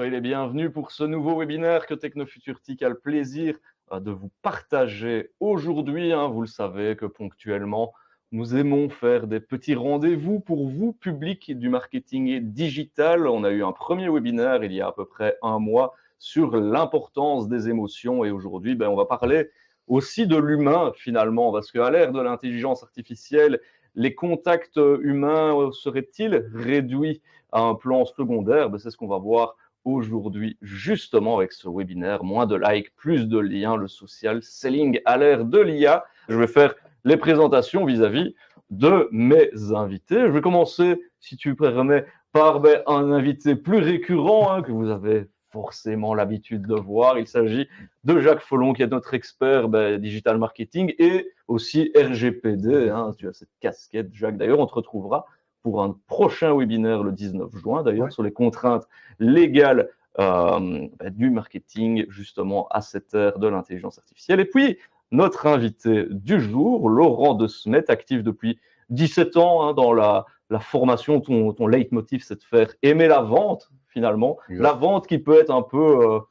soyez les bienvenus pour ce nouveau webinaire que Technofuturtique a le plaisir de vous partager aujourd'hui. Vous le savez que ponctuellement, nous aimons faire des petits rendez-vous pour vous, public du marketing digital. On a eu un premier webinaire il y a à peu près un mois sur l'importance des émotions et aujourd'hui, on va parler aussi de l'humain finalement, parce qu'à l'ère de l'intelligence artificielle, les contacts humains seraient-ils réduits à un plan secondaire? C'est ce qu'on va voir aujourd'hui, justement, avec ce webinaire. Moins de likes, plus de liens, le social selling à l'ère de l'IA. Je vais faire les présentations vis-à-vis de mes invités. Je vais commencer, si tu permets, par un invité plus récurrent que vous avez forcément l'habitude de voir. Il s'agit de Jacques Follon, qui est notre expert digital marketing et aussi RGPD. Tu as cette casquette, Jacques. D'ailleurs, on te retrouvera pour un prochain webinaire le 19 juin, d'ailleurs, sur les contraintes légales du marketing, justement, à cette ère de l'intelligence artificielle. Et puis, notre invité du jour, Laurent De Smet, actif depuis 17 ans dans la formation. Ton leitmotiv, c'est de faire aimer la vente, finalement. Oui. La vente qui peut être un peu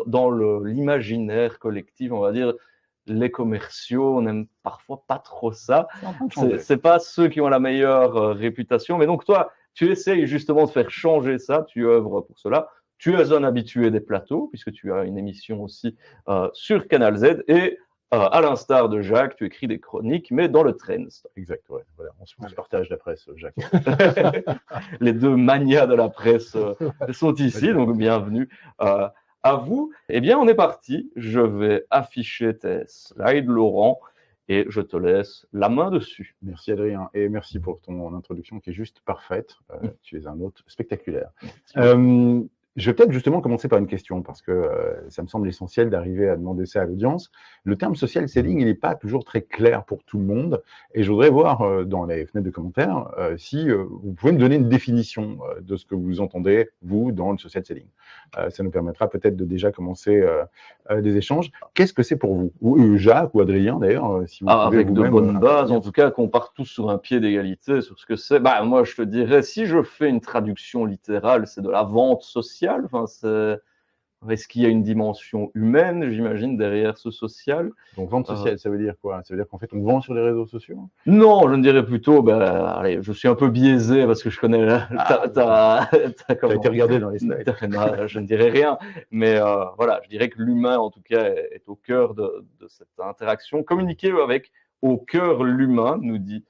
dans l'imaginaire collectif, on va dire. Les commerciaux, on n'aime parfois pas trop ça. C'est pas ceux qui ont la meilleure réputation. Mais donc, toi, tu essayes justement de faire changer ça. Tu œuvres pour cela. Tu es un habitué des plateaux, puisque tu as une émission aussi sur Canal Z. Et à l'instar de Jacques, tu écris des chroniques, mais dans le Trends. Exact, ouais. Voilà. On se partage la presse, Jacques. Les deux manias de la presse sont ici, donc bienvenue. À vous. Eh bien, on est parti. Je vais afficher tes slides, Laurent, et je te laisse la main dessus. Merci, Adrien, et merci pour ton introduction qui est juste parfaite. Tu es un hôte spectaculaire. Je vais peut-être justement commencer par une question parce que ça me semble essentiel d'arriver à demander ça à l'audience. Le terme social selling, il n'est pas toujours très clair pour tout le monde et je voudrais voir dans les fenêtres de commentaires si vous pouvez me donner une définition de ce que vous entendez, vous, dans le social selling. Ça nous permettra peut-être de déjà commencer des échanges. Qu'est-ce que c'est pour vous? Ou Jacques ou Adrien d'ailleurs, si vous pouvez avec de bonnes bases, en tout cas, qu'on part tous sur un pied d'égalité sur ce que c'est. Moi, je te dirais, si je fais une traduction littérale, c'est de la vente sociale. Est-ce qu'il y a une dimension humaine, j'imagine, derrière ce social? Donc, vente sociale, ça veut dire quoi? Ça veut dire qu'en fait, on vend sur les réseaux sociaux? Non, je ne dirais plutôt, allez, je suis un peu biaisé parce que je connais t'as été regardé dans les slides. Non, je ne dirais rien, mais voilà, je dirais que l'humain, en tout cas, est au cœur de cette interaction. Communiquer avec au cœur l'humain, nous dit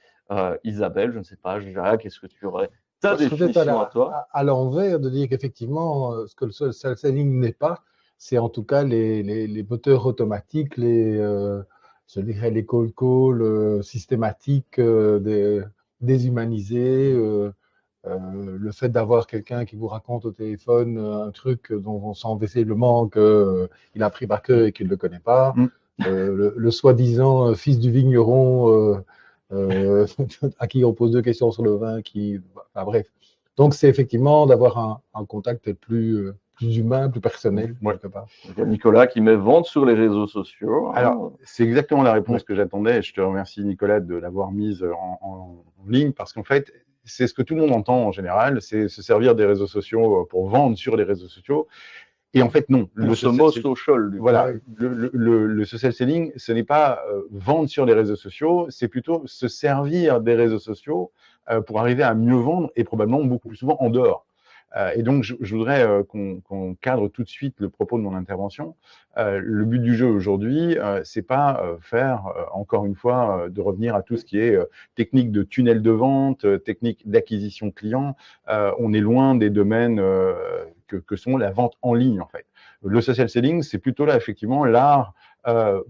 Isabelle. Je ne sais pas, Jacques, est-ce que tu aurais ta définition à toi? À l'envers, de dire qu'effectivement, ce que le social selling n'est pas, c'est en tout cas les moteurs automatiques, je dirais les call calls systématiques, déshumanisés, le fait d'avoir quelqu'un qui vous raconte au téléphone un truc dont on sent visiblement qu'il a pris par cœur et qu'il ne le connaît pas, le soi-disant fils du vigneron à qui on pose 2 questions sur le vin, bref. Donc, c'est effectivement d'avoir un contact plus humain, plus personnel, quelque part. Il y a Nicolas qui met vente sur les réseaux sociaux. Alors, c'est exactement la réponse que j'attendais. Je te remercie, Nicolas, de l'avoir mise en ligne, parce qu'en fait, c'est ce que tout le monde entend en général, c'est se servir des réseaux sociaux pour vendre sur les réseaux sociaux. Et en fait, non. Le social. Voilà. Le social selling, ce n'est pas vendre sur les réseaux sociaux, c'est plutôt se servir des réseaux sociaux pour arriver à mieux vendre et probablement beaucoup plus souvent en dehors. Et donc, je voudrais qu'on cadre tout de suite le propos de mon intervention. Le but du jeu aujourd'hui, c'est pas faire, encore une fois, de revenir à tout ce qui est technique de tunnel de vente, technique d'acquisition client. On est loin des domaines que sont la vente en ligne, en fait. Le social selling, c'est plutôt là, effectivement, l'art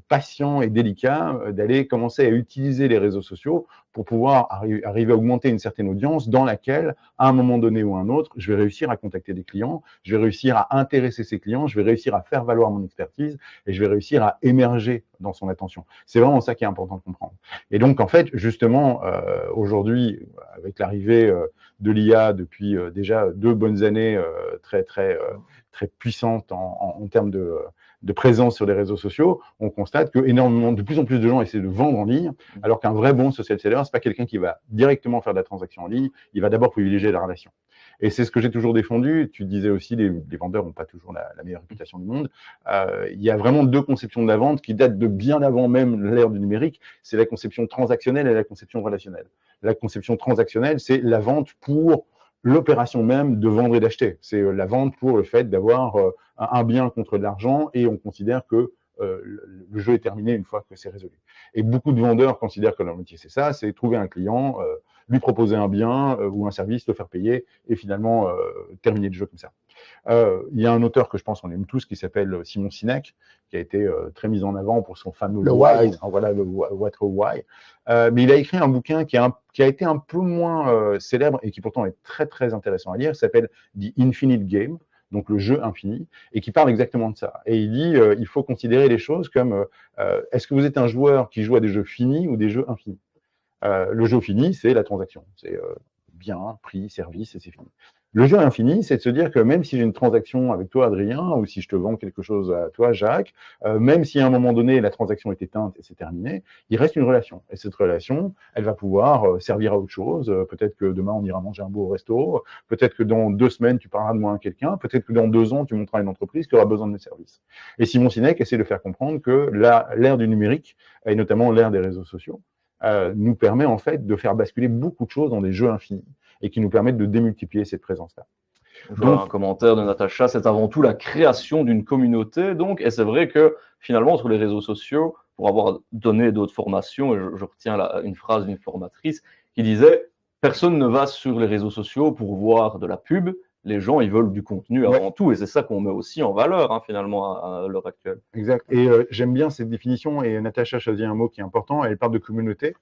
patient et délicat d'aller commencer à utiliser les réseaux sociaux pour pouvoir arriver à augmenter une certaine audience dans laquelle, à un moment donné ou à un autre, je vais réussir à contacter des clients, je vais réussir à intéresser ces clients, je vais réussir à faire valoir mon expertise et je vais réussir à émerger dans son attention. C'est vraiment ça qui est important de comprendre. Et donc, en fait, justement, aujourd'hui, avec l'arrivée de l'IA depuis déjà 2 bonnes années très puissantes en termes de présence sur les réseaux sociaux, on constate que de plus en plus de gens essaient de vendre en ligne, alors qu'un vrai bon social seller, c'est pas quelqu'un qui va directement faire de la transaction en ligne, il va d'abord privilégier la relation. Et c'est ce que j'ai toujours défendu. Tu disais aussi, les vendeurs n'ont pas toujours la meilleure réputation du monde. Il y a vraiment deux conceptions de la vente qui datent de bien avant même l'ère du numérique. C'est la conception transactionnelle et la conception relationnelle. La conception transactionnelle, c'est la vente pour l'opération même de vendre et d'acheter. C'est la vente pour le fait d'avoir un bien contre de l'argent et on considère que le jeu est terminé une fois que c'est résolu. Et beaucoup de vendeurs considèrent que leur métier, c'est ça, c'est trouver un client, lui proposer un bien ou un service, le faire payer et finalement terminer le jeu comme ça. Il y a un auteur que je pense qu'on aime tous qui s'appelle Simon Sinek, qui a été très mis en avant pour son fameux Le Why. Voilà, le What or Why. Mais il a écrit un bouquin qui a été un peu moins célèbre et qui pourtant est très très intéressant à lire, qui s'appelle The Infinite Game, donc le jeu infini, et qui parle exactement de ça. Et il dit, il faut considérer les choses comme, est-ce que vous êtes un joueur qui joue à des jeux finis ou des jeux infinis? Le jeu fini, c'est la transaction. C'est bien, prix, service, et c'est fini. Le jeu infini, c'est de se dire que même si j'ai une transaction avec toi, Adrien, ou si je te vends quelque chose à toi, Jacques, même si à un moment donné, la transaction est éteinte et c'est terminé, il reste une relation. Et cette relation, elle va pouvoir servir à autre chose. Peut-être que demain, on ira manger un beau resto. Peut-être que dans 2 semaines, tu parleras de moi à quelqu'un. Peut-être que dans 2 ans, tu monteras une entreprise qui aura besoin de mes services. Et Simon Sinek essaie de faire comprendre que l'ère du numérique, et notamment l'ère des réseaux sociaux, nous permet en fait de faire basculer beaucoup de choses dans des jeux infinis et qui nous permettent de démultiplier cette présence-là. Je vois un commentaire de Natacha, c'est avant tout la création d'une communauté, donc, et c'est vrai que finalement, sur les réseaux sociaux, pour avoir donné d'autres formations, et je retiens une phrase d'une formatrice qui disait « Personne ne va sur les réseaux sociaux pour voir de la pub, les gens, ils veulent du contenu avant tout, et c'est ça qu'on met aussi en valeur, hein, finalement, à l'heure actuelle. » Exact. Et j'aime bien cette définition, et Natacha choisit un mot qui est important, elle parle de communauté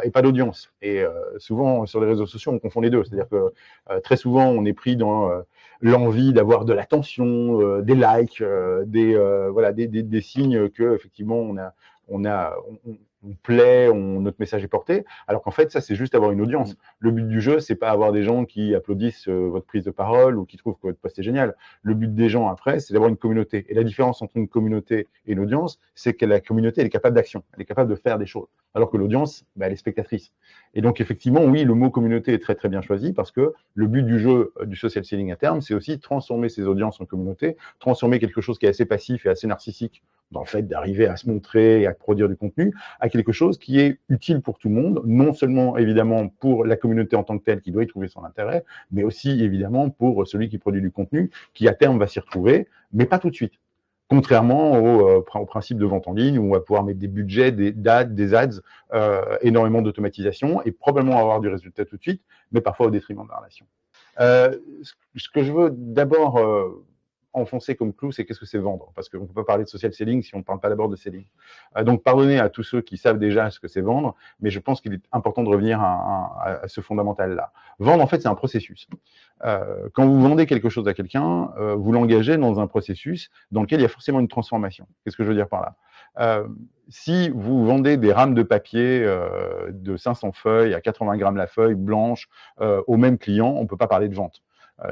et pas d'audience. Et souvent, sur les réseaux sociaux, on confond les deux. C'est-à-dire que très souvent, on est pris dans l'envie d'avoir de l'attention, des likes, des signes que effectivement on plaît, notre message est porté, alors qu'en fait, ça, c'est juste avoir une audience. Le but du jeu, c'est pas avoir des gens qui applaudissent votre prise de parole ou qui trouvent que votre post est génial. Le but des gens, après, c'est d'avoir une communauté. Et la différence entre une communauté et une audience, c'est que la communauté, elle est capable d'action, elle est capable de faire des choses, alors que l'audience, elle est spectatrice. Et donc, effectivement, oui, le mot communauté est très, très bien choisi parce que le but du jeu du social selling à terme, c'est aussi transformer ces audiences en communauté, transformer quelque chose qui est assez passif et assez narcissique dans le fait d'arriver à se montrer et à produire du contenu, à quelque chose qui est utile pour tout le monde, non seulement évidemment pour la communauté en tant que telle qui doit y trouver son intérêt, mais aussi évidemment pour celui qui produit du contenu, qui à terme va s'y retrouver, mais pas tout de suite. Contrairement au principe de vente en ligne où on va pouvoir mettre des budgets, des ads, énormément d'automatisation et probablement avoir du résultat tout de suite, mais parfois au détriment de la relation. Ce que je veux d'abord enfoncer comme clou, c'est qu'est-ce que c'est vendre? Parce qu'on ne peut pas parler de social selling si on ne parle pas d'abord de selling. Donc, pardonnez à tous ceux qui savent déjà ce que c'est vendre, mais je pense qu'il est important de revenir à ce fondamental-là. Vendre, en fait, c'est un processus. Quand vous vendez quelque chose à quelqu'un, vous l'engagez dans un processus dans lequel il y a forcément une transformation. Qu'est-ce que je veux dire par là? Si vous vendez des rames de papier de 500 feuilles à 80 grammes la feuille, blanche, au même client, on ne peut pas parler de vente.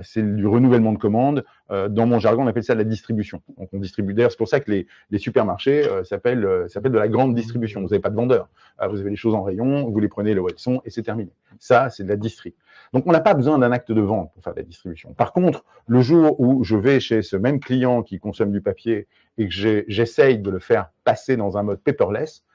C'est du renouvellement de commandes. Dans mon jargon, on appelle ça de la distribution. Donc, on distribue. D'ailleurs, c'est pour ça que les supermarchés s'appellent de la grande distribution. Vous n'avez pas de vendeur. Vous avez les choses en rayon, vous les prenez là où elles sont et c'est terminé. Ça, c'est de la distri. Donc, on n'a pas besoin d'un acte de vente pour faire de la distribution. Par contre, le jour où je vais chez ce même client qui consomme du papier et que j'essaye de le faire passer dans un mode paperless,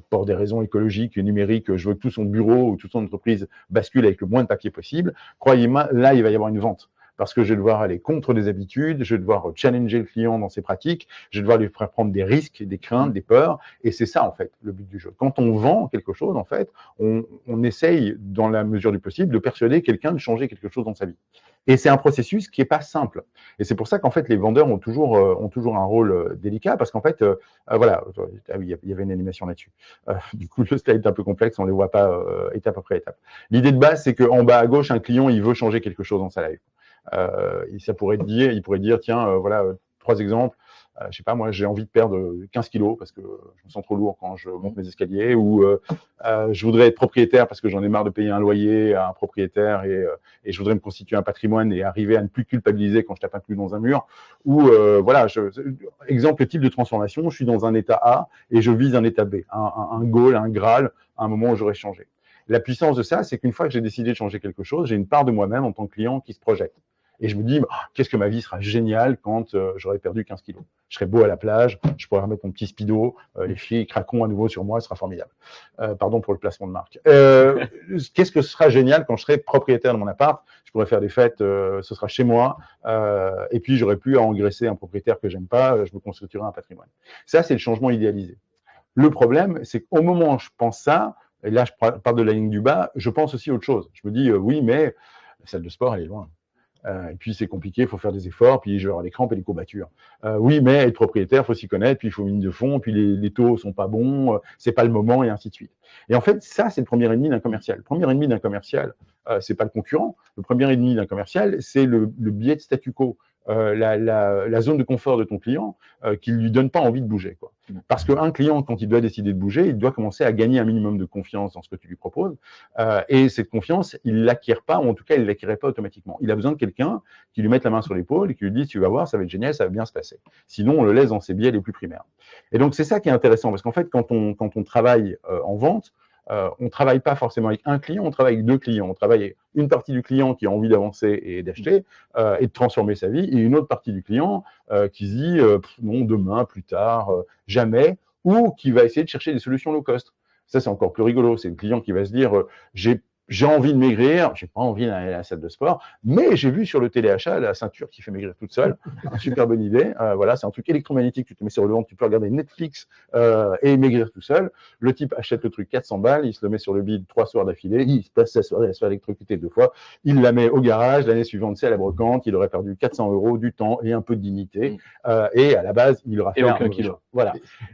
pour des raisons écologiques et numériques, je veux que tout son bureau ou toute son entreprise bascule avec le moins de papier possible, croyez-moi, là, il va y avoir une vente. Parce que je vais devoir aller contre des habitudes, je vais devoir challenger le client dans ses pratiques, je vais devoir lui faire prendre des risques, des craintes, des peurs, et c'est ça, en fait, le but du jeu. Quand on vend quelque chose, en fait, on essaye, dans la mesure du possible, de persuader quelqu'un de changer quelque chose dans sa vie. Et c'est un processus qui n'est pas simple. Et c'est pour ça qu'en fait, les vendeurs ont toujours un rôle délicat, parce qu'en fait, voilà, ah oui, il y avait une animation là-dessus. Du coup, le slide est un peu complexe, on ne les voit pas étape après étape. L'idée de base, c'est qu'en bas à gauche, un client, il veut changer quelque chose dans sa life. Il pourrait dire, tiens, voilà, 3 exemples. Je sais pas, moi, j'ai envie de perdre 15 kilos parce que je me sens trop lourd quand je monte mes escaliers, ou je voudrais être propriétaire parce que j'en ai marre de payer un loyer à un propriétaire et je voudrais me constituer un patrimoine et arriver à ne plus culpabiliser quand je tape un clou dans un mur. Ou voilà, exemple type de transformation, je suis dans un état A et je vise un état B, un goal, un Graal, à un moment où j'aurais changé. La puissance de ça, c'est qu'une fois que j'ai décidé de changer quelque chose, j'ai une part de moi-même en tant que client qui se projette. Et je me dis, qu'est-ce que ma vie sera géniale quand j'aurai perdu 15 kilos. Je serai beau à la plage, je pourrai remettre mon petit speedo, les filles craqueront à nouveau sur moi, ce sera formidable. Pardon pour le placement de marque. Qu'est-ce que ce sera génial quand je serai propriétaire de mon appart? Je pourrai faire des fêtes, ce sera chez moi, et puis j'aurai plus à engraisser un propriétaire que j'aime pas, je me constituerai un patrimoine. Ça, c'est le changement idéalisé. Le problème, c'est qu'au moment où je pense ça, et là je parle de la ligne du bas, je pense aussi autre chose. Je me dis, oui, mais la salle de sport, elle est loin. Et puis c'est compliqué, il faut faire des efforts, puis je vais avoir les crampes et les courbatures. Oui, mais être propriétaire, il faut s'y connaître, puis il faut mine de fonds, puis les taux sont pas bons, c'est pas le moment, et ainsi de suite. Et en fait, ça, c'est le premier ennemi d'un commercial. Le premier ennemi d'un commercial, c'est pas le concurrent. Le premier ennemi d'un commercial, c'est le biais de statu quo. La zone de confort de ton client qui lui donne pas envie de bouger, quoi. Parce qu'un client, quand il doit décider de bouger, il doit commencer à gagner un minimum de confiance dans ce que tu lui proposes. Et cette confiance, il l'acquiert pas, ou en tout cas, il l'acquérait pas automatiquement. Il a besoin de quelqu'un qui lui mette la main sur l'épaule et qui lui dise, tu vas voir, ça va être génial, ça va bien se passer. Sinon, on le laisse dans ses biais les plus primaires. Et donc, c'est ça qui est intéressant, parce qu'en fait, quand on travaille en vente, on ne travaille pas forcément avec un client, on travaille avec deux clients. On travaille avec une partie du client qui a envie d'avancer et d'acheter et de transformer sa vie, et une autre partie du client qui se dit non, demain, plus tard, jamais, ou qui va essayer de chercher des solutions low cost. Ça, c'est encore plus rigolo. C'est le client qui va se dire j'ai envie de maigrir, j'ai pas envie d'aller à la salle de sport, mais j'ai vu sur le téléachat la ceinture qui fait maigrir toute seule. Super bonne idée. Voilà, c'est un truc électromagnétique, tu te mets sur le ventre, tu peux regarder Netflix et maigrir tout seul. Le type achète le truc 400 balles, il se le met sur le bide 3 soirs d'affilée, il se passe sa soirée à se faire électrocuter 2 fois, il la met au garage, l'année suivante c'est à la brocante, il aurait perdu 400 €, du temps et un peu de dignité. Et à la base, il aura fait aucun kilo. Voilà.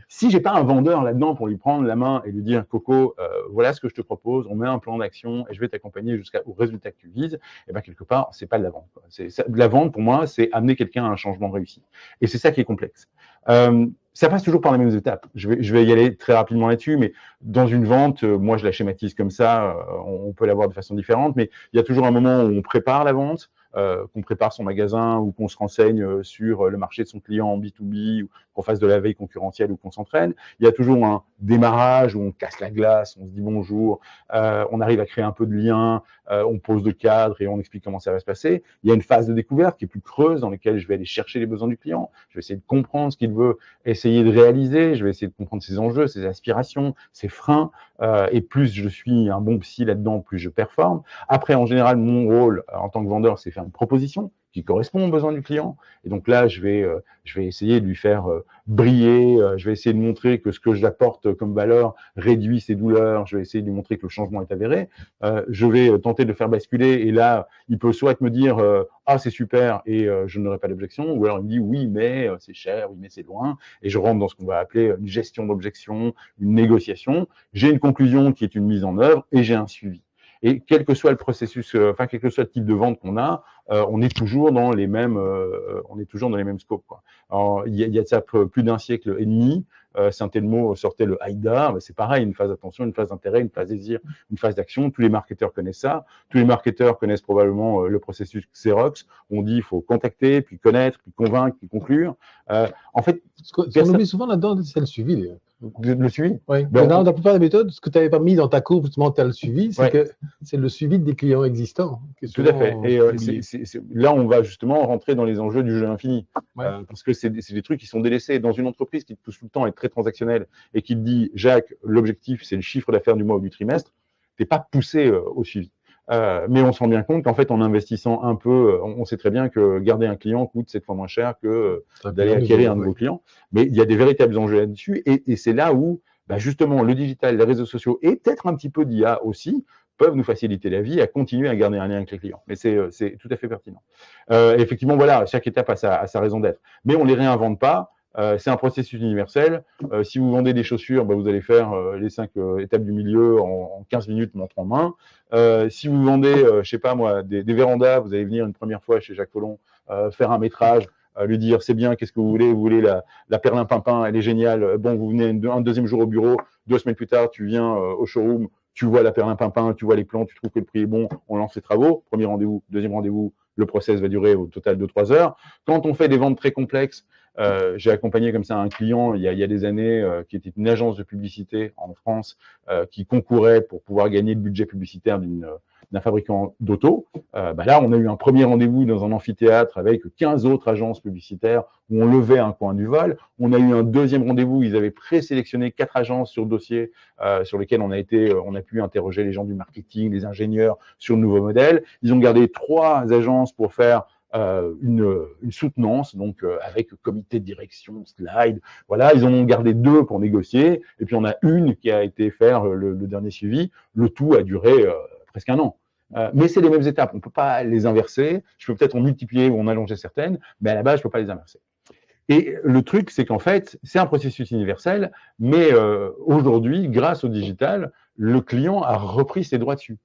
Si j'ai pas un vendeur là-dedans pour lui prendre la main et lui dire Coco, voilà ce que je te propose, on met un plan d'action et je vais t'accompagner jusqu'au résultat que tu vises, et bien quelque part, c'est pas de la vente, quoi. De la vente, pour moi, c'est amener quelqu'un à un changement réussi. Et c'est ça qui est complexe. Ça passe toujours par les mêmes étapes. Je vais y aller très rapidement là-dessus, mais dans une vente, moi je la schématise comme ça, on peut la voir de façon différente, mais il y a toujours un moment où on prépare la vente, qu'on prépare son magasin ou qu'on se renseigne sur le marché de son client en B2B, ou qu'on fasse de la veille concurrentielle ou qu'on s'entraîne. Il y a toujours un démarrage où on casse la glace, on se dit bonjour, on arrive à créer un peu de lien, on pose le cadre et on explique comment ça va se passer. Il y a une phase de découverte qui est plus creuse dans laquelle je vais aller chercher les besoins du client, je vais essayer de comprendre ce qu'il veut essayer de réaliser, je vais essayer de comprendre ses enjeux, ses aspirations, ses freins, et plus je suis un bon psy là-dedans, plus je performe. Après, en général, mon rôle en tant que vendeur, c'est faire une proposition qui correspond aux besoins du client. Et donc là, je vais essayer de lui faire briller, je vais essayer de montrer que ce que j'apporte comme valeur réduit ses douleurs, je vais essayer de lui montrer que le changement est avéré, je vais tenter de le faire basculer, et là, il peut soit me dire ah, c'est super, et je n'aurai pas d'objection, ou alors il me dit oui, mais c'est cher, oui, mais c'est loin, et je rentre dans ce qu'on va appeler une gestion d'objection, une négociation. J'ai une conclusion qui est une mise en œuvre, et j'ai un suivi. Et quel que soit le processus, quel que soit le type de vente qu'on a, on est toujours dans les mêmes scopes, quoi. Alors, il y a de ça plus d'un siècle et demi. Saint-Elmo sortait le Haïda, c'est pareil, une phase d'attention, une phase d'intérêt, une phase désir, une phase d'action. Tous les marketeurs connaissent ça. Tous les marketeurs connaissent probablement le processus Xerox. On dit il faut contacter, puis connaître, puis convaincre, puis conclure. En fait, ce qu'on oublie souvent là-dedans, c'est le suivi, d'ailleurs. Le suivi. Oui. Dans la plupart des méthodes, ce que tu n'avais pas mis dans ta courbe, justement, tu as le suivi, c'est que c'est le suivi des clients existants. Tout à fait. Et là, on va justement rentrer dans les enjeux du jeu infini. Parce que c'est des trucs qui sont délaissés. Dans une entreprise qui pousse tout le temps à être très transactionnelle et qui te dit, Jacques, l'objectif, c'est le chiffre d'affaires du mois ou du trimestre, tu n'es pas poussé au suivi. Mais on se rend bien compte qu'en fait, en investissant un peu, on sait très bien que garder un client coûte 7 fois moins cher que d'aller acquérir un nouveau client. Mais il y a des véritables enjeux là-dessus, et c'est là où, justement, le digital, les réseaux sociaux et peut-être un petit peu d'IA aussi peuvent nous faciliter la vie à continuer à garder un lien avec les clients. Mais c'est tout à fait pertinent. Effectivement, voilà, chaque étape a sa raison d'être. Mais on ne les réinvente pas. C'est un processus universel. Si vous vendez des chaussures, vous allez faire les 5 étapes du milieu en 15 minutes, montre en main. Si vous vendez, je sais pas moi, des vérandas, vous allez venir une première fois chez Jacques Follon, faire un métrage, lui dire c'est bien, qu'est-ce que vous voulez la perlimpinpin, elle est géniale. Bon, vous venez un deuxième jour au bureau, 2 semaines plus tard, tu viens au showroom, tu vois la perlimpinpin, tu vois les plans, tu trouves que le prix est bon, on lance les travaux. Premier rendez-vous, deuxième rendez-vous, le process va durer au total de 3 heures. Quand on fait des ventes très complexes, J'ai accompagné comme ça un client il y a des années qui était une agence de publicité en France qui concourait pour pouvoir gagner le budget publicitaire d'un fabricant d'auto. Là, on a eu un premier rendez-vous dans un amphithéâtre avec 15 autres agences publicitaires où on levait un coin du vol. On a eu un deuxième rendez-vous, ils avaient présélectionné 4 agences sur dossier sur lesquels on a pu interroger les gens du marketing, les ingénieurs sur le nouveau modèle. Ils ont gardé 3 agences pour faire une soutenance, donc avec comité de direction, slide. Voilà, ils en ont gardé 2 pour négocier, et puis on a une qui a été faire le dernier suivi. Le tout a duré presque un an. Mais c'est les mêmes étapes, on ne peut pas les inverser. Je peux peut-être en multiplier ou en allonger certaines, mais à la base, je ne peux pas les inverser. Et le truc, c'est qu'en fait, c'est un processus universel, mais aujourd'hui, grâce au digital, le client a repris ses droits dessus.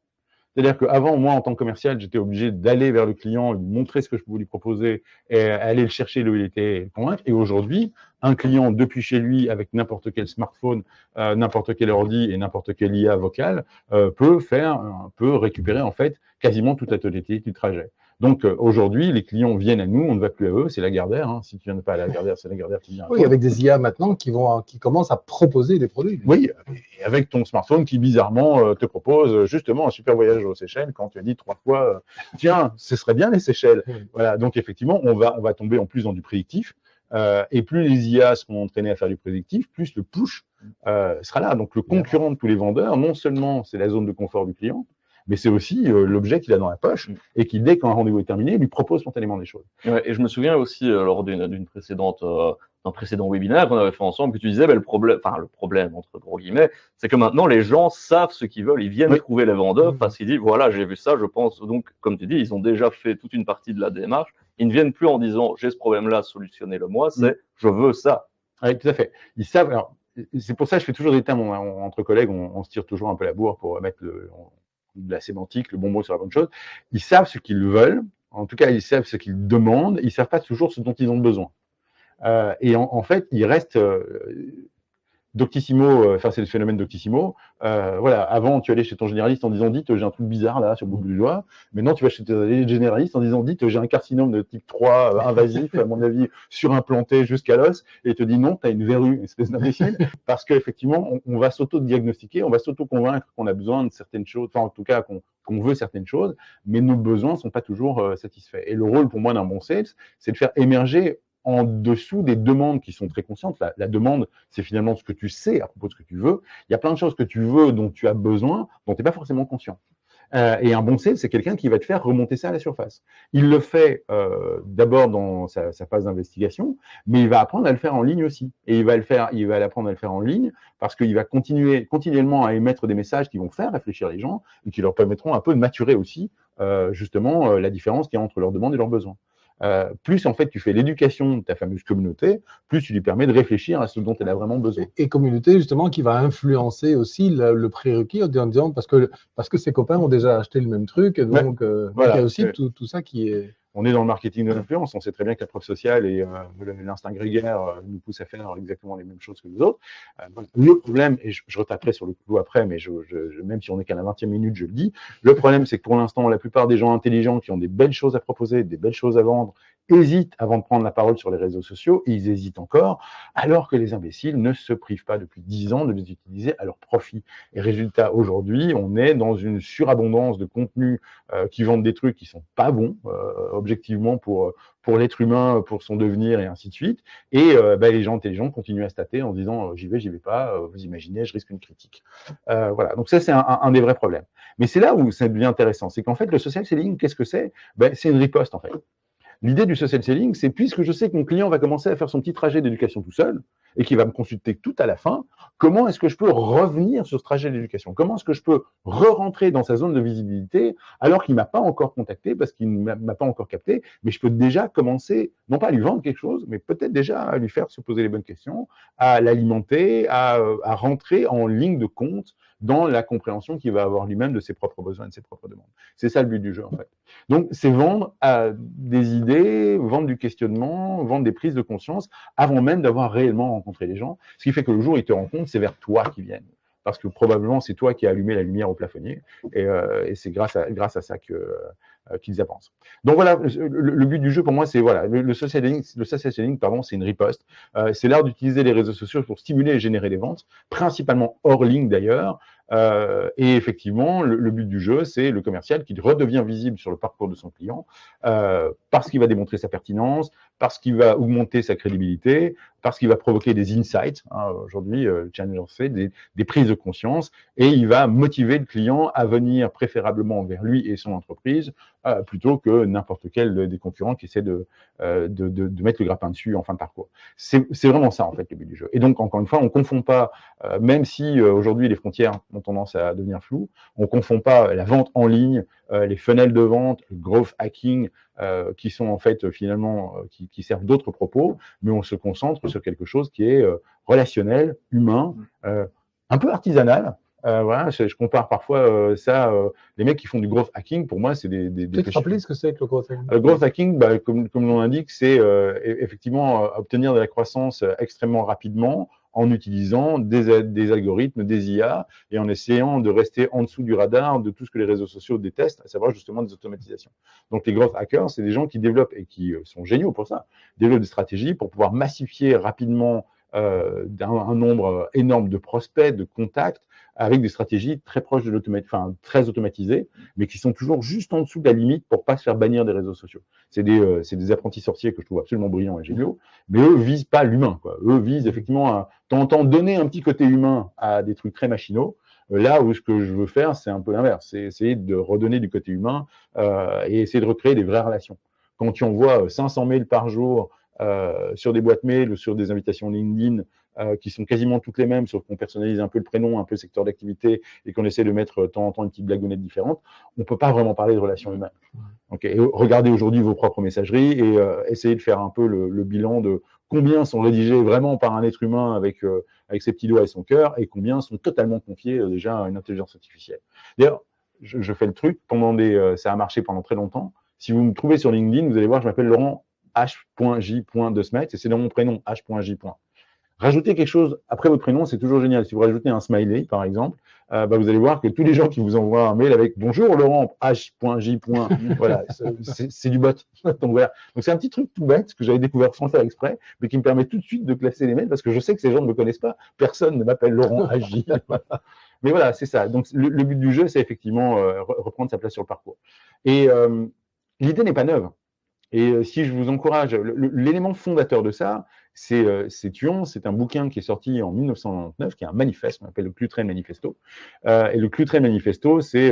C'est-à-dire qu'avant, moi, en tant que commercial, j'étais obligé d'aller vers le client, lui montrer ce que je pouvais lui proposer, et aller le chercher là où il était, le convaincre. Et aujourd'hui, un client, depuis chez lui, avec n'importe quel smartphone, n'importe quel ordi et n'importe quel IA vocal, peut récupérer en fait quasiment toute la totalité du trajet. Donc aujourd'hui, les clients viennent à nous, on ne va plus à eux, c'est Lagardère. Hein. Si tu ne viens pas à Lagardère, c'est Lagardère qui vient à toi. Oui, avec des IA maintenant qui commencent à proposer des produits. Oui, et avec ton smartphone qui bizarrement te propose justement un super voyage aux Seychelles quand tu as dit 3 fois tiens, ce serait bien les Seychelles. Voilà, donc effectivement, on va tomber en plus dans du prédictif. Et plus les IA seront entraînées à faire du prédictif, plus le push sera là. Donc le concurrent de tous les vendeurs, non seulement c'est la zone de confort du client, mais c'est aussi l'objet qu'il a dans la poche et qui, dès qu'un rendez-vous est terminé, lui propose spontanément des choses. Ouais, et je me souviens aussi, lors d'un précédent webinaire qu'on avait fait ensemble, que tu disais, le problème, entre gros guillemets, c'est que maintenant, les gens savent ce qu'ils veulent. Ils viennent trouver les vendeurs parce qu'ils disent, voilà, j'ai vu ça, je pense. Donc, comme tu dis, ils ont déjà fait toute une partie de la démarche. Ils ne viennent plus en disant, j'ai ce problème-là, solutionnez-le moi, c'est, je veux ça. Oui, tout à fait. Ils savent, alors, c'est pour ça que je fais toujours des termes entre collègues, on se tire toujours un peu la bourre pour mettre de la sémantique, le bon mot sur la bonne chose. Ils savent ce qu'ils veulent, en tout cas, ils savent ce qu'ils demandent, ils ne savent pas toujours ce dont ils ont besoin. Et en fait, ils restent Doctissimo, enfin c'est le phénomène Doctissimo. Voilà, avant tu allais chez ton généraliste en disant dites j'ai un truc bizarre là sur le bout du doigt. Maintenant tu vas chez ton généraliste en disant dites j'ai un carcinome de type 3 invasif à mon avis surimplanté jusqu'à l'os et il te dit non tu as une verrue espèce d'imbécile parce qu'effectivement on va s'auto-diagnostiquer, on va s'auto-convaincre qu'on a besoin de certaines choses, enfin en tout cas qu'on veut certaines choses, mais nos besoins ne sont pas toujours satisfaits. Et le rôle pour moi d'un bon sales, c'est de faire émerger en dessous des demandes qui sont très conscientes. La demande, c'est finalement ce que tu sais à propos de ce que tu veux. Il y a plein de choses que tu veux, dont tu as besoin, dont tu n'es pas forcément conscient. Et un bon sales, c'est quelqu'un qui va te faire remonter ça à la surface. Il le fait d'abord dans sa phase d'investigation, mais il va apprendre à le faire en ligne aussi. Et il va apprendre à le faire en ligne parce qu'il va continuellement à émettre des messages qui vont faire réfléchir les gens et qui leur permettront un peu de maturer aussi justement la différence qu'il y a entre leurs demandes et leurs besoins. Plus en fait tu fais l'éducation de ta fameuse communauté, plus tu lui permets de réfléchir à ce dont elle a vraiment besoin. Et communauté justement qui va influencer aussi le prérequis en disant parce que ses copains ont déjà acheté le même truc, donc voilà, il y a aussi tout ça qui est... On est dans le marketing de l'influence, on sait très bien que la preuve sociale et l'instinct grégaire nous poussent à faire exactement les mêmes choses que les autres. Le problème, et je retaperai sur le coup après, mais même si on n'est qu'à la 20e minute, je le dis, le problème c'est que pour l'instant, la plupart des gens intelligents qui ont des belles choses à proposer, des belles choses à vendre, hésitent avant de prendre la parole sur les réseaux sociaux, et ils hésitent encore, alors que les imbéciles ne se privent pas depuis 10 ans de les utiliser à leur profit. Et résultat, aujourd'hui, on est dans une surabondance de contenus qui vendent des trucs qui sont pas bons, objectivement pour l'être humain, pour son devenir et ainsi de suite. Et les gens intelligents continuent à se tâter en disant j'y vais pas, vous imaginez, je risque une critique. Voilà, donc ça c'est un des vrais problèmes. Mais c'est là où ça devient intéressant, c'est qu'en fait le social selling, qu'est-ce que c'est? C'est une riposte en fait. L'idée du social selling, c'est puisque je sais que mon client va commencer à faire son petit trajet d'éducation tout seul et qu'il va me consulter tout à la fin, comment est-ce que je peux revenir sur ce trajet d'éducation? Comment est-ce que je peux re-rentrer dans sa zone de visibilité alors qu'il ne m'a pas encore contacté parce qu'il ne m'a pas encore capté, mais je peux déjà commencer, non pas à lui vendre quelque chose, mais peut-être déjà à lui faire se poser les bonnes questions, à l'alimenter, à rentrer en ligne de compte dans la compréhension qu'il va avoir lui-même de ses propres besoins et de ses propres demandes. C'est ça le but du jeu en fait. Donc c'est vendre des idées, vendre du questionnement, vendre des prises de conscience avant même d'avoir réellement rencontré les gens. Ce qui fait que le jour où ils te rencontrent, c'est vers toi qu'ils viennent. Parce que probablement, c'est toi qui as allumé la lumière au plafonnier. Et c'est grâce à ça qu'ils avancent. Donc voilà, le but du jeu pour moi, c'est voilà, le social selling, pardon, c'est une riposte. C'est l'art d'utiliser les réseaux sociaux pour stimuler et générer des ventes, principalement hors ligne d'ailleurs. Et effectivement, le but du jeu, c'est le commercial qui redevient visible sur le parcours de son client parce qu'il va démontrer sa pertinence, parce qu'il va augmenter sa crédibilité, parce qu'il va provoquer des insights. Hein, aujourd'hui, le Challenger fait des prises de conscience et il va motiver le client à venir préférablement vers lui et son entreprise plutôt que n'importe quel des concurrents qui essaie de mettre le grappin dessus en fin de parcours. C'est vraiment ça, en fait, le but du jeu. Et donc, encore une fois, on ne confond pas, même si aujourd'hui les frontières ont tendance à devenir floues, on ne confond pas la vente en ligne, les funnels de vente, le growth hacking, qui sont en fait finalement qui servent d'autres propos, mais on se concentre sur quelque chose qui est relationnel, humain, un peu artisanal. Voilà, je compare parfois ça, les mecs qui font du growth hacking, pour moi, c'est des Peut-être rappeler ce que c'est que le growth hacking. Le growth hacking, bah, comme l'on indique, c'est effectivement obtenir de la croissance extrêmement rapidement en utilisant des algorithmes, des IA, et en essayant de rester en dessous du radar de tout ce que les réseaux sociaux détestent, à savoir justement des automatisations. Donc les growth hackers, c'est des gens qui développent, et qui sont géniaux pour ça, développent des stratégies pour pouvoir massifier rapidement un nombre énorme de prospects, de contacts, avec des stratégies très proches de très automatisées, mais qui sont toujours juste en dessous de la limite pour pas se faire bannir des réseaux sociaux. C'est des apprentis sorciers que je trouve absolument brillants et géniaux, mais eux visent pas l'humain, quoi. Eux visent effectivement à donner un petit côté humain à des trucs très machinaux. Là où ce que je veux faire, c'est un peu l'inverse, c'est essayer de redonner du côté humain et essayer de recréer des vraies relations. Quand tu envoies 500 mails par jour sur des boîtes mail ou sur des invitations LinkedIn qui sont quasiment toutes les mêmes, sauf qu'on personnalise un peu le prénom, un peu le secteur d'activité et qu'on essaie de mettre de temps en temps une petite blagounette différente, on ne peut pas vraiment parler de relations humaines. Okay. Et regardez aujourd'hui vos propres messageries et essayez de faire un peu le bilan de combien sont rédigés vraiment par un être humain avec ses petits doigts et son cœur et combien sont totalement confiés déjà à une intelligence artificielle. D'ailleurs, je fais le truc, ça a marché pendant très longtemps. Si vous me trouvez sur LinkedIn, vous allez voir, je m'appelle Laurent h.j.desmet et c'est dans mon prénom h.j. Rajoutez quelque chose après votre prénom, c'est toujours génial. Si vous rajoutez un smiley, par exemple, vous allez voir que tous les gens qui vous envoient un mail avec bonjour Laurent h.j. Voilà, c'est du bot. Donc voilà. Donc c'est un petit truc tout bête que j'avais découvert sans faire exprès, mais qui me permet tout de suite de classer les mails parce que je sais que ces gens ne me connaissent pas. Personne ne m'appelle Laurent h.j. Mais voilà, c'est ça. Donc le but du jeu, c'est effectivement reprendre sa place sur le parcours. Et l'idée n'est pas neuve. Et si je vous encourage, l'élément fondateur de ça, c'est Thuon, c'est un bouquin qui est sorti en 1999, qui est un manifeste, on appelle le Cluetrain Manifesto. Et le Cluetrain Manifesto, c'est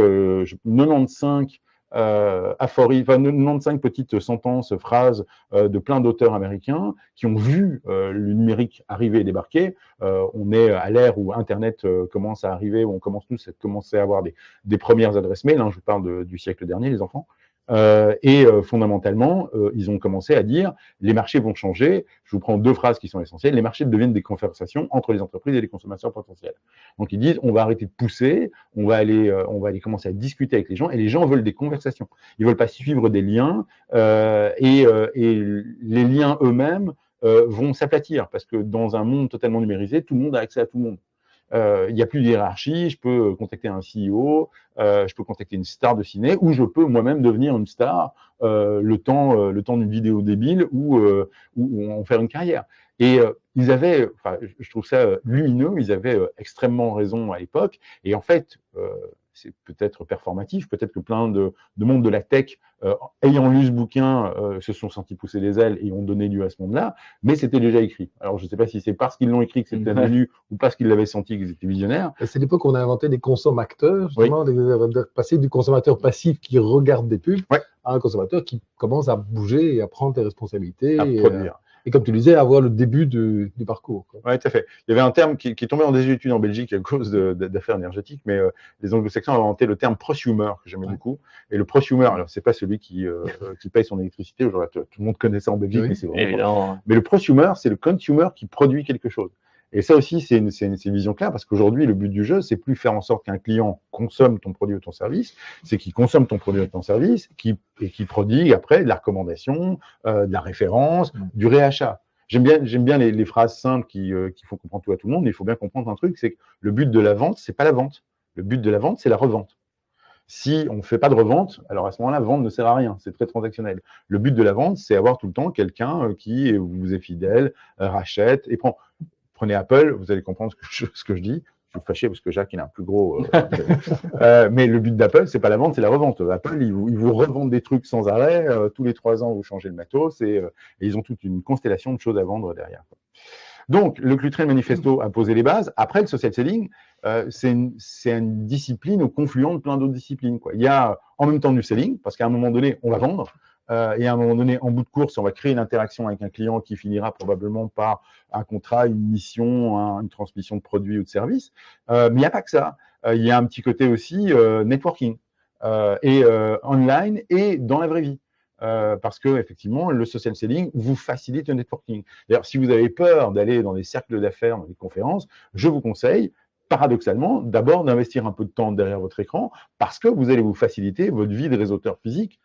95 95 petites sentences, phrases de plein d'auteurs américains qui ont vu le numérique arriver et débarquer. On est à l'ère où Internet commence à arriver, où on commence tous à commencer à avoir des premières adresses mail. Hein, je vous parle du siècle dernier, les enfants. Fondamentalement, ils ont commencé à dire les marchés vont changer. Je vous prends deux phrases qui sont essentielles. Les marchés deviennent des conversations entre les entreprises et les consommateurs potentiels. Donc ils disent on va arrêter de pousser, on va aller commencer à discuter avec les gens et les gens veulent des conversations. Ils veulent pas suivre des liens et les liens eux-mêmes vont s'aplatir parce que dans un monde totalement numérisé, tout le monde a accès à tout le monde. Il n'y a plus de hiérarchie, je peux contacter un CEO, je peux contacter une star de ciné, ou je peux moi-même devenir une star le temps d'une vidéo débile ou en faire une carrière. Et ils avaient, je trouve ça lumineux, ils avaient extrêmement raison à l'époque. Et en fait, c'est peut-être performatif, peut-être que plein de monde de la tech, ayant lu ce bouquin, se sont sentis pousser les ailes et ont donné lieu à ce monde-là, mais c'était déjà écrit. Alors, je ne sais pas si c'est parce qu'ils l'ont écrit que c'était devenu ou parce qu'ils l'avaient senti qu'ils étaient visionnaires. C'est l'époque où on a inventé des consommateurs, justement, passer du consommateur passif qui regarde des pubs à un consommateur qui commence à bouger et à prendre des responsabilités. À produire. Et comme tu disais, avoir le début du parcours. Oui, tout à fait. Il y avait un terme qui est tombé en désuétude en Belgique à cause d'affaires énergétiques, mais les anglo-saxons ont inventé le terme prosumer, que j'aimais beaucoup. Et le prosumer, alors c'est pas celui qui paye son électricité, aujourd'hui tout le monde connaît ça en Belgique, mais c'est vraiment évident. Mais le prosumer, c'est le consumer qui produit quelque chose. Et ça aussi, c'est une vision claire, parce qu'aujourd'hui, le but du jeu, c'est plus faire en sorte qu'un client consomme ton produit ou ton service, c'est qu'il consomme ton produit ou ton service, et qu'il prodigue après de la recommandation, de la référence, du réachat. J'aime bien les phrases simples qui font comprendre tout à tout le monde, mais il faut bien comprendre un truc, c'est que le but de la vente, c'est pas la vente. Le but de la vente, c'est la revente. Si on ne fait pas de revente, alors à ce moment-là, vendre ne sert à rien, c'est très transactionnel. Le but de la vente, c'est avoir tout le temps quelqu'un qui vous est fidèle, rachète et prend. Prenez Apple, vous allez comprendre ce que je dis. Je suis fâché parce que Jacques, il a un plus gros. Mais le but d'Apple, c'est pas la vente, c'est la revente. Apple, ils vous revendent des trucs sans arrêt. Tous les 3 ans, vous changez le matos et ils ont toute une constellation de choses à vendre derrière. Donc, le Cluetrain Manifesto a posé les bases. Après, le social selling, c'est une discipline au confluent de plein d'autres disciplines, quoi. Il y a en même temps du selling, parce qu'à un moment donné, on va vendre. Et à un moment donné, en bout de course, on va créer une interaction avec un client qui finira probablement par un contrat, une mission, une transmission de produits ou de services. Mais il n'y a pas que ça. Il y a un petit côté aussi networking, et online et dans la vraie vie. Parce que effectivement, le social selling vous facilite le networking. D'ailleurs, si vous avez peur d'aller dans les cercles d'affaires, dans les conférences, je vous conseille, paradoxalement, d'abord d'investir un peu de temps derrière votre écran, parce que vous allez vous faciliter votre vie de réseauteur physique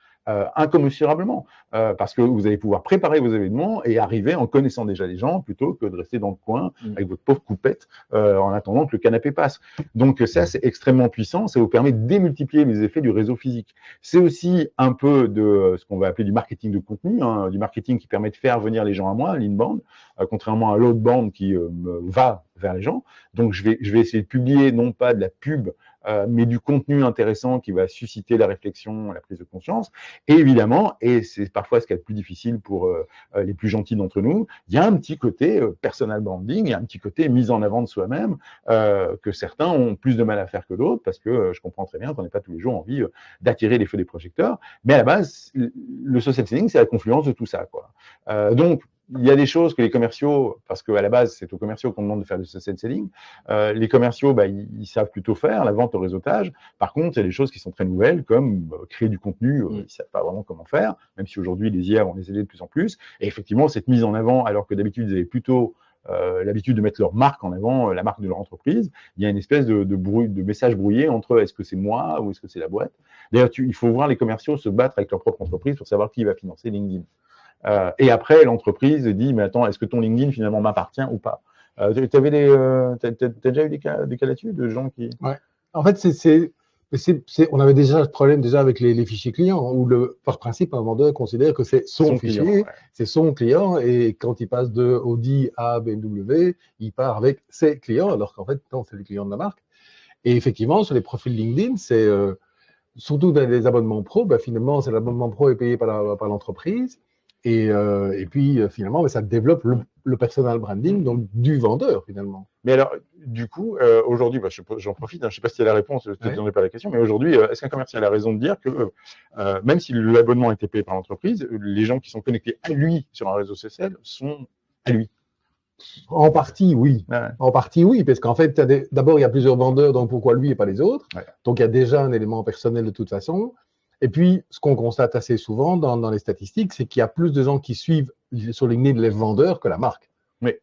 incommensurablement, parce que vous allez pouvoir préparer vos événements et arriver en connaissant déjà les gens, plutôt que de rester dans le coin avec votre pauvre coupette en attendant que le canapé passe. Donc ça, c'est extrêmement puissant, ça vous permet de démultiplier les effets du réseau physique. C'est aussi un peu de ce qu'on va appeler du marketing de contenu, du marketing qui permet de faire venir les gens à moi, l'inbound, contrairement à l'outbound qui va vers les gens. Donc je vais essayer de publier non pas de la pub, mais du contenu intéressant qui va susciter la réflexion, la prise de conscience. Et évidemment, et c'est parfois ce qui est le plus difficile pour les plus gentils d'entre nous, il y a un petit côté personal branding, il y a un petit côté mise en avant de soi-même que certains ont plus de mal à faire que d'autres, parce que je comprends très bien qu'on n'ait pas tous les jours envie d'attirer les feux des projecteurs. Mais à la base, le social selling, c'est la confluence de tout ça, quoi. Donc, il y a des choses que les commerciaux, parce qu'à la base, c'est aux commerciaux qu'on demande de faire du social selling, les commerciaux, ils savent plutôt faire la vente au réseautage. Par contre, il y a des choses qui sont très nouvelles, comme créer du contenu, ils ne savent pas vraiment comment faire, même si aujourd'hui, les IA vont les aider de plus en plus. Et effectivement, cette mise en avant, alors que d'habitude, ils avaient plutôt l'habitude de mettre leur marque en avant, la marque de leur entreprise, il y a une espèce de message brouillé entre est-ce que c'est moi ou est-ce que c'est la boîte. D'ailleurs, il faut voir les commerciaux se battre avec leur propre entreprise pour savoir qui va financer LinkedIn. Et après, l'entreprise dit, mais attends, est-ce que ton LinkedIn finalement m'appartient ou pas? T'as déjà eu des cas là-dessus de gens qui… Ouais. En fait, on avait déjà ce problème avec les fichiers clients, où par principe, un vendeur considère que c'est son fichier, client, c'est son client, et quand il passe de Audi à BMW, il part avec ses clients, alors qu'en fait, non, c'est les clients de la marque. Et effectivement, sur les profils LinkedIn, c'est surtout dans les abonnements pro, finalement, c'est l'abonnement pro est payé par l'entreprise. Et puis, finalement, ça développe le personal branding, donc du vendeur, finalement. Mais alors, du coup, aujourd'hui, j'en profite, je ne sais pas si c'est la réponse, je ne te donnerai pas la question, mais aujourd'hui, est-ce qu'un commercial a raison de dire que même si l'abonnement a été payé par l'entreprise, les gens qui sont connectés à lui sur un réseau social sont à lui? En partie, oui. Ouais. En partie, oui, parce qu'en fait, d'abord, il y a plusieurs vendeurs, donc pourquoi lui et pas les autres? Ouais. Donc, il y a déjà un élément personnel de toute façon. Et puis, ce qu'on constate assez souvent dans les statistiques, c'est qu'il y a plus de gens qui suivent sur LinkedIn les vendeurs que la marque. Oui,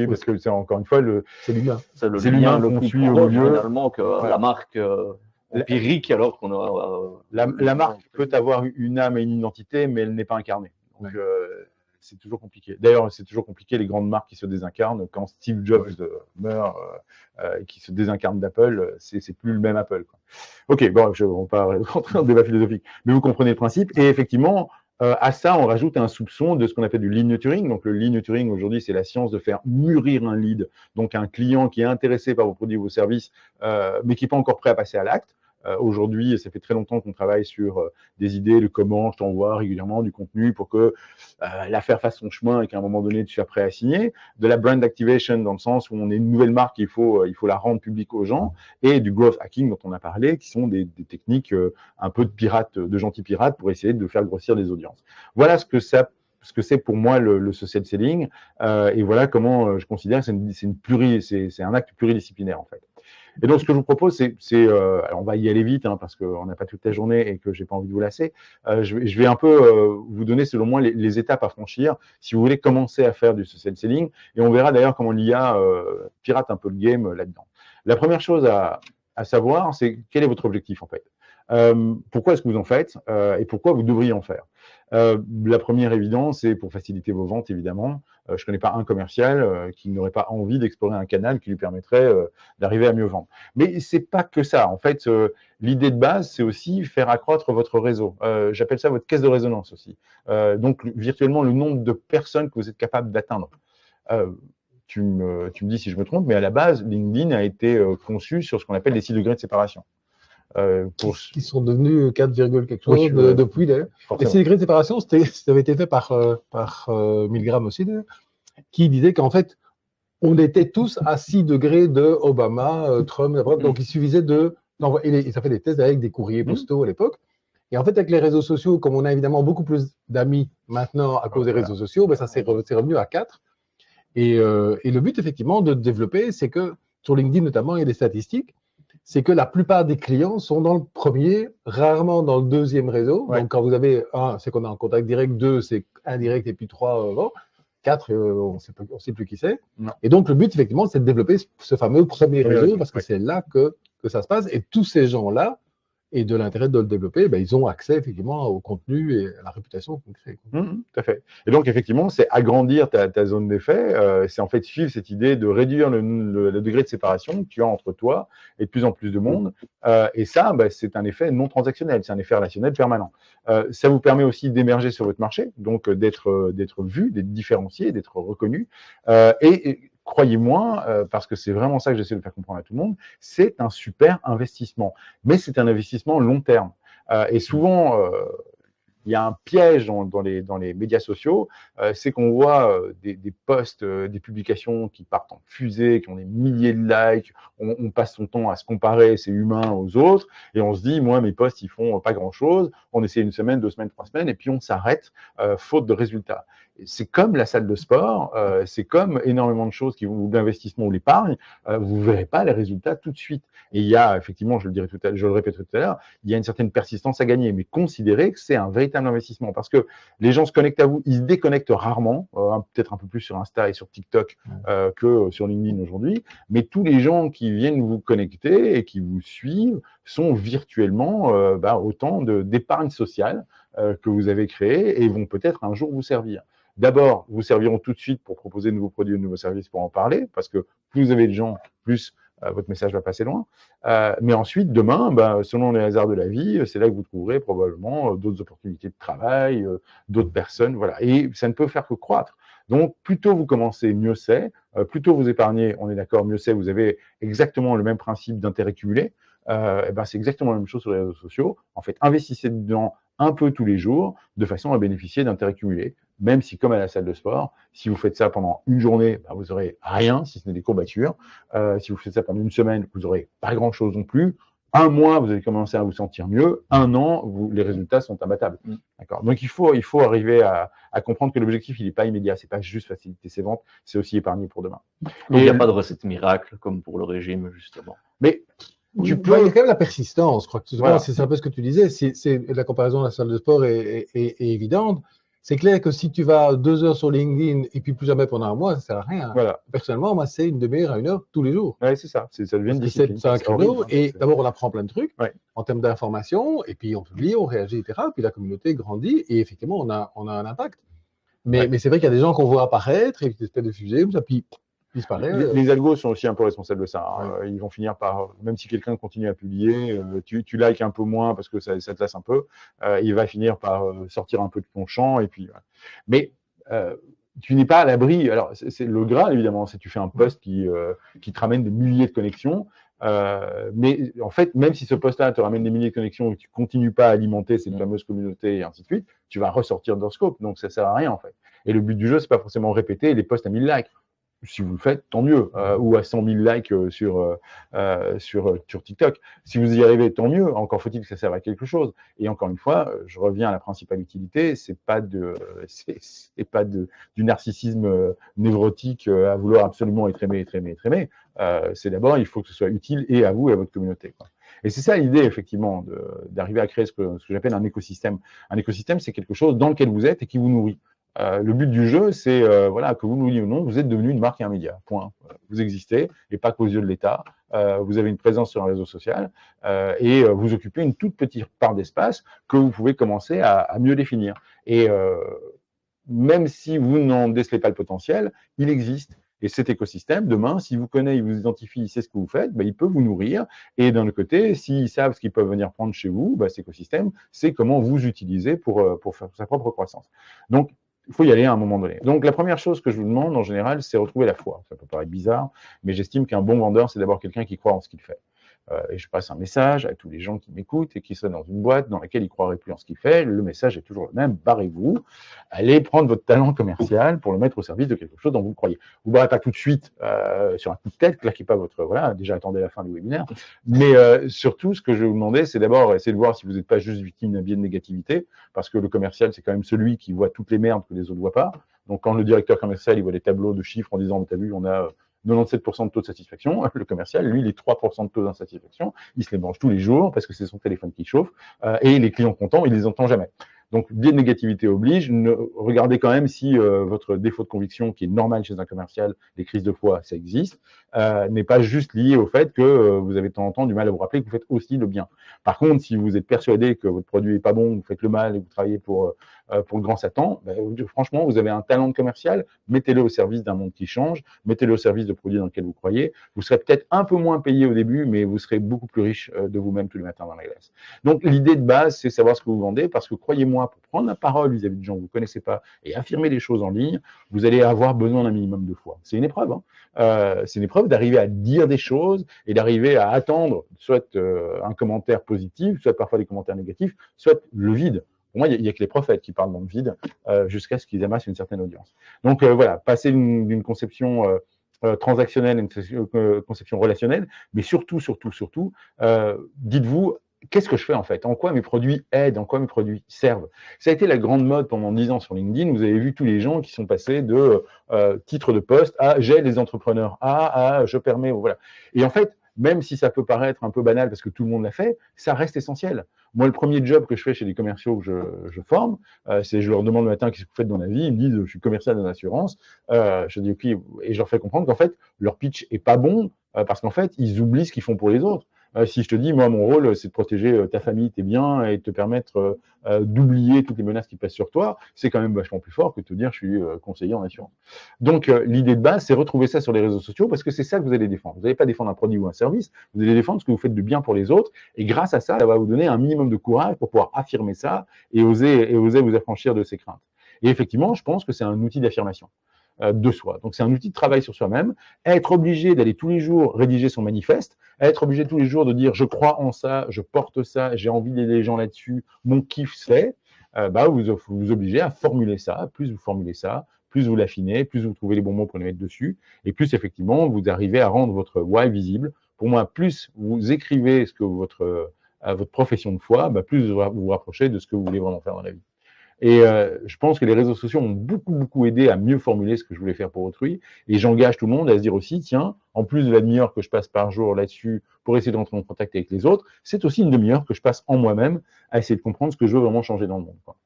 parce que c'est encore une fois c'est l'humain. C'est l'humain le plus proche finalement que la marque empirique, alors qu'on a… La marque peut avoir une âme et une identité, mais elle n'est pas incarnée. Donc, c'est toujours compliqué. D'ailleurs, c'est toujours compliqué les grandes marques qui se désincarnent. Quand Steve Jobs meurt et qui se désincarne d'Apple, c'est plus le même Apple, quoi. Ok, bon, on va pas rentrer dans le débat philosophique, mais vous comprenez le principe. Et effectivement, à ça, on rajoute un soupçon de ce qu'on appelle du lead nurturing. Donc, le lead nurturing, aujourd'hui, c'est la science de faire mûrir un lead, donc un client qui est intéressé par vos produits ou vos services, mais qui n'est pas encore prêt à passer à l'acte. Aujourd'hui, ça fait très longtemps qu'on travaille sur des idées de comment je t'envoie régulièrement du contenu pour que l'affaire fasse son chemin et qu'à un moment donné, tu sois prêt à signer. De la brand activation, dans le sens où on est une nouvelle marque, il faut la rendre publique aux gens. Et du growth hacking dont on a parlé, qui sont des techniques un peu de pirates, de gentils pirates, pour essayer de faire grossir des audiences. Voilà ce que c'est pour moi le social selling. Et voilà comment je considère que c'est un acte pluridisciplinaire, en fait. Et donc, ce que je vous propose, alors on va y aller vite, parce qu'on n'a pas toute la journée et que j'ai pas envie de vous lasser. Je vais un peu vous donner, selon moi, les étapes à franchir si vous voulez commencer à faire du social selling. Et on verra d'ailleurs comment l'IA pirate un peu le game là-dedans. La première chose à savoir, c'est quel est votre objectif, en fait. Pourquoi est-ce que vous en faites et pourquoi vous devriez en faire. La première évidence, c'est pour faciliter vos ventes, évidemment. Je ne connais pas un commercial qui n'aurait pas envie d'explorer un canal qui lui permettrait d'arriver à mieux vendre. Mais c'est pas que ça. En fait, l'idée de base, c'est aussi faire accroître votre réseau. J'appelle ça votre caisse de résonance aussi. Donc, virtuellement, le nombre de personnes que vous êtes capable d'atteindre. Tu me dis si je me trompe, mais à la base, LinkedIn a été conçu sur ce qu'on appelle les 6 degrés de séparation. Qui sont devenus 4, quelque chose Oui, depuis d'ailleurs. Les 6 degrés de séparation, ça avait été fait par Milgram aussi, qui disait qu'en fait, on était tous à 6 degrés de Obama, Trump, donc il suffisait de. Et ça fait des tests avec des courriers postaux à l'époque. Et en fait, avec les réseaux sociaux, comme on a évidemment beaucoup plus d'amis maintenant à cause des réseaux sociaux, ben ça c'est revenu à 4. Et le but, effectivement, de développer, c'est que sur LinkedIn notamment, il y a des statistiques, c'est que la plupart des clients sont dans le premier, rarement dans le deuxième réseau. Ouais. Donc, quand vous avez 1, c'est qu'on est en contact direct, 2, c'est indirect, et puis 3, bon. 4, on ne sait plus qui c'est. Et donc, le but, effectivement, c'est de développer ce fameux premier réseau, parce que c'est là que ça se passe. Et tous ces gens-là, et de l'intérêt de le développer, ben, ils ont accès effectivement au contenu et à la réputation qu'on crée. Tout à fait. Et donc, effectivement, c'est agrandir ta zone d'effet. C'est en fait suivre cette idée de réduire le degré de séparation que tu as entre toi et de plus en plus de monde. Et ça, ben, c'est un effet non transactionnel, c'est un effet relationnel permanent. Ça vous permet aussi d'émerger sur votre marché, donc d'être vu, d'être différencié, d'être reconnu. Et croyez-moi, parce que c'est vraiment ça que j'essaie de faire comprendre à tout le monde, c'est un super investissement. Mais c'est un investissement long terme. Et souvent, il y a un piège dans les médias sociaux, c'est qu'on voit des posts, des publications qui partent en fusée, qui ont des milliers de likes, on passe son temps à se comparer ces humains aux autres, et on se dit, moi, mes posts, ils font pas grand-chose, on essaie 1 semaine, 2 semaines, 3 semaines, et puis on s'arrête, faute de résultats. C'est comme la salle de sport, c'est comme énormément de choses ou d'investissement ou l'épargne, vous ne verrez pas les résultats tout de suite. Et il y a, effectivement, je le répéterai tout à l'heure, il y a une certaine persistance à gagner, mais considérez que c'est un véritable investissement parce que les gens se connectent à vous, ils se déconnectent rarement, peut-être un peu plus sur Insta et sur TikTok que sur LinkedIn aujourd'hui, mais tous les gens qui viennent vous connecter et qui vous suivent sont virtuellement autant d'épargne sociale que vous avez créé et vont peut-être un jour vous servir. D'abord, vous serviront tout de suite pour proposer de nouveaux produits, de nouveaux services pour en parler, parce que plus vous avez de gens, plus votre message va passer loin. Mais ensuite, demain, selon les hasards de la vie, c'est là que vous trouverez probablement d'autres opportunités de travail, d'autres personnes, voilà. Et ça ne peut faire que croître. Donc, plus tôt vous commencez, mieux c'est. Plus tôt vous épargnez, on est d'accord, mieux c'est. Vous avez exactement le même principe d'intérêt cumulé. C'est exactement la même chose sur les réseaux sociaux. En fait, investissez dedans un peu tous les jours, de façon à bénéficier d'intérêts cumulés. Même si, comme à la salle de sport, si vous faites ça pendant une journée, vous n'aurez rien, si ce n'est des courbatures. Si vous faites ça pendant 1 semaine, vous n'aurez pas grand-chose non plus. 1 mois, vous allez commencer à vous sentir mieux. 1 an, les résultats sont imbattables. D'accord. Donc, il faut arriver à comprendre que l'objectif, il n'est pas immédiat. C'est pas juste faciliter ses ventes, c'est aussi épargner pour demain. Donc, il n'y a pas de recette miracle, comme pour le régime, justement. Mais il y a quand même la persistance, je crois que c'est un peu ce que tu disais. La comparaison de la salle de sport est évidente. C'est clair que si tu vas 2 heures sur LinkedIn et puis plus jamais pendant 1 mois, ça ne sert à rien. Voilà. Personnellement, moi, c'est 1/2 à 1 heure tous les jours. Oui, c'est ça. Ça devient une discipline. C'est un créneau. Et d'abord, on apprend plein de trucs en termes d'information. Et puis, on publie, on réagit, etc. Puis la communauté grandit. Et effectivement, on a un impact. Mais c'est vrai qu'il y a des gens qu'on voit apparaître et qui espèrent de fuser, puis disparaître. Les algos sont aussi un peu responsables de ça. Ils vont finir par, même si quelqu'un continue à publier, tu likes un peu moins parce que ça te lasse un peu, il va finir par sortir un peu de ton champ. Et puis, mais tu n'es pas à l'abri. Alors, c'est le Graal, évidemment, c'est tu fais un post qui te ramène des milliers de connexions. Mais en fait, même si ce post-là te ramène des milliers de connexions et que tu continues pas à alimenter cette fameuse communauté et ainsi de suite, tu vas ressortir de leur scope. Donc, ça sert à rien, en fait. Et le but du jeu, c'est pas forcément répéter les posts à 1000 likes. Si vous le faites, tant mieux. Ou à 100 000 likes sur TikTok. Si vous y arrivez, tant mieux. Encore faut-il que ça serve à quelque chose. Et encore une fois, je reviens à la principale utilité. C'est pas du narcissisme névrotique à vouloir absolument être aimé. C'est d'abord, il faut que ce soit utile et à vous et à votre communauté, quoi. Et c'est ça l'idée, effectivement, d'arriver à créer ce que j'appelle un écosystème. Un écosystème, c'est quelque chose dans lequel vous êtes et qui vous nourrit. Le but du jeu, c'est que vous le vouliez ou non, vous êtes devenu une marque et un média. Point. Vous existez, et pas qu'aux yeux de l'État. vous avez une présence sur un réseau social et vous occupez une toute petite part d'espace que vous pouvez commencer à mieux définir. Et même si vous n'en décelez pas le potentiel, il existe. Et cet écosystème, demain, s'il vous connaît, il vous identifie, il sait ce que vous faites, il peut vous nourrir. Et d'un autre côté, s'ils savent ce qu'ils peuvent venir prendre chez vous, cet écosystème, c'est comment vous utiliser pour faire sa propre croissance. Donc, il faut y aller à un moment donné. Donc, la première chose que je vous demande, en général, c'est retrouver la foi. Ça peut paraître bizarre, mais j'estime qu'un bon vendeur, c'est d'abord quelqu'un qui croit en ce qu'il fait. Et je passe un message à tous les gens qui m'écoutent et qui sont dans une boîte dans laquelle ils ne croiraient plus en ce qu'ils font. Le message est toujours le même, barrez-vous, allez prendre votre talent commercial pour le mettre au service de quelque chose dont vous croyez. Vous ne barrez pas tout de suite sur un coup de tête, claquez pas votre... Voilà, déjà attendez la fin du webinaire. Mais surtout, ce que je vais vous demander, c'est d'abord essayer de voir si vous n'êtes pas juste victime d'un biais de négativité, parce que le commercial, c'est quand même celui qui voit toutes les merdes que les autres ne voient pas. Donc quand le directeur commercial, il voit des tableaux de chiffres en disant, t'as vu, on a 97% de taux de satisfaction, le commercial, lui, il est 3% de taux d'insatisfaction, il se les mange tous les jours parce que c'est son téléphone qui chauffe, et les clients contents, il les entend jamais. Donc, biais de négativité oblige, regardez quand même si votre défaut de conviction, qui est normal chez un commercial, les crises de foi, ça existe, n'est pas juste lié au fait que vous avez de temps en temps du mal à vous rappeler que vous faites aussi le bien. Par contre, si vous êtes persuadé que votre produit est pas bon, vous faites le mal et vous travaillez pour le grand Satan, franchement, vous avez un talent commercial, mettez-le au service d'un monde qui change, mettez-le au service de produits dans lesquels vous croyez. Vous serez peut-être un peu moins payé au début, mais vous serez beaucoup plus riche de vous-même tous les matins dans la glace. Donc, l'idée de base, c'est savoir ce que vous vendez, parce que croyez-moi, pour prendre la parole vis-à-vis de gens que vous ne connaissez pas et affirmer les choses en ligne, vous allez avoir besoin d'un minimum de foi. C'est une épreuve. C'est une épreuve d'arriver à dire des choses et d'arriver à attendre soit un commentaire positif, soit parfois des commentaires négatifs, soit le vide. Pour moi, il n'y a que les prophètes qui parlent dans le vide jusqu'à ce qu'ils amassent une certaine audience. Donc voilà, passer d'une conception transactionnelle à une conception relationnelle, mais surtout, dites-vous, qu'est-ce que je fais en fait? En quoi mes produits aident? En quoi mes produits servent? Ça a été la grande mode pendant 10 ans sur LinkedIn. Vous avez vu tous les gens qui sont passés de titre de poste à j'aide les entrepreneurs à je permets, voilà. Et en fait, même si ça peut paraître un peu banal parce que tout le monde l'a fait, ça reste essentiel. Moi, le premier job que je fais chez les commerciaux que je forme, c'est je leur demande le matin qu'est-ce que vous faites dans la vie. Ils me disent je suis commercial en assurance. Je dis ok, et je leur fais comprendre qu'en fait leur pitch est pas bon parce qu'en fait ils oublient ce qu'ils font pour les autres. Si je te dis, moi, mon rôle, c'est de protéger ta famille, tes biens et de te permettre d'oublier toutes les menaces qui pèsent sur toi, c'est quand même vachement plus fort que de te dire, je suis conseiller en assurance. Donc, l'idée de base, c'est retrouver ça sur les réseaux sociaux parce que c'est ça que vous allez défendre. Vous n'allez pas défendre un produit ou un service, vous allez défendre ce que vous faites de bien pour les autres et grâce à ça, ça va vous donner un minimum de courage pour pouvoir affirmer ça et oser vous affranchir de ces craintes. Et effectivement, je pense que c'est un outil d'affirmation de soi. Donc, c'est un outil de travail sur soi-même. Être obligé d'aller tous les jours rédiger son manifeste, être obligé tous les jours de dire je crois en ça, je porte ça, j'ai envie d'aider les gens là-dessus, mon kiff c'est, vous obligez à formuler ça. Plus vous formulez ça, plus vous l'affinez, plus vous trouvez les bons mots pour les mettre dessus, et plus effectivement vous arrivez à rendre votre why visible. Pour moi, plus vous écrivez ce que votre profession de foi, plus vous vous rapprochez de ce que vous voulez vraiment faire dans la vie. Et je pense que les réseaux sociaux ont beaucoup aidé à mieux formuler ce que je voulais faire pour autrui. Et j'engage tout le monde à se dire aussi, tiens, en plus de la demi-heure que je passe par jour là-dessus pour essayer d'entrer en contact avec les autres, c'est aussi une demi-heure que je passe en moi-même à essayer de comprendre ce que je veux vraiment changer dans le monde, quoi.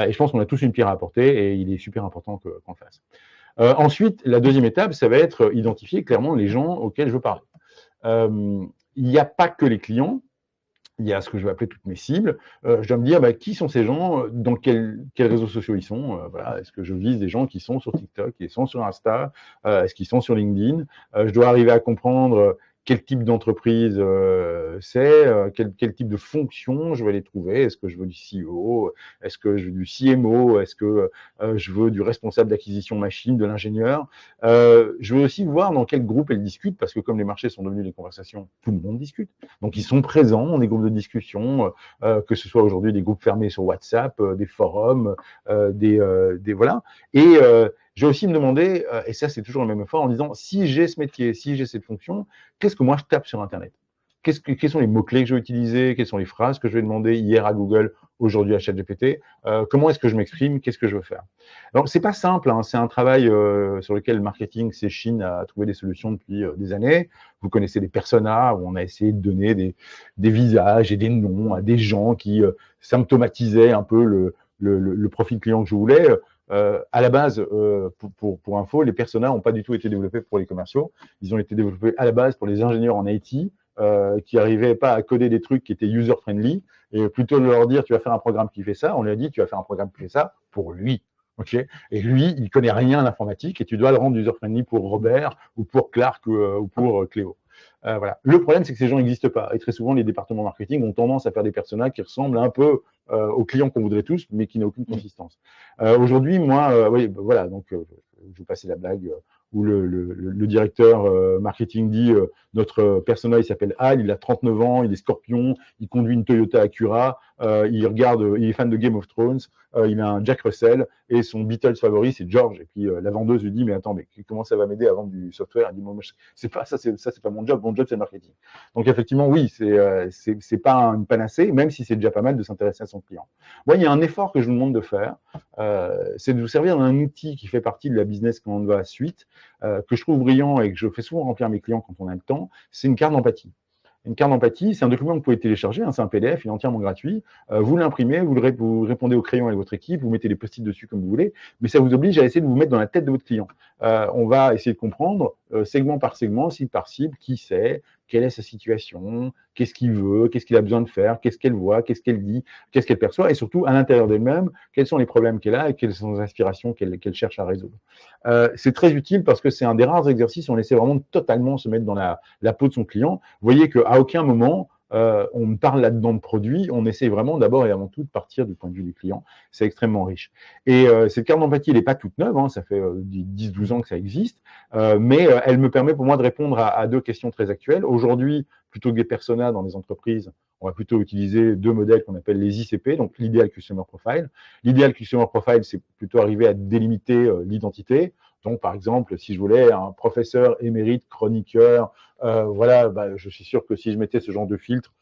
Et je pense qu'on a tous une pierre à apporter et il est super important qu'on le fasse. Ensuite, la deuxième étape, ça va être identifier clairement les gens auxquels je veux parler. Il n'y a pas que les clients. Il y a ce que je vais appeler toutes mes cibles. Je dois me dire qui sont ces gens, dans quels réseaux sociaux ils sont. Voilà. Est-ce que je vise des gens qui sont sur TikTok, qui sont sur Insta, est-ce qu'ils sont sur LinkedIn. Je dois arriver à comprendre quel type d'entreprise c'est, quel type de fonction je vais les trouver. Est-ce que je veux du CEO? Est-ce que je veux du CMO? Est-ce que je veux du responsable d'acquisition machine, de l'ingénieur? Je veux aussi voir dans quel groupe elles discutent, parce que comme les marchés sont devenus des conversations, tout le monde discute. Donc, ils sont présents dans des groupes de discussion, que ce soit aujourd'hui des groupes fermés sur WhatsApp, des forums, voilà. Et je vais aussi me demander, et ça c'est toujours le même effort, en disant si j'ai ce métier, si j'ai cette fonction, qu'est-ce que moi je tape sur Internet? Quels sont les mots-clés que je vais utiliser? Quelles sont les phrases que je vais demander hier à Google, aujourd'hui à ChatGPT? Comment est-ce que je m'exprime? Qu'est-ce que je veux faire? Alors, c'est pas simple, c'est un travail sur lequel le marketing s'échine à trouver des solutions depuis des années. Vous connaissez des personas où on a essayé de donner des visages et des noms à des gens qui symptomatisaient un peu le profil client que je voulais. À la base, pour info, les personas n'ont pas du tout été développés pour les commerciaux. Ils ont été développés à la base pour les ingénieurs en IT qui n'arrivaient pas à coder des trucs qui étaient user-friendly. Et plutôt de leur dire, tu vas faire un programme qui fait ça, on lui a dit, tu vas faire un programme qui fait ça pour lui. Okay, et lui, il connaît rien à l'informatique et tu dois le rendre user-friendly pour Robert ou pour Clark ou pour Cléo. Voilà. Le problème, c'est que ces gens n'existent pas. Et très souvent, les départements marketing ont tendance à faire des personnages qui ressemblent un peu aux clients qu'on voudrait tous, mais qui n'ont aucune consistance. Aujourd'hui, moi, oui, voilà, donc je vais passer la blague où le directeur marketing dit notre personnage, il s'appelle Hal, il a 39 ans, il est scorpion, il conduit une Toyota Acura, il est fan de Game of Thrones, il a un Jack Russell et son Beatles favori, c'est George. Et puis la vendeuse lui dit, mais attends, mais comment ça va m'aider à vendre du software? Elle dit, moi, c'est pas ça, c'est pas mon job c'est le marketing. Donc effectivement, oui, c'est pas une panacée, même si c'est déjà pas mal de s'intéresser à son client. Moi, il y a un effort que je vous demande de faire, c'est de vous servir d'un outil qui fait partie de la business Canva suite, que je trouve brillant et que je fais souvent remplir à mes clients quand on a le temps, c'est une carte d'empathie. Une carte d'empathie, c'est un document que vous pouvez télécharger, hein, c'est un PDF, il est entièrement gratuit. Vous l'imprimez, vous répondez au crayon avec votre équipe, vous mettez les post-it dessus comme vous voulez, mais ça vous oblige à essayer de vous mettre dans la tête de votre client. On va essayer de comprendre, segment par segment, cible par cible, qui c'est, quelle est sa situation, qu'est-ce qu'il veut, qu'est-ce qu'il a besoin de faire, qu'est-ce qu'elle voit, qu'est-ce qu'elle dit, qu'est-ce qu'elle perçoit, et surtout, à l'intérieur d'elle-même, quels sont les problèmes qu'elle a et quelles sont les aspirations qu'elle cherche à résoudre. C'est très utile parce que c'est un des rares exercices où on essaie vraiment de totalement se mettre dans la peau de son client. Vous voyez qu'à aucun moment, on me parle là-dedans de produits, on essaie vraiment d'abord et avant tout de partir du point de vue du client. C'est extrêmement riche. Et cette carte d'empathie, elle n'est pas toute neuve, hein, ça fait 10-12 ans que ça existe, mais elle me permet pour moi de répondre à deux questions très actuelles. Aujourd'hui, plutôt que des personas dans les entreprises, on va plutôt utiliser deux modèles qu'on appelle les ICP, donc l'Ideal Customer Profile. L'Ideal Customer Profile, c'est plutôt arriver à délimiter l'identité. Donc, par exemple, si je voulais un professeur émérite, chroniqueur, voilà, je suis sûr que si je mettais ce genre de filtre,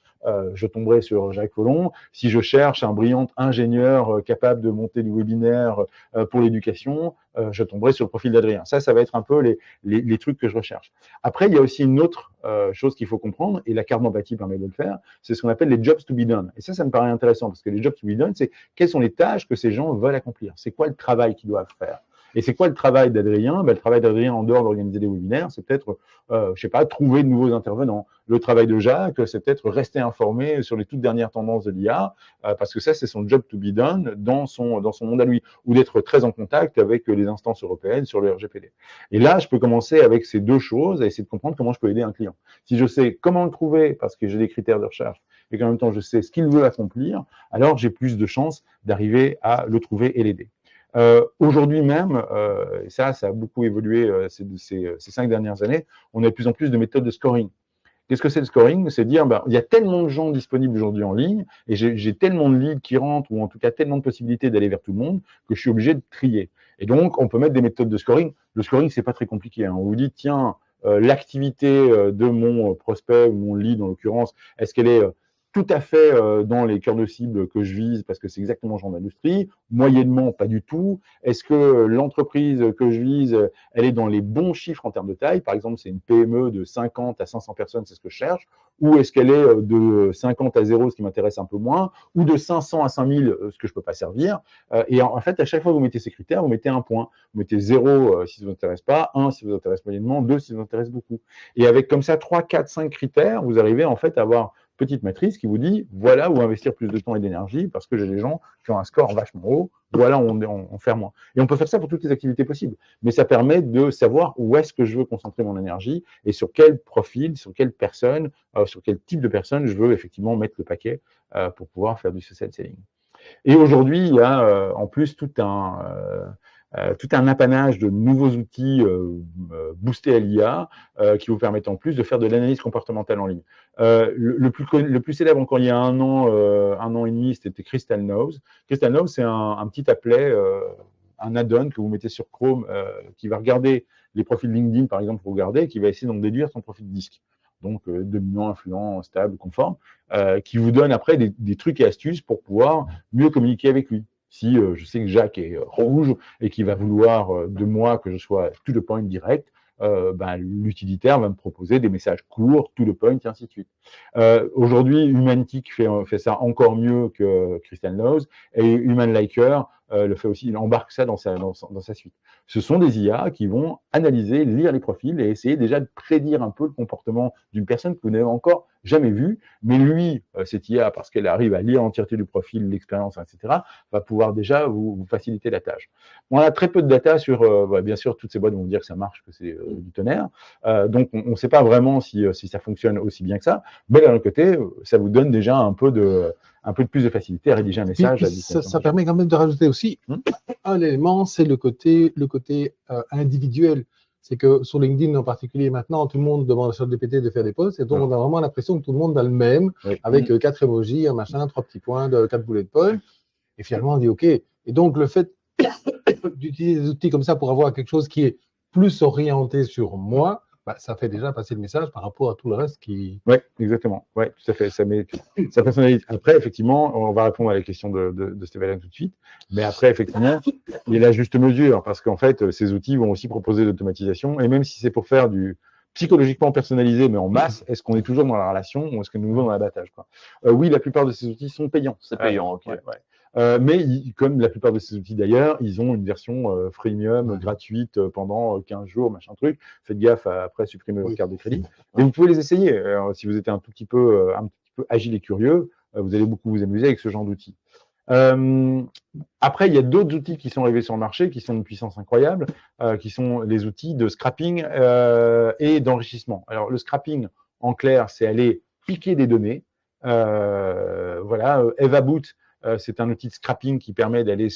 je tomberais sur Jacques Follon. Si je cherche un brillant ingénieur capable de monter du webinaire pour l'éducation, je tomberai sur le profil d'Adrien. Ça va être un peu les trucs que je recherche. Après, il y a aussi une autre chose qu'il faut comprendre, et la carte d'empathie permet de le faire, c'est ce qu'on appelle les jobs to be done. Et ça me paraît intéressant, parce que les jobs to be done, c'est quelles sont les tâches que ces gens veulent accomplir. C'est quoi le travail qu'ils doivent faire. Et c'est quoi le travail d'Adrien? Le travail d'Adrien, en dehors d'organiser des webinaires, c'est peut-être, je sais pas, trouver de nouveaux intervenants. Le travail de Jacques, c'est peut-être rester informé sur les toutes dernières tendances de l'IA, parce que ça, c'est son job to be done dans son monde à lui, ou d'être très en contact avec les instances européennes sur le RGPD. Et là, je peux commencer avec ces deux choses, à essayer de comprendre comment je peux aider un client. Si je sais comment le trouver, parce que j'ai des critères de recherche, et qu'en même temps, je sais ce qu'il veut accomplir, alors j'ai plus de chances d'arriver à le trouver et l'aider. Aujourd'hui même, ça a beaucoup évolué ces 5 dernières années, on a de plus en plus de méthodes de scoring. Qu'est-ce que c'est le scoring? C'est dire, il y a tellement de gens disponibles aujourd'hui en ligne, et j'ai tellement de leads qui rentrent, ou en tout cas tellement de possibilités d'aller vers tout le monde, que je suis obligé de trier. Et donc, on peut mettre des méthodes de scoring. Le scoring, c'est pas très compliqué, hein. On vous dit, tiens, l'activité de mon prospect, ou mon lead en l'occurrence, est-ce qu'elle est tout à fait dans les cœurs de cible que je vise, parce que c'est exactement le genre d'industrie, moyennement, pas du tout. Est-ce que l'entreprise que je vise, elle est dans les bons chiffres en termes de taille? Par exemple, c'est une PME de 50 à 500 personnes, c'est ce que je cherche. Ou est-ce qu'elle est de 50 à 0, ce qui m'intéresse un peu moins, ou de 500 à 5000, ce que je peux pas servir. Et en fait, à chaque fois que vous mettez ces critères, vous mettez un point. Vous mettez 0 si ça vous intéresse pas, 1 si ça vous intéresse moyennement, 2 si ça vous intéresse beaucoup. Et avec comme ça 3, 4, 5 critères, vous arrivez en fait à avoir petite matrice qui vous dit voilà où investir plus de temps et d'énergie parce que j'ai des gens qui ont un score vachement haut, voilà où on fait moins. Et on peut faire ça pour toutes les activités possibles, mais ça permet de savoir où est-ce que je veux concentrer mon énergie et sur quel profil, sur quelle personne, sur quel type de personne je veux effectivement mettre le paquet pour pouvoir faire du social selling. Et aujourd'hui, il y a en plus tout un apanage de nouveaux outils boostés à l'IA qui vous permettent en plus de faire de l'analyse comportementale en ligne. Le plus célèbre encore il y a un an et demi, c'était Crystal Knows. Crystal Knows, c'est un petit applet, un add-on que vous mettez sur Chrome qui va regarder les profils LinkedIn, par exemple, pour regarder, et qui va essayer d'en déduire son profil disque. Donc dominant, influent, stable, conforme, qui vous donne après des trucs et astuces pour pouvoir mieux communiquer avec lui. Si je sais que Jacques est rouge et qu'il va vouloir de moi que je sois to the point direct, l'utilitaire va me proposer des messages courts, to the point, et ainsi de suite. Aujourd'hui, Humantic fait ça encore mieux que Crystal Knows, et Human Liker le fait aussi, il embarque ça dans sa suite. Ce sont des IA qui vont analyser, lire les profils et essayer déjà de prédire un peu le comportement d'une personne que vous n'avez encore jamais vue. Mais lui, cette IA, parce qu'elle arrive à lire l'entièreté du profil, l'expérience, etc., va pouvoir déjà vous faciliter la tâche. On a très peu de data sur, bien sûr, toutes ces boîtes vont vous dire que ça marche, que c'est du tonnerre. Donc, on ne sait pas vraiment si ça fonctionne aussi bien que ça. Mais d'un autre côté, ça vous donne déjà un peu de plus de facilité à rédiger un message. Ça permet quand même de rajouter aussi un élément, c'est le côté individuel. C'est que sur LinkedIn en particulier, maintenant, tout le monde demande à ChatGPT de faire des posts, et donc on a vraiment l'impression que tout le monde a le même, avec 4 emojis, un machin, 3 petits points, 4 bullet points, et finalement on dit OK. Et donc le fait d'utiliser des outils comme ça pour avoir quelque chose qui est plus orienté sur moi, ça fait déjà passer le message par rapport à tout le reste qui… Oui, exactement. Oui, tout à fait. Ça personnalise. Après, effectivement, on va répondre à la question de Stéphane tout de suite. Mais après, effectivement, il y a la juste mesure parce qu'en fait, ces outils vont aussi proposer l'automatisation. Et même si c'est pour faire du psychologiquement personnalisé, mais en masse, est-ce qu'on est toujours dans la relation ou est-ce que nous sommes dans l'abattage, quoi. Oui, la plupart de ces outils sont payants. C'est payant, ok. Ouais. Mais comme la plupart de ces outils d'ailleurs, ils ont une version freemium gratuite pendant 15 jours, machin truc. Faites gaffe à après supprimer votre carte de crédit. Et vous pouvez les essayer. Si vous êtes un petit peu agile et curieux, vous allez beaucoup vous amuser avec ce genre d'outils. Après, il y a d'autres outils qui sont arrivés sur le marché, qui sont d'une puissance incroyable, qui sont les outils de scrapping et d'enrichissement. Alors, le scrapping, en clair, c'est aller piquer des données. Voilà, EvaBoot, c'est un outil de scrapping qui permet d'aller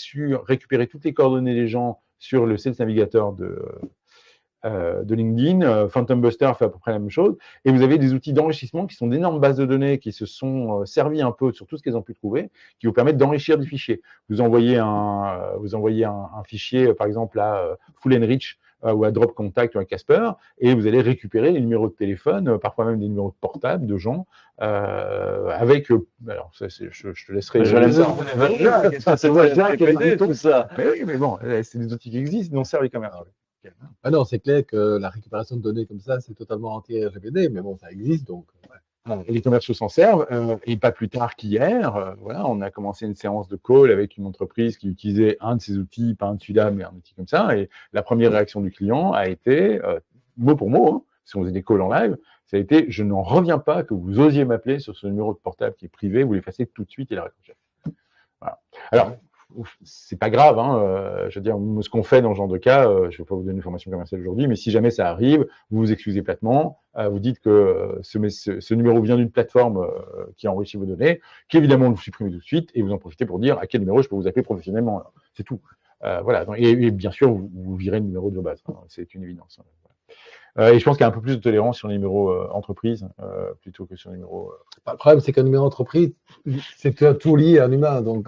récupérer toutes les coordonnées des gens sur le Sales Navigator de LinkedIn. Phantom Buster fait à peu près la même chose. Et vous avez des outils d'enrichissement qui sont d'énormes bases de données qui se sont servis un peu sur tout ce qu'elles ont pu trouver, qui vous permettent d'enrichir des fichiers. Vous envoyez un fichier, par exemple, à Full Enrich ou à Drop Contact ou à Casper, et vous allez récupérer les numéros de téléphone, parfois même des numéros de portable de gens, avec… alors, je te laisserai… tout ça. Mais oui, mais bon, c'est des outils qui existent, mais on servi quand même. Ah non, c'est clair que la récupération de données comme ça, c'est totalement anti-RGPD, mais bon, ça existe, donc… Et les commerciaux s'en servent, et pas plus tard qu'hier, voilà, on a commencé une séance de call avec une entreprise qui utilisait un de ces outils, pas un de celui-là, mais un outil comme ça, et la première réaction du client a été, mot pour mot, hein, si on faisait des calls en live, ça a été « je n'en reviens pas que vous osiez m'appeler sur ce numéro de portable qui est privé, vous l'effacez tout de suite et la raccrochez ». Voilà. Alors, c'est pas grave, hein, je veux dire, ce qu'on fait dans ce genre de cas, je ne vais pas vous donner une formation commerciale aujourd'hui, mais si jamais ça arrive, vous vous excusez platement, vous dites que ce numéro vient d'une plateforme qui a enrichi vos données, qu'évidemment vous supprimez tout de suite, et vous en profitez pour dire à quel numéro je peux vous appeler professionnellement. C'est tout. Voilà. Et bien sûr, vous virez le numéro de vos bases, hein, c'est une évidence. Et je pense qu'il y a un peu plus de tolérance sur les numéros entreprise plutôt que sur les numéros… Le problème, c'est qu'un numéro entreprise, c'est tout lié à un humain, donc…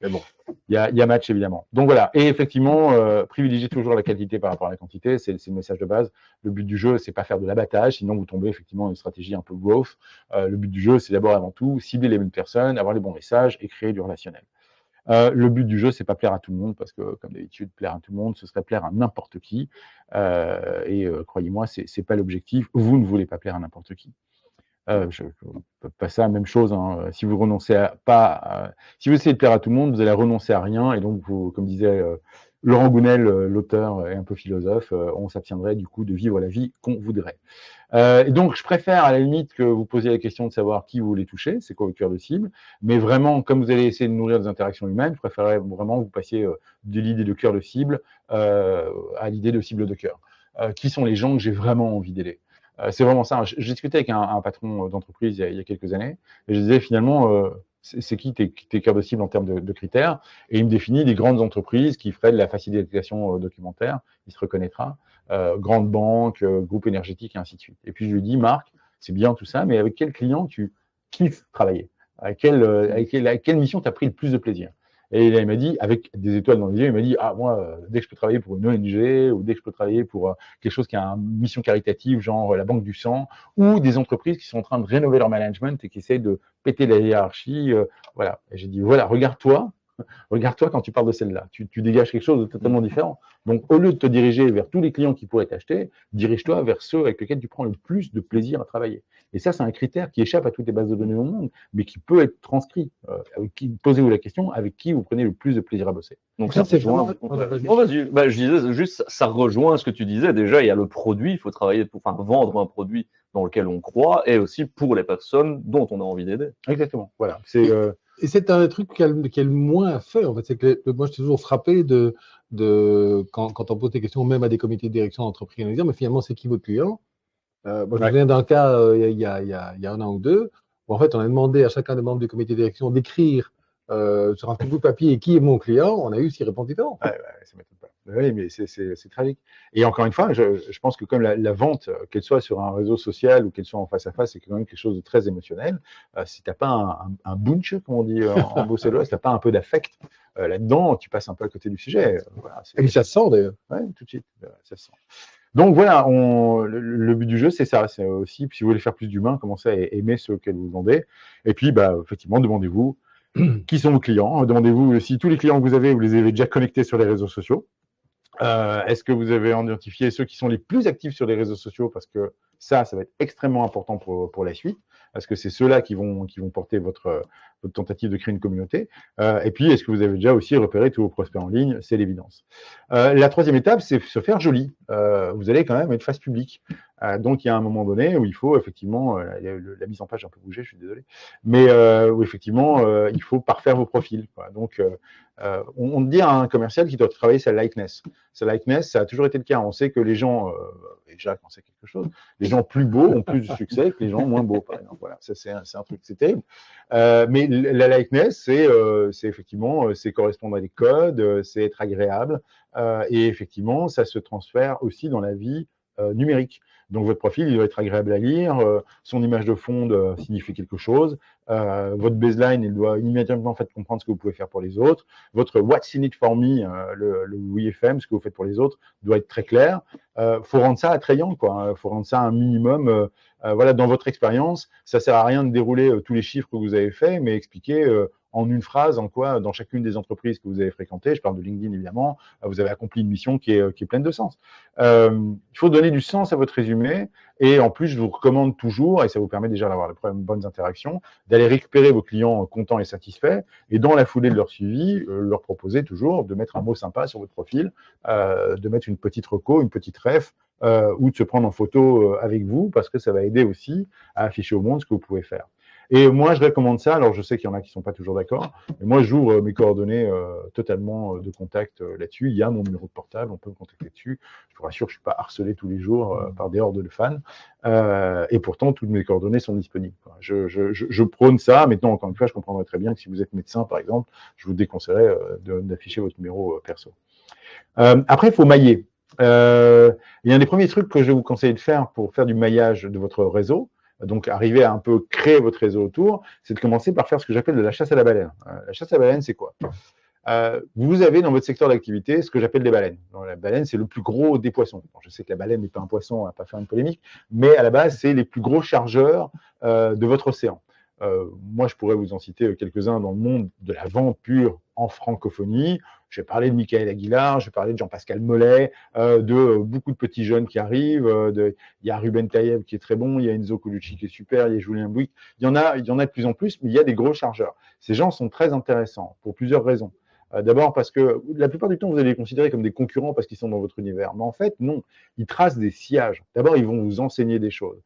mais bon, il y a match évidemment. Donc voilà, et effectivement, privilégier toujours la qualité par rapport à la quantité, c'est le message de base. Le but du jeu, c'est pas faire de l'abattage, sinon vous tombez effectivement dans une stratégie un peu growth. Le but du jeu, c'est d'abord avant tout cibler les bonnes personnes, avoir les bons messages et créer du relationnel. Le but du jeu, c'est pas plaire à tout le monde, parce que comme d'habitude, plaire à tout le monde, ce serait plaire à n'importe qui. Et croyez-moi, c'est pas l'objectif. Vous ne voulez pas plaire à n'importe qui. Je peux passer à la même chose, hein. Si vous renoncez si vous essayez de plaire à tout le monde, vous allez renoncer à rien, et donc vous, comme disait Laurent Gounel, l'auteur et un peu philosophe, on s'abstiendrait du coup de vivre la vie qu'on voudrait. Et donc je préfère à la limite que vous posiez la question de savoir qui vous voulez toucher, c'est quoi votre cœur de cible, mais vraiment, comme vous allez essayer de nourrir des interactions humaines, je préférerais vraiment vous passiez de l'idée de cœur de cible à l'idée de cible de cœur. Qui sont les gens que j'ai vraiment envie d'aider? C'est vraiment ça. J'ai discuté avec un patron d'entreprise il y a quelques années, et je disais finalement, c'est qui tes cœurs de cible en termes de critères? Et il me définit des grandes entreprises qui feraient de la facilitation documentaire, il se reconnaîtra, grandes banques, groupes énergétiques, et ainsi de suite. Et puis je lui dis, Marc, c'est bien tout ça, mais avec quel client tu kiffes travailler? Avec quelle mission tu as pris le plus de plaisir? Et là, il m'a dit, avec des étoiles dans les yeux, il m'a dit, ah, moi, dès que je peux travailler pour une ONG, ou dès que je peux travailler pour quelque chose qui a une mission caritative, genre la Banque du Sang, ou des entreprises qui sont en train de rénover leur management et qui essayent de péter la hiérarchie, voilà. Et j'ai dit, voilà, regarde-toi, Regarde-toi quand tu parles de celle-là. Tu dégages quelque chose de totalement différent. Donc, au lieu de te diriger vers tous les clients qui pourraient t'acheter, dirige-toi vers ceux avec lesquels tu prends le plus de plaisir à travailler. Et ça, c'est un critère qui échappe à toutes les bases de données au monde, mais qui peut être transcrit. Posez-vous la question, avec qui vous prenez le plus de plaisir à bosser. Donc ça rejoint. Bon, vas-y. Bah, je disais juste, ça rejoint ce que tu disais. Déjà, il y a le produit. Il faut travailler pour, enfin, vendre un produit dans lequel on croit, et aussi pour les personnes dont on a envie d'aider. Exactement. Voilà. Et c'est un truc qu'elle moins fait, en fait. C'est que moi, je suis toujours frappé quand on pose des questions, même à des comités de direction d'entreprise, on dit, mais finalement, c'est qui votre client? Moi, je me souviens d'un cas il y a un an ou deux, où en fait, on a demandé à chacun des membres du comité de direction d'écrire sur un petit bout de papier qui est mon client. On a eu 6 réponses différentes. Ouais, ça m'étonne pas. Oui, mais c'est tragique. Et encore une fois, je pense que comme la vente, qu'elle soit sur un réseau social ou qu'elle soit en face à face, c'est quand même quelque chose de très émotionnel. Si tu n'as pas un bunch, comme on dit en bruxellois, si tu n'as pas un peu d'affect là-dedans, tu passes un peu à côté du sujet. Voilà, et puis ça se sent d'ailleurs. Oui, tout de suite, ça se sent. Donc voilà, le but du jeu, c'est ça. C'est aussi, si vous voulez faire plus d'humain, commencez à aimer ceux auxquels vous vendez. Et puis, effectivement, demandez-vous qui sont vos clients. Demandez-vous si tous les clients que vous les avez déjà connectés sur les réseaux sociaux. Est-ce que vous avez identifié ceux qui sont les plus actifs sur les réseaux sociaux? Parce que ça va être extrêmement important pour la suite, parce que c'est ceux-là qui vont porter votre tentative de créer une communauté. Et puis, est-ce que vous avez déjà aussi repéré tous vos prospects en ligne? C'est l'évidence. La troisième étape, c'est se faire joli. Vous allez quand même être face publique. Donc, il y a un moment donné où il faut effectivement, la mise en page a un peu bougé, je suis désolé, mais où effectivement, il faut parfaire vos profils. Quoi. Donc, on dit à un commercial qu'il doit travailler sa likeness. Sa likeness, ça a toujours été le cas. On sait que les gens, déjà quand c'est quelque chose, les gens plus beaux ont plus de succès que les gens moins beaux, par exemple. Voilà, ça c'est un truc, c'est terrible. Mais la likeness, c'est effectivement, c'est correspondre à des codes, c'est être agréable, et effectivement, ça se transfère aussi dans la vie numérique. Donc votre profil, il doit être agréable à lire, son image de fond signifie quelque chose, votre baseline, il doit immédiatement comprendre ce que vous pouvez faire pour les autres, votre what's in it for me, le WFM, ce que vous faites pour les autres, doit être très clair. Faut rendre ça attrayant, quoi. Faut rendre ça un minimum. Voilà, dans votre expérience, ça sert à rien de dérouler tous les chiffres que vous avez faits, mais expliquer en une phrase en quoi, dans chacune des entreprises que vous avez fréquentées, je parle de LinkedIn évidemment, vous avez accompli une mission qui est pleine de sens. Il faut donner du sens à votre résumé, et en plus, je vous recommande toujours, et ça vous permet déjà d'avoir de bonnes interactions, d'aller récupérer vos clients contents et satisfaits, et dans la foulée de leur suivi, leur proposer toujours de mettre un mot sympa sur votre profil, de mettre une petite reco, une petite ref, ou de se prendre en photo avec vous, parce que ça va aider aussi à afficher au monde ce que vous pouvez faire. Et moi, je recommande ça. Alors, je sais qu'il y en a qui ne sont pas toujours d'accord, mais moi, j'ouvre mes coordonnées totalement de contact là-dessus. Il y a mon numéro de portable, on peut me contacter dessus. Je vous rassure, je ne suis pas harcelé tous les jours par des hordes de fans. Et pourtant, toutes mes coordonnées sont disponibles. Je prône ça. Maintenant, encore une fois, je comprendrais très bien que si vous êtes médecin, par exemple, je vous déconseillerais d'afficher votre numéro perso. Après, il faut mailler. Il y a un des premiers trucs que je vais vous conseiller de faire pour faire du maillage de votre réseau, donc arriver à un peu créer votre réseau autour, c'est de commencer par faire ce que j'appelle de la chasse à la baleine. La chasse à la baleine, c'est quoi? Vous avez dans votre secteur d'activité ce que j'appelle des baleines. Donc, la baleine, c'est le plus gros des poissons. Bon, je sais que la baleine n'est pas un poisson, on va pas faire une polémique, mais à la base, c'est les plus gros chargeurs de votre océan. Moi, je pourrais vous en citer quelques-uns dans le monde de la vente pure en francophonie. Je vais parler de Michael Aguilar, je vais parler de Jean-Pascal Mollet, de beaucoup de petits jeunes qui arrivent. Il y a Ruben Taïeb qui est très bon, il y a Enzo Colucci qui est super, il y a Julien Bouic. Il y en a de plus en plus, mais il y a des gros chargeurs. Ces gens sont très intéressants pour plusieurs raisons. D'abord parce que la plupart du temps, vous allez les considérer comme des concurrents parce qu'ils sont dans votre univers. Mais en fait, non. Ils tracent des sillages. D'abord, ils vont vous enseigner des choses.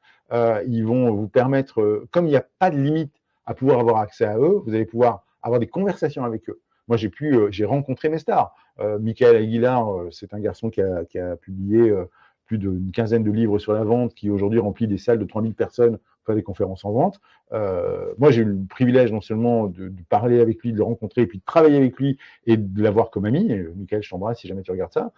Ils vont vous permettre, comme il n'y a pas de limite à pouvoir avoir accès à eux, vous allez pouvoir avoir des conversations avec eux. Moi, j'ai rencontré mes stars. Michael Aguilar, c'est un garçon qui a publié plus d'une quinzaine de livres sur la vente, qui aujourd'hui remplit des salles de 3000 personnes pour faire des conférences en vente. Moi, j'ai eu le privilège non seulement de parler avec lui, de le rencontrer, et puis de travailler avec lui et de l'avoir comme ami. Michael, je t'embrasse si jamais tu regardes ça.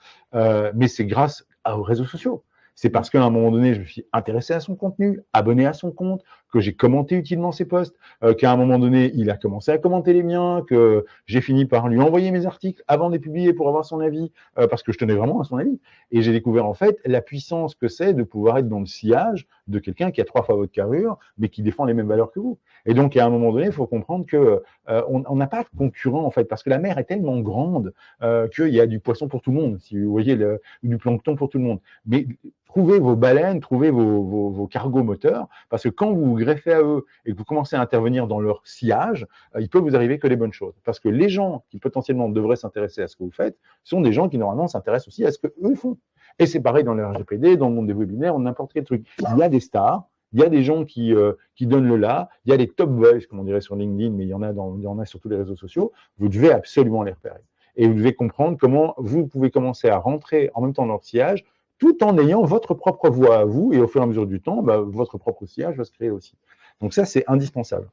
Mais c'est grâce aux réseaux sociaux. C'est parce qu'à un moment donné, je me suis intéressé à son contenu, abonné à son compte, que j'ai commenté utilement ses posts, qu'à un moment donné, il a commencé à commenter les miens, que j'ai fini par lui envoyer mes articles avant de les publier pour avoir son avis, parce que je tenais vraiment à son avis. Et j'ai découvert en fait la puissance que c'est de pouvoir être dans le sillage de quelqu'un qui a 3 fois votre carrure, mais qui défend les mêmes valeurs que vous. Et donc, à un moment donné, il faut comprendre que on n'a pas de concurrent en fait, parce que la mer est tellement grande qu'il y a du poisson pour tout le monde, si vous voyez, du plancton pour tout le monde. Mais trouvez vos baleines, trouvez vos cargos moteurs, parce que quand vous vous greffez à eux et que vous commencez à intervenir dans leur sillage, il peut vous arriver que des bonnes choses. Parce que les gens qui potentiellement devraient s'intéresser à ce que vous faites sont des gens qui normalement s'intéressent aussi à ce qu'eux font. Et c'est pareil dans le RGPD, dans le monde des webinaires, ou n'importe quel truc. Il y a des stars, il y a des gens qui donnent le là, il y a des top boys, comme on dirait sur LinkedIn, mais il y en a sur tous les réseaux sociaux. Vous devez absolument les repérer. Et vous devez comprendre comment vous pouvez commencer à rentrer en même temps dans leur sillage, tout en ayant votre propre voix à vous, et au fur et à mesure du temps, votre propre sillage va se créer aussi. Donc ça, c'est indispensable.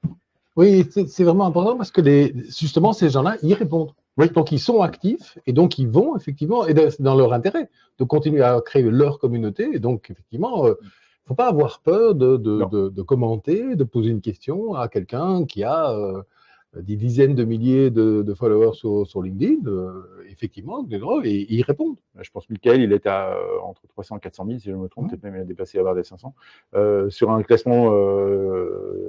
Oui, c'est vraiment important parce que justement, ces gens-là, ils répondent. Oui. Donc, ils sont actifs et donc ils vont effectivement, et c'est dans leur intérêt de continuer à créer leur communauté. Et donc, effectivement, il ne faut pas avoir peur de commenter, de poser une question à quelqu'un qui a des dizaines de milliers de followers sur LinkedIn, effectivement, et ils répondent. Je pense que Michael, il est à entre 300 et 400 000, si je me trompe, peut-être même il a dépassé la barre des 500. Sur un classement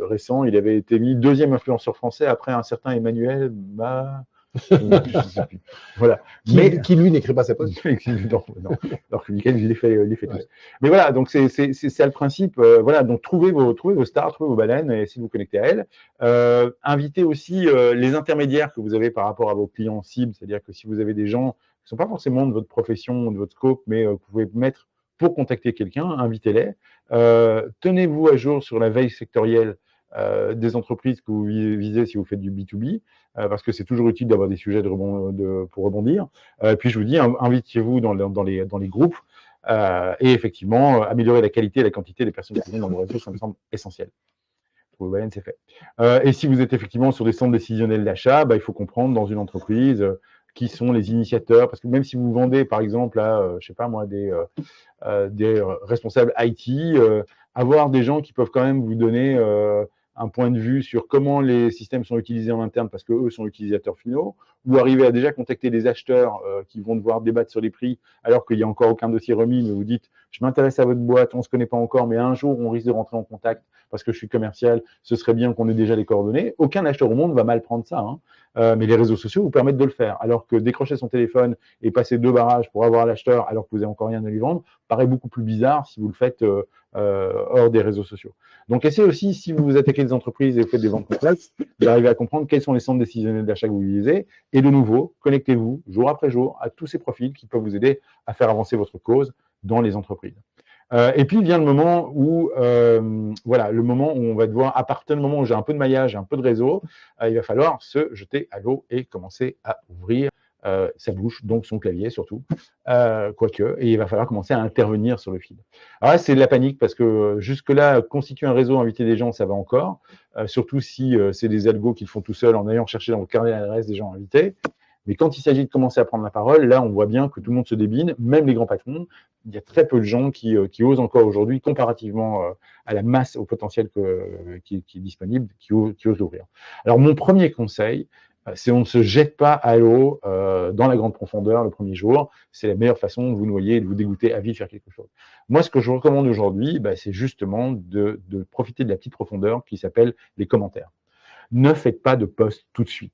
récent, il avait été mis 2e influenceur français après un certain Emmanuel je sais plus. Voilà. Qui lui n'écrit pas sa poste. non. Alors que Michael, il les fait tous. Ouais. Mais voilà, donc c'est ça le principe. Voilà, donc trouvez vos stars, trouvez vos baleines et essayez de vous connecter à elles. Invitez aussi les intermédiaires que vous avez par rapport à vos clients cibles, c'est-à-dire que si vous avez des gens qui ne sont pas forcément de votre profession, de votre scope, mais que vous pouvez mettre pour contacter quelqu'un, invitez-les. Tenez-vous à jour sur la veille sectorielle des entreprises que vous visez si vous faites du B2B, parce que c'est toujours utile d'avoir des sujets pour rebondir. Puis je vous dis, invitez-vous dans les groupes et effectivement, améliorer la qualité et la quantité des personnes qui viennent dans vos réseaux, ça me semble essentiel. Pour le c'est fait. Et si vous êtes effectivement sur des centres décisionnels d'achat, il faut comprendre dans une entreprise qui sont les initiateurs, parce que même si vous vendez par exemple à, je sais pas moi, des responsables IT, avoir des gens qui peuvent quand même vous donner un point de vue sur comment les systèmes sont utilisés en interne parce qu'eux sont utilisateurs finaux, ou arriver à déjà contacter des acheteurs qui vont devoir débattre sur les prix alors qu'il n'y a encore aucun dossier remis, mais vous dites « je m'intéresse à votre boîte, on ne se connaît pas encore, mais un jour on risque de rentrer en contact parce que je suis commercial, ce serait bien qu'on ait déjà les coordonnées ». Aucun acheteur au monde va mal prendre ça, mais les réseaux sociaux vous permettent de le faire. Alors que décrocher son téléphone et passer 2 barrages pour avoir l'acheteur alors que vous n'avez encore rien à lui vendre, paraît beaucoup plus bizarre si vous le faites hors des réseaux sociaux. Donc, essayez aussi, si vous attaquez des entreprises et vous faites des ventes complexes, d'arriver à comprendre quels sont les centres décisionnels d'achat que vous visez. Et de nouveau, connectez-vous jour après jour à tous ces profils qui peuvent vous aider à faire avancer votre cause dans les entreprises. Et puis vient le moment où, le moment où on va devoir, à partir du moment où j'ai un peu de maillage, un peu de réseau, il va falloir se jeter à l'eau et commencer à ouvrir sa bouche, donc son clavier surtout, et il va falloir commencer à intervenir sur le feed. Alors là, c'est de la panique parce que jusque-là, constituer un réseau, inviter des gens, ça va encore, surtout si c'est des algos qui le font tout seuls en allant chercher dans le carnet d'adresse des gens invités. Mais quand il s'agit de commencer à prendre la parole, là, on voit bien que tout le monde se débine, même les grands patrons. Il y a très peu de gens qui osent encore aujourd'hui, comparativement à la masse, au potentiel qui est disponible, qui osent l'ouvrir. Alors, mon premier conseil, c'est on ne se jette pas à l'eau dans la grande profondeur le premier jour. C'est la meilleure façon de vous noyer et de vous dégoûter à vie de faire quelque chose. Moi, ce que je recommande aujourd'hui, c'est justement de profiter de la petite profondeur qui s'appelle les commentaires. Ne faites pas de post tout de suite.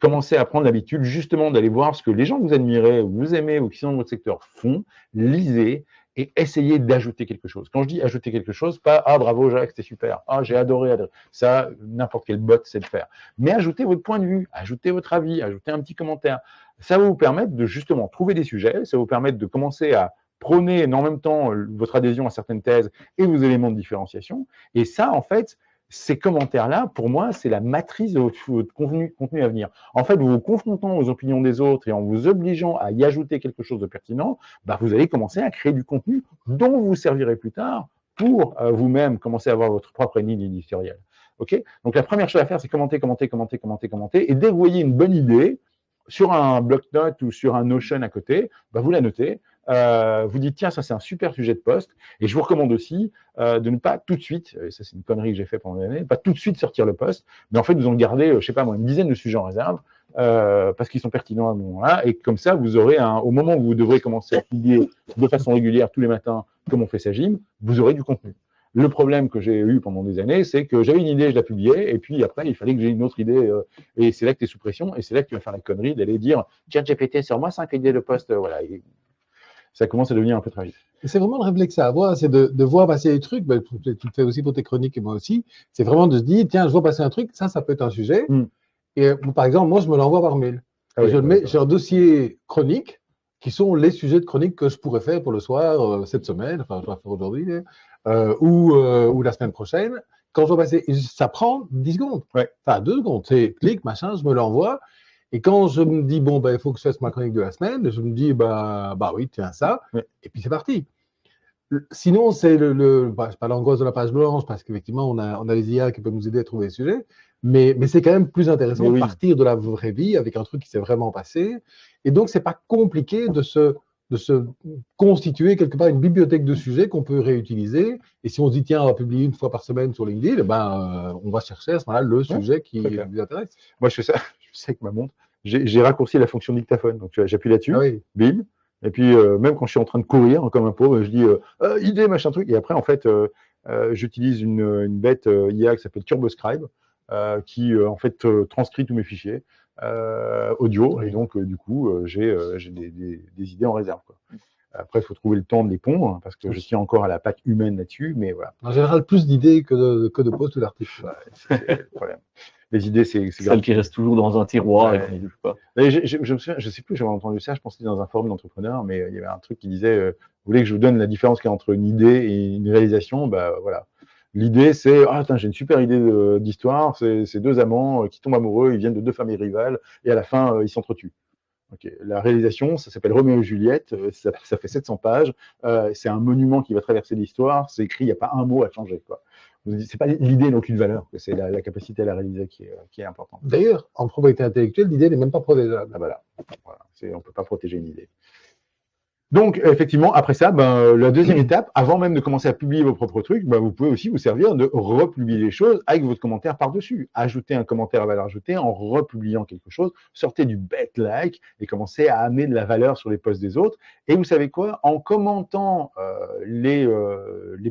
Commencez à prendre l'habitude justement d'aller voir ce que les gens que vous admirez, ou vous aimez, ou qui sont dans votre secteur font, lisez et essayez d'ajouter quelque chose. Quand je dis ajouter quelque chose, pas « Ah, bravo Jacques, c'était super. Ah, j'ai adoré. » Ça, n'importe quel bot sait le faire. Mais ajoutez votre point de vue, ajoutez votre avis, ajoutez un petit commentaire. Ça va vous permettre de justement trouver des sujets, ça va vous permettre de commencer à prôner en même temps votre adhésion à certaines thèses et vos éléments de différenciation. Et ça, en fait, ces commentaires-là, pour moi, c'est la matrice de votre contenu à venir. En fait, vous confrontant aux opinions des autres et en vous obligeant à y ajouter quelque chose de pertinent, vous allez commencer à créer du contenu dont vous servirez plus tard pour vous-même commencer à avoir votre propre ligne éditoriale. Okay ? Donc, la première chose à faire, c'est commenter. Et dès que vous voyez une bonne idée, sur un bloc-notes ou sur un Notion à côté, vous la notez. vous dites, tiens, ça c'est un super sujet de poste, et je vous recommande aussi de ne pas tout de suite, et ça c'est une connerie que j'ai fait pendant des années, pas tout de suite sortir le poste, mais en fait vous en gardez, je sais pas moi, une dizaine de sujets en réserve, parce qu'ils sont pertinents à ce moment-là, et comme ça vous aurez, au moment où vous devrez commencer à publier de façon régulière tous les matins, comme on fait sa gym, vous aurez du contenu. Le problème que j'ai eu pendant des années, c'est que j'avais une idée, je la publiais, et puis après, il fallait que j'ai une autre idée, et c'est là que tu es sous pression, et c'est là que tu vas faire la connerie d'aller dire tiens, GPT, sors-moi 5 idées de poste, voilà. Et ça commence à devenir un peu tragique. C'est vraiment le réflexe à avoir, c'est de voir passer les trucs, ben, tu le fais aussi pour tes chroniques et moi aussi, c'est vraiment de se dire, tiens, je vois passer un truc, ça peut être un sujet, et par exemple, moi, je me l'envoie par mail. Ah oui, j'ai un dossier chronique, qui sont les sujets de chronique que je pourrais faire pour le soir, cette semaine, enfin, je dois faire aujourd'hui, ou la semaine prochaine. Quand je vois passer, ça prend 10 secondes, enfin 2 secondes, c'est clic, machin, je me l'envoie. Et quand je me dis, bon, ben, il faut que je fasse ma chronique de la semaine, je me dis, bah oui, tiens ça, et puis c'est parti. Sinon, c'est c'est pas l'angoisse de la page blanche, parce qu'effectivement, on a les IA qui peuvent nous aider à trouver des sujets, mais c'est quand même plus intéressant de partir de la vraie vie avec un truc qui s'est vraiment passé. Et donc, c'est pas compliqué de se constituer quelque part une bibliothèque de sujets qu'on peut réutiliser. Et si on se dit, tiens, on va publier une fois par semaine sur LinkedIn, on va chercher à ce moment-là le sujet qui nous intéresse. Moi, je fais ça, je sais avec ma montre. J'ai raccourci la fonction dictaphone. Donc, j'appuie là-dessus, bim. Et puis, même quand je suis en train de courir, comme un pauvre, je dis idée, machin truc. Et après, en fait, j'utilise une bête IA qui s'appelle TurboScribe, qui, en fait, transcrit tous mes fichiers audio. Et donc, du coup, j'ai des idées en réserve, quoi. Après, il faut trouver le temps de les pondre, parce que je tiens encore à la patte humaine là-dessus, mais voilà. En général, plus d'idées que de posts ou d'articles. C'est le problème. Les idées, c'est celles qui restent toujours dans un tiroir. Et qu'on pas. Je me souviens, je sais plus, j'avais entendu ça, je pense que c'était dans un forum d'entrepreneurs, mais il y avait un truc qui disait, vous voulez que je vous donne la différence qu'il y a entre une idée et une réalisation? Bah voilà. L'idée, c'est, j'ai une super idée d'histoire, c'est deux amants qui tombent amoureux, ils viennent de deux familles rivales, et à la fin, ils s'entretuent. Okay. La réalisation, ça s'appelle Roméo et Juliette, ça fait 700 pages, c'est un monument qui va traverser l'histoire, c'est écrit, il n'y a pas un mot à changer, quoi. C'est pas l'idée n'a aucune valeur, c'est la capacité à la réaliser qui est importante. D'ailleurs, en propriété intellectuelle, l'idée n'est même pas protégeable. Ah voilà. On ne peut pas protéger une idée. Donc, effectivement, après ça, la deuxième étape, avant même de commencer à publier vos propres trucs, vous pouvez aussi vous servir de republier les choses avec votre commentaire par-dessus. Ajoutez un commentaire à valeur ajoutée en republiant quelque chose, sortez du bet-like et commencez à amener de la valeur sur les posts des autres. Et vous savez quoi? En commentant les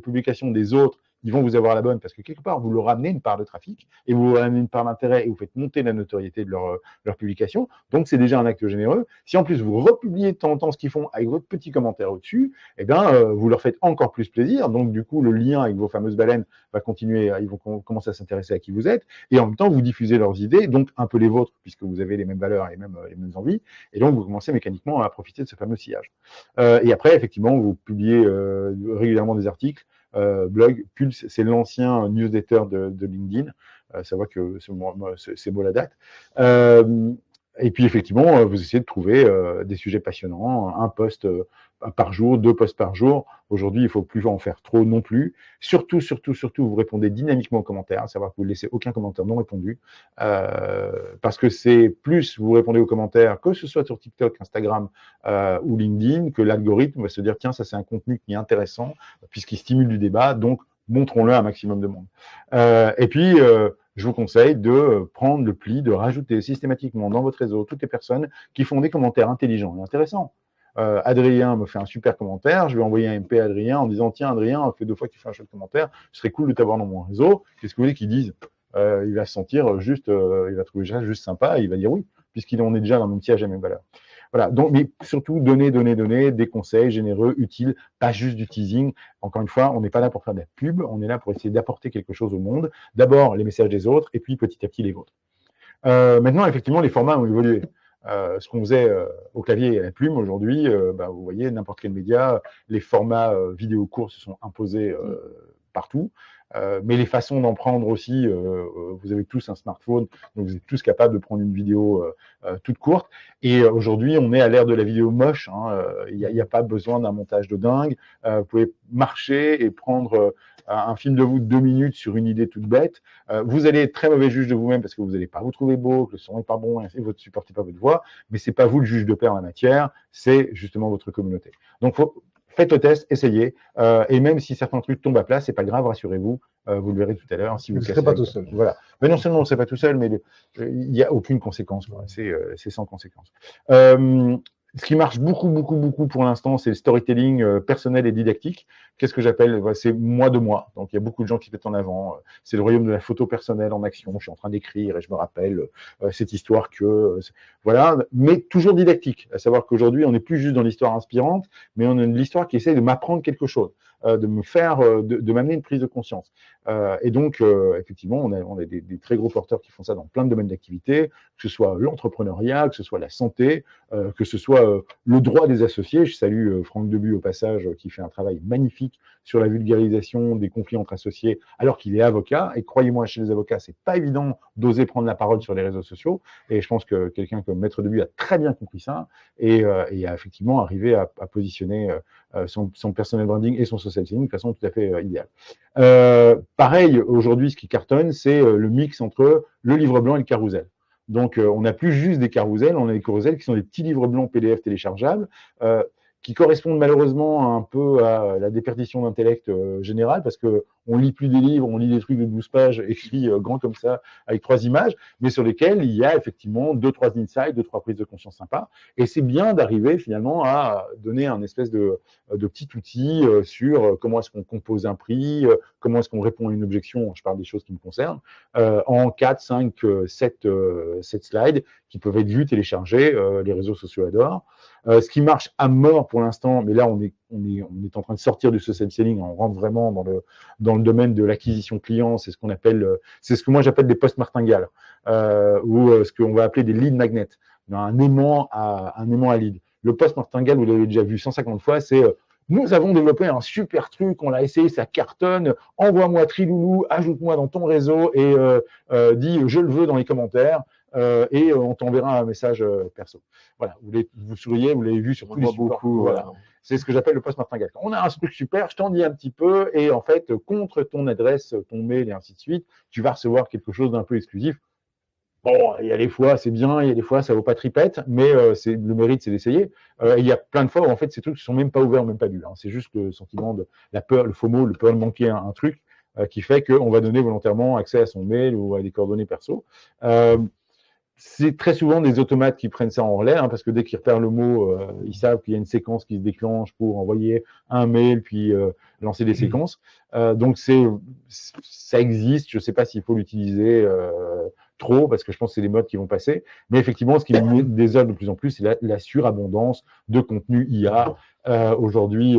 publications des autres, ils vont vous avoir la bonne parce que quelque part, vous leur ramenez une part de trafic et vous leur ramenez une part d'intérêt et vous faites monter la notoriété de leur publication. Donc, c'est déjà un acte généreux. Si en plus, vous republiez de temps en temps ce qu'ils font avec votre petit commentaire au-dessus, vous leur faites encore plus plaisir. Donc, du coup, le lien avec vos fameuses baleines va continuer, ils vont commencer à s'intéresser à qui vous êtes. Et en même temps, vous diffusez leurs idées, donc un peu les vôtres, puisque vous avez les mêmes valeurs et les mêmes envies. Et donc, vous commencez mécaniquement à profiter de ce fameux sillage. Et après, effectivement, vous publiez régulièrement des articles. Blog, Pulse, c'est l'ancien newsletter de LinkedIn. Ça voit que c'est beau la date. Et puis, effectivement, vous essayez de trouver des sujets passionnants, un post par jour, 2 posts par jour. Aujourd'hui, il ne faut plus en faire trop non plus. Surtout, vous répondez dynamiquement aux commentaires, à savoir que vous ne laissez aucun commentaire non répondu. Parce que c'est plus vous répondez aux commentaires, que ce soit sur TikTok, Instagram ou LinkedIn, que l'algorithme va se dire, tiens, ça c'est un contenu qui est intéressant, puisqu'il stimule du débat, donc montrons-le à un maximum de monde. Et puis, je vous conseille de prendre le pli, de rajouter systématiquement dans votre réseau toutes les personnes qui font des commentaires intelligents et intéressants. Adrien me fait un super commentaire, je vais envoyer un MP à Adrien en disant, tiens Adrien, ça fait 2 fois que tu fais un chouette commentaire, ce serait cool de t'avoir dans mon réseau. Qu'est-ce que vous voulez qu'il dise? Il va se sentir juste, il va trouver ça juste sympa, et il va dire oui, puisqu'il en est déjà dans le même siège à mes valeurs. Voilà, donc, mais surtout, donner des conseils généreux, utiles, pas juste du teasing. Encore une fois, on n'est pas là pour faire de la pub, on est là pour essayer d'apporter quelque chose au monde. D'abord, les messages des autres, et puis petit à petit, les vôtres. Maintenant, effectivement, les formats ont évolué. Ce qu'on faisait au clavier et à la plume, aujourd'hui, vous voyez, n'importe quel média, les formats vidéo courts se sont imposés partout. Mais les façons d'en prendre aussi, vous avez tous un smartphone, donc vous êtes tous capables de prendre une vidéo toute courte. Et aujourd'hui, on est à l'ère de la vidéo moche. Il n'y a pas besoin d'un montage de dingue. Vous pouvez marcher et prendre un film de vous de 2 minutes sur une idée toute bête, vous allez être très mauvais juge de vous-même parce que vous n'allez pas vous trouver beau, que le son n'est pas bon, et vous ne supportez pas votre voix, mais c'est pas vous le juge de paix en la matière, c'est justement votre communauté. Donc, faites le test, essayez, et même si certains trucs tombent à plat, c'est pas grave, rassurez-vous, vous le verrez tout à l'heure. Si vous ne serez pas tout seul. Voilà. Mais non seulement on ne serait pas tout seul, mais il n'y a aucune conséquence. C'est sans conséquence. Ce qui marche beaucoup pour l'instant, c'est le storytelling personnel et didactique. Qu'est-ce que j'appelle? C'est moi de moi. Donc, il y a beaucoup de gens qui mettent en avant. C'est le royaume de la photo personnelle en action. Je suis en train d'écrire et je me rappelle cette histoire que... voilà, mais toujours didactique. À savoir qu'aujourd'hui, on n'est plus juste dans l'histoire inspirante, mais on a l'histoire qui essaie de m'apprendre quelque chose, de me faire, de m'amener une prise de conscience. Et donc, effectivement, on a des très gros porteurs qui font ça dans plein de domaines d'activité, que ce soit l'entrepreneuriat, que ce soit la santé, que ce soit le droit des associés. Je salue Franck Debu au passage, qui fait un travail magnifique sur la vulgarisation des conflits entre associés, alors qu'il est avocat. Et croyez-moi, chez les avocats, c'est pas évident d'oser prendre la parole sur les réseaux sociaux. Et je pense que quelqu'un comme Maître Debu a très bien compris ça et a effectivement arrivé à positionner son personal branding et son social selling de façon tout à fait idéale. Pareil, aujourd'hui, ce qui cartonne, c'est le mix entre le livre blanc et le carrousel. Donc, on n'a plus juste des carousels, on a des carousels qui sont des petits livres blancs PDF téléchargeables, qui correspondent malheureusement un peu à la déperdition d'intellect général, parce que on lit plus des livres, on lit des trucs de 12 pages écrits grands comme ça, avec 3 images, mais sur lesquels il y a effectivement 2-3 insights, 2-3 prises de conscience sympas. Et c'est bien d'arriver finalement à donner un espèce de petit outil sur comment est-ce qu'on compose un prix, comment est-ce qu'on répond à une objection, je parle des choses qui me concernent, en 4, 5, 7 slides qui peuvent être vus, téléchargés, les réseaux sociaux adorent. Ce qui marche à mort pour l'instant, mais là on est en train de sortir du social selling, on rentre vraiment dans le domaine de l'acquisition client, c'est ce qu'on appelle, c'est ce que moi j'appelle des posts martingales, ou ce qu'on va appeler des lead magnets, un aimant à lead. Le post martingale, vous l'avez déjà vu 150 fois, c'est nous avons développé un super truc, on l'a essayé, ça cartonne, envoie-moi Triloulou, ajoute-moi dans ton réseau et dis je le veux dans les commentaires. Et on t'enverra un message perso. Voilà, vous souriez, vous l'avez vu sur tous les supports. Beaucoup, voilà. C'est ce que j'appelle le post martingale. On a un truc super, je t'en dis un petit peu, et en fait, contre ton adresse, ton mail et ainsi de suite, tu vas recevoir quelque chose d'un peu exclusif. Bon, il y a des fois, c'est bien, il y a des fois, ça vaut pas tripette, mais le mérite, c'est d'essayer. Il y a plein de fois où, en fait, ces trucs ne sont même pas ouverts, même pas lus. Hein. C'est juste le sentiment de la peur, le FOMO, le peur de manquer un truc qui fait qu'on va donner volontairement accès à son mail ou à des coordonnées perso. C'est très souvent des automates qui prennent ça en relais, hein, parce que dès qu'ils repèrent le mot, ils savent qu'il y a une séquence qui se déclenche pour envoyer un mail, puis lancer des séquences. Donc, ça existe. Je ne sais pas s'il faut l'utiliser trop, parce que je pense que c'est des modes qui vont passer. Mais effectivement, ce qui me désole de plus en plus, c'est la surabondance de contenu IA. Aujourd'hui,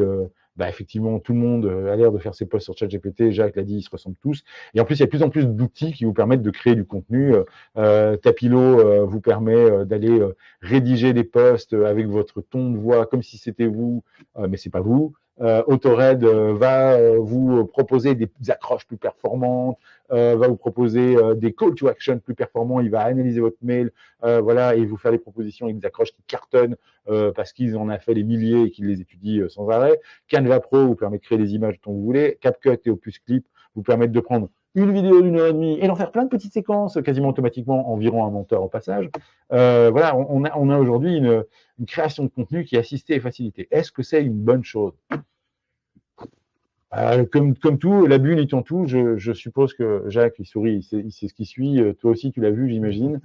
effectivement, tout le monde a l'air de faire ses posts sur ChatGPT. Jacques l'a dit, ils se ressemblent tous. Et en plus, il y a de plus en plus d'outils qui vous permettent de créer du contenu. Tapilo vous permet d'aller rédiger des posts avec votre ton de voix comme si c'était vous, mais c'est pas vous. Autored va vous proposer des accroches plus performantes, va vous proposer des call to action plus performants. Il va analyser votre mail, voilà, et vous faire des propositions avec des accroches qui cartonnent parce qu'ils en ont fait des milliers et qu'ils les étudient sans arrêt. Canva Pro vous permet de créer des images dont vous voulez. CapCut et Opus Clip vous permettent de prendre une vidéo d'1 heure et demie et d'en faire plein de petites séquences quasiment automatiquement, environ un monteur au passage. Voilà, on a aujourd'hui une création de contenu qui est assistée et facilitée. Est-ce que c'est une bonne chose? Comme tout, la bulle étant tout, je suppose que Jacques, il sourit, il sait ce qui suit. Toi aussi, tu l'as vu, j'imagine.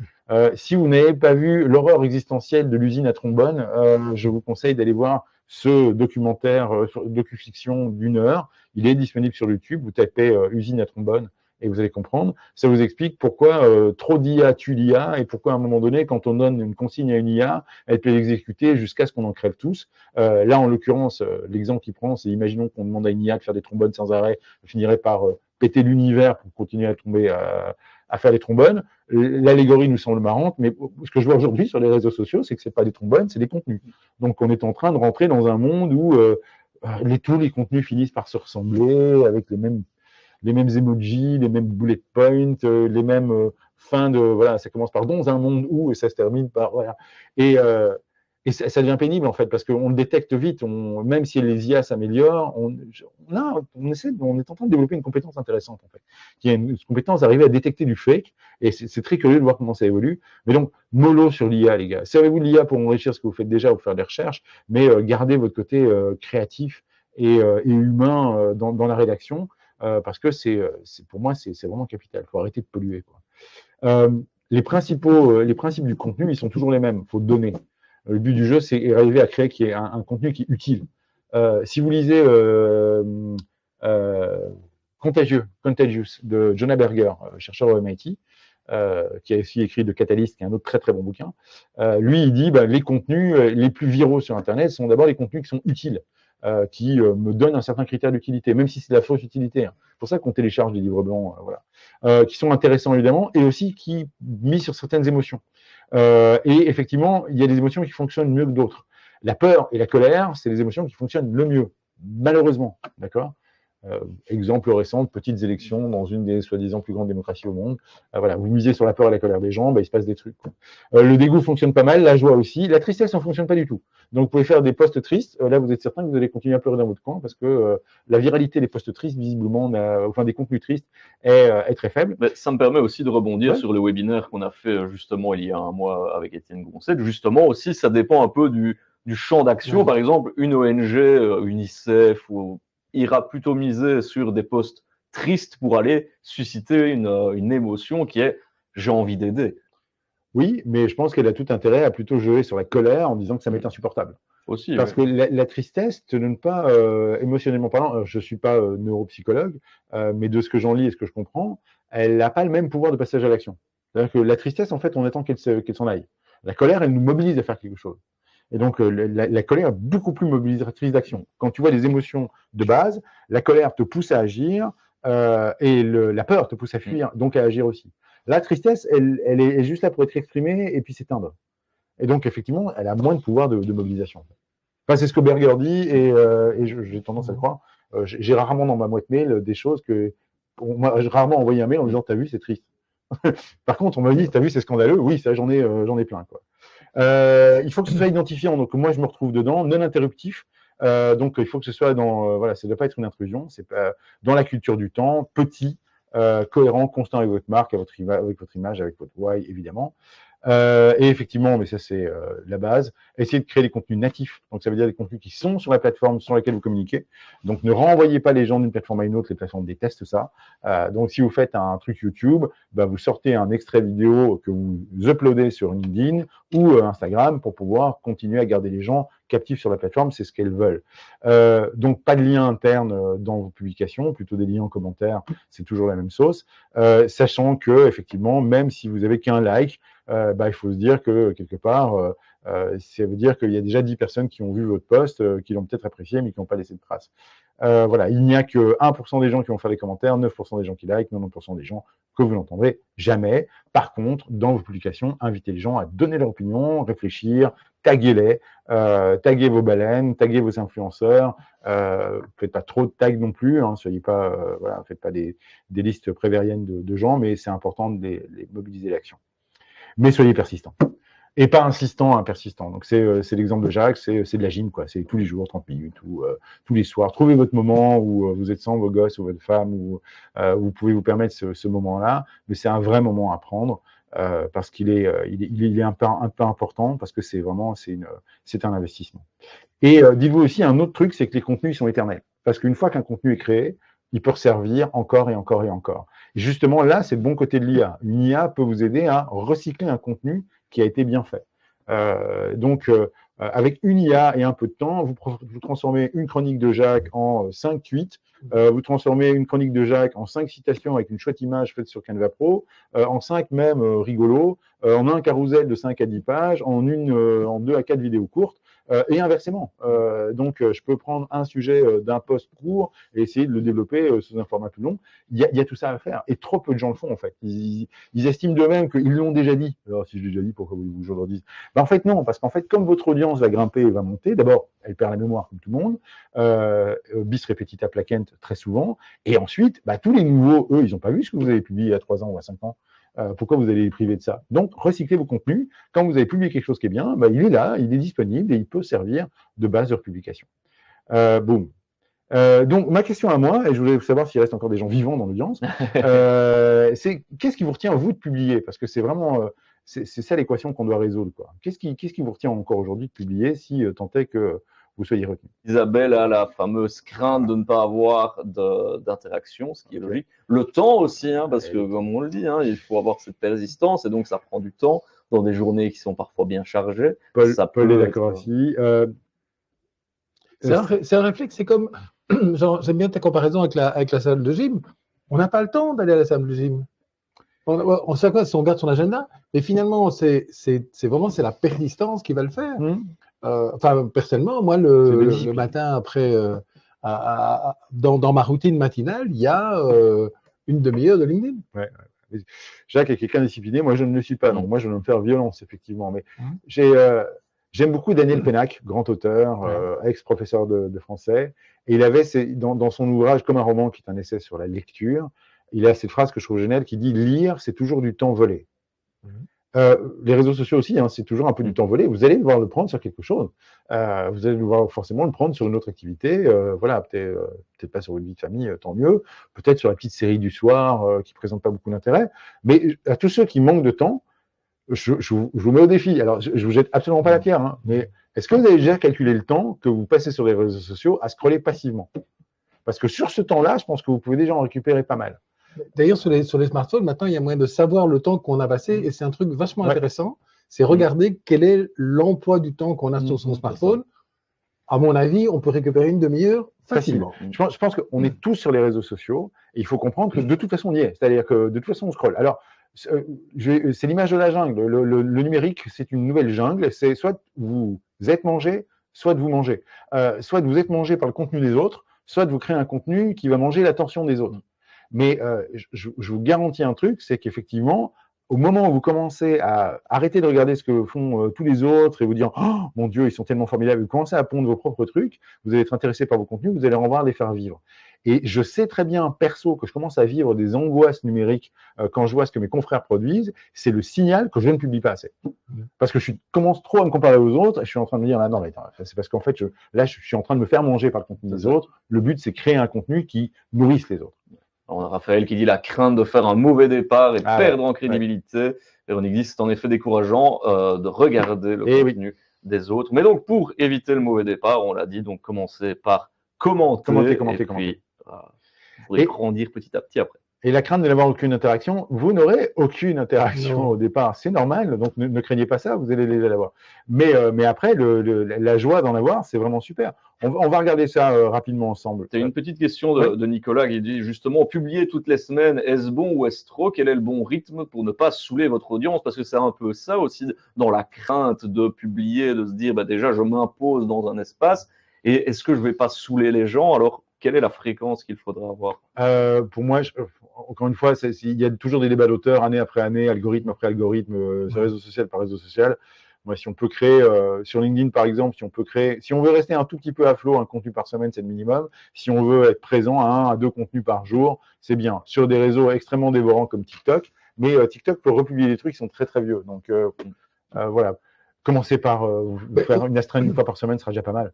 Si vous n'avez pas vu l'horreur existentielle de l'usine à trombone, je vous conseille d'aller voir ce documentaire, docu-fiction d'1 heure. Il est disponible sur YouTube. Vous tapez usine à trombone et vous allez comprendre. Ça vous explique pourquoi trop d'IA tue l'IA et pourquoi à un moment donné, quand on donne une consigne à une IA, elle peut l'exécuter jusqu'à ce qu'on en crève tous. Là, en l'occurrence, l'exemple qu'il prend, c'est imaginons qu'on demande à une IA de faire des trombones sans arrêt, on finirait par péter l'univers pour continuer à faire des trombones. L'allégorie nous semble marrante, mais ce que je vois aujourd'hui sur les réseaux sociaux, c'est que c'est pas des trombones, c'est des contenus. Donc, on est en train de rentrer dans un monde où tous les contenus finissent par se ressembler avec les mêmes emojis, les mêmes bullet points, les mêmes fins de voilà, ça commence par dans un monde où et ça se termine par voilà. Et Et ça devient pénible, en fait, parce qu'on le détecte vite. Même si les IA s'améliorent, on est en train de développer une compétence intéressante, en fait, qui est une compétence d'arriver à détecter du fake. Et c'est très curieux de voir comment ça évolue. Mais donc, mollo sur l'IA, les gars. Servez-vous de l'IA pour enrichir ce que vous faites déjà ou faire des recherches, mais gardez votre côté créatif et humain dans la rédaction, parce que pour moi, c'est vraiment capital. Il faut arrêter de polluer, quoi. Les principes du contenu, ils sont toujours les mêmes. Il faut donner. Le but du jeu, c'est arriver à créer un contenu qui est utile. Si vous lisez Contagious de Jonah Berger, chercheur au MIT, qui a aussi écrit de Catalyst, qui est un autre très très bon bouquin, lui, il dit les contenus les plus viraux sur Internet sont d'abord les contenus qui sont utiles, qui me donnent un certain critère d'utilité, même si c'est de la fausse utilité. Hein. C'est pour ça qu'on télécharge des livres blancs, qui sont intéressants évidemment, et aussi qui mis sur certaines émotions. Et effectivement, il y a des émotions qui fonctionnent mieux que d'autres. La peur et la colère, c'est les émotions qui fonctionnent le mieux, malheureusement. D'accord ? Exemple récent, petites élections dans une des soi-disant plus grandes démocraties au monde. Voilà, vous misez sur la peur et la colère des gens, il se passe des trucs. Le dégoût fonctionne pas mal, la joie aussi. La tristesse ne fonctionne pas du tout. Donc vous pouvez faire des posts tristes. Là, vous êtes certain que vous allez continuer à pleurer dans votre coin parce que la viralité des posts tristes, visiblement, des contenus tristes, est très faible. Mais ça me permet aussi de rebondir sur le webinaire qu'on a fait justement il y a un mois avec Étienne Groncet. Justement aussi, ça dépend un peu du champ d'action. Par exemple, une ONG, UNICEF ira plutôt miser sur des posts tristes pour aller susciter une émotion qui est « j'ai envie d'aider ». Oui, mais je pense qu'elle a tout intérêt à plutôt jouer sur la colère en disant que ça m'est insupportable. Aussi, parce que la tristesse te donne pas, émotionnellement parlant, je ne suis pas neuropsychologue, mais de ce que j'en lis et ce que je comprends, elle n'a pas le même pouvoir de passage à l'action. C'est-à-dire que la tristesse, en fait, on attend qu'elle s'en aille. La colère, elle nous mobilise à faire quelque chose. Et donc, la colère est beaucoup plus mobilisatrice d'action. Quand tu vois des émotions de base, la colère te pousse à agir et la peur te pousse à fuir, donc à agir aussi. La tristesse, elle est juste là pour être exprimée et puis s'éteindre. Et donc, effectivement, elle a moins de pouvoir de mobilisation. Enfin, c'est ce que Berger dit et j'ai tendance à le croire. J'ai rarement dans ma boîte mail des choses que... Moi, j'ai rarement envoyé un mail en disant « T'as vu, c'est triste ». Par contre, on m'a dit « T'as vu, c'est scandaleux ». Oui, ça, j'en ai plein, quoi. Il faut que ce soit identifiant. Donc, moi, je me retrouve dedans, non interruptif. Donc, il faut que ce soit dans... voilà, ça ne doit pas être une intrusion. C'est pas dans la culture du temps, petit, cohérent, constant avec votre marque, avec votre image, avec votre why, évidemment. Et effectivement, mais ça c'est la base, essayez de créer des contenus natifs. Donc ça veut dire des contenus qui sont sur la plateforme sur laquelle vous communiquez. Donc ne renvoyez pas les gens d'une plateforme à une autre, les plateformes détestent ça. Donc si vous faites un truc YouTube, vous sortez un extrait vidéo que vous uploadez sur LinkedIn ou Instagram pour pouvoir continuer à garder les gens captifs sur la plateforme, c'est ce qu'elles veulent. Donc pas de lien interne dans vos publications, plutôt des liens en commentaire, c'est toujours la même sauce. Sachant que effectivement, même si vous avez qu'un like, il faut se dire que quelque part, ça veut dire qu'il y a déjà 10 personnes qui ont vu votre post, qui l'ont peut-être apprécié, mais qui n'ont pas laissé de traces. Voilà, il n'y a que 1% des gens qui vont faire des commentaires, 9% des gens qui like, 90% des gens que vous n'entendrez jamais. Par contre, dans vos publications, invitez les gens à donner leur opinion, réfléchir, taguez-les, taguez vos baleines, taguez vos influenceurs. Faites pas trop de tags non plus, hein, soyez pas, faites pas des listes prévériennes de gens, mais c'est important de les mobiliser l'action. Mais soyez persistant. Et pas insistant, persistant. Donc, c'est l'exemple de Jacques, c'est de la gym, quoi. C'est tous les jours, 30 minutes, ou tous les soirs. Trouvez votre moment où vous êtes sans vos gosses ou votre femme, où vous pouvez vous permettre ce moment-là. Mais c'est un vrai moment à prendre, parce qu'il est un peu important, parce que c'est un investissement. Et dites-vous aussi, un autre truc, c'est que les contenus sont éternels. Parce qu'une fois qu'un contenu est créé, il peut servir encore et encore et encore. Et justement, là, c'est le bon côté de l'IA. Une IA peut vous aider à recycler un contenu qui a été bien fait. Donc, avec une IA et un peu de temps, vous transformez une chronique de Jacques en 5 tweets, vous transformez une chronique de Jacques en 5 citations avec une chouette image faite sur Canva Pro, en 5 même rigolos, en un carrousel de 5 à 10 pages, en 2 à 4 vidéos courtes, et inversement. Donc, je peux prendre un sujet d'un post court et essayer de le développer sous un format plus long. Il y a tout ça à faire. Et trop peu de gens le font, en fait. Ils estiment d'eux-mêmes qu'ils l'ont déjà dit. Alors, si je l'ai déjà dit, pourquoi voulez-vous que je le redise ? En fait, non. Parce qu'en fait, comme votre audience va grimper et va monter, d'abord, elle perd la mémoire, comme tout le monde. Bis repetita placent très souvent. Et ensuite, tous les nouveaux, eux, ils n'ont pas vu ce que vous avez publié il y a 3 ans ou à 5 ans. Pourquoi vous allez les priver de ça? Donc, recyclez vos contenus. Quand vous avez publié quelque chose qui est bien, il est là, il est disponible et il peut servir de base de republication. Boum. Donc, ma question à moi, et je voulais savoir s'il reste encore des gens vivants dans l'audience, c'est qu'est-ce qui vous retient, vous, de publier? Parce que c'est vraiment, c'est ça l'équation qu'on doit résoudre, quoi. Qu'est-ce qui vous retient encore aujourd'hui de publier si tant est que vous soyez retenu? Isabelle a la fameuse crainte de ne pas avoir d'interaction, ce qui est logique. Le temps aussi, hein, parce que comme on le dit, hein, il faut avoir cette persistance et donc ça prend du temps dans des journées qui sont parfois bien chargées. Paul est d'accord aussi. C'est un réflexe, c'est comme, j'aime bien ta comparaison avec la salle de gym. On n'a pas le temps d'aller à la salle de gym. On sait quoi, si on garde son agenda, mais finalement, c'est vraiment la persistance qui va le faire. Enfin, personnellement, moi, le matin, après, dans ma routine matinale, il y a une demi-heure de LinkedIn. Ouais. Jacques est quelqu'un de discipliné, moi je ne le suis pas, donc moi je vais me faire violence, effectivement. Mais j'aime beaucoup Daniel Pennac, grand auteur, ex-professeur de français, et il avait dans son ouvrage Comme un roman, qui est un essai sur la lecture, il a cette phrase que je trouve géniale qui dit « Lire, c'est toujours du temps volé ». Les réseaux sociaux aussi, hein, c'est toujours un peu du temps volé. Vous allez devoir le prendre sur quelque chose. Vous allez devoir forcément le prendre sur une autre activité. Voilà, peut-être pas sur une vie de famille, tant mieux. Peut-être sur la petite série du soir qui présente pas beaucoup d'intérêt. Mais à tous ceux qui manquent de temps, je vous mets au défi. Alors, je vous jette absolument pas la pierre, hein, mais est-ce que vous avez déjà calculé le temps que vous passez sur les réseaux sociaux à scroller passivement? Parce que sur ce temps-là, je pense que vous pouvez déjà en récupérer pas mal. D'ailleurs, sur les smartphones, maintenant, il y a moyen de savoir le temps qu'on a passé, et c'est un truc vachement intéressant. C'est regarder quel est l'emploi du temps qu'on a sur son smartphone. À mon avis, on peut récupérer une demi-heure facilement. Je pense qu'on est tous sur les réseaux sociaux, et il faut comprendre que de toute façon, on y est. C'est-à-dire que de toute façon, on scrolle. Alors, c'est l'image de la jungle. Le numérique, c'est une nouvelle jungle. C'est soit vous êtes mangé, soit vous mangez. Soit vous êtes mangé par le contenu des autres, soit vous créez un contenu qui va manger l'attention des autres. Mais je vous garantis un truc, c'est qu'effectivement, au moment où vous commencez à arrêter de regarder ce que font tous les autres et vous dire « Oh, mon Dieu, ils sont tellement formidables », vous commencez à pondre vos propres trucs, vous allez être intéressé par vos contenus, vous allez en voir les faire vivre. Et je sais très bien, perso, que je commence à vivre des angoisses numériques quand je vois ce que mes confrères produisent. C'est le signal que je ne publie pas assez. Parce que je commence trop à me comparer aux autres et je suis en train de me dire « Non, mais c'est parce qu'en fait, là, je suis en train de me faire manger par le contenu des autres. Le but, c'est créer un contenu qui nourrisse les autres. » On a Raphaël qui dit la crainte de faire un mauvais départ et de perdre en crédibilité. Véronique dit c'est en effet décourageant de regarder le contenu des autres. Mais donc pour éviter le mauvais départ, on l'a dit, donc commencez par commenter. Puis vous pourrez grandir petit à petit après. Et la crainte de n'avoir aucune interaction, vous n'aurez aucune interaction au départ. C'est normal, donc ne craignez pas ça, vous allez déjà l'avoir. Mais après, la joie d'en avoir, c'est vraiment super. On va regarder ça rapidement ensemble. C'est une petite question de Nicolas qui dit justement, publier toutes les semaines, est-ce bon ou est-ce trop? Quel est le bon rythme pour ne pas saouler votre audience? Parce que c'est un peu ça aussi, dans la crainte de publier, de se dire, déjà, je m'impose dans un espace, et est-ce que je ne vais pas saouler les gens? Alors, quelle est la fréquence qu'il faudra avoir? Pour moi, encore une fois, il y a toujours des débats d'auteurs, année après année, algorithme après algorithme, réseau social par réseau social. Moi, si on peut créer, sur LinkedIn par exemple, si on veut rester un tout petit peu à flot, un contenu par semaine, c'est le minimum. Si on veut être présent à 1 à 2 contenus par jour, c'est bien. Sur des réseaux extrêmement dévorants comme TikTok, mais TikTok peut republier des trucs qui sont très très vieux. Donc voilà, commencer par faire une astreinte une fois par semaine sera déjà pas mal.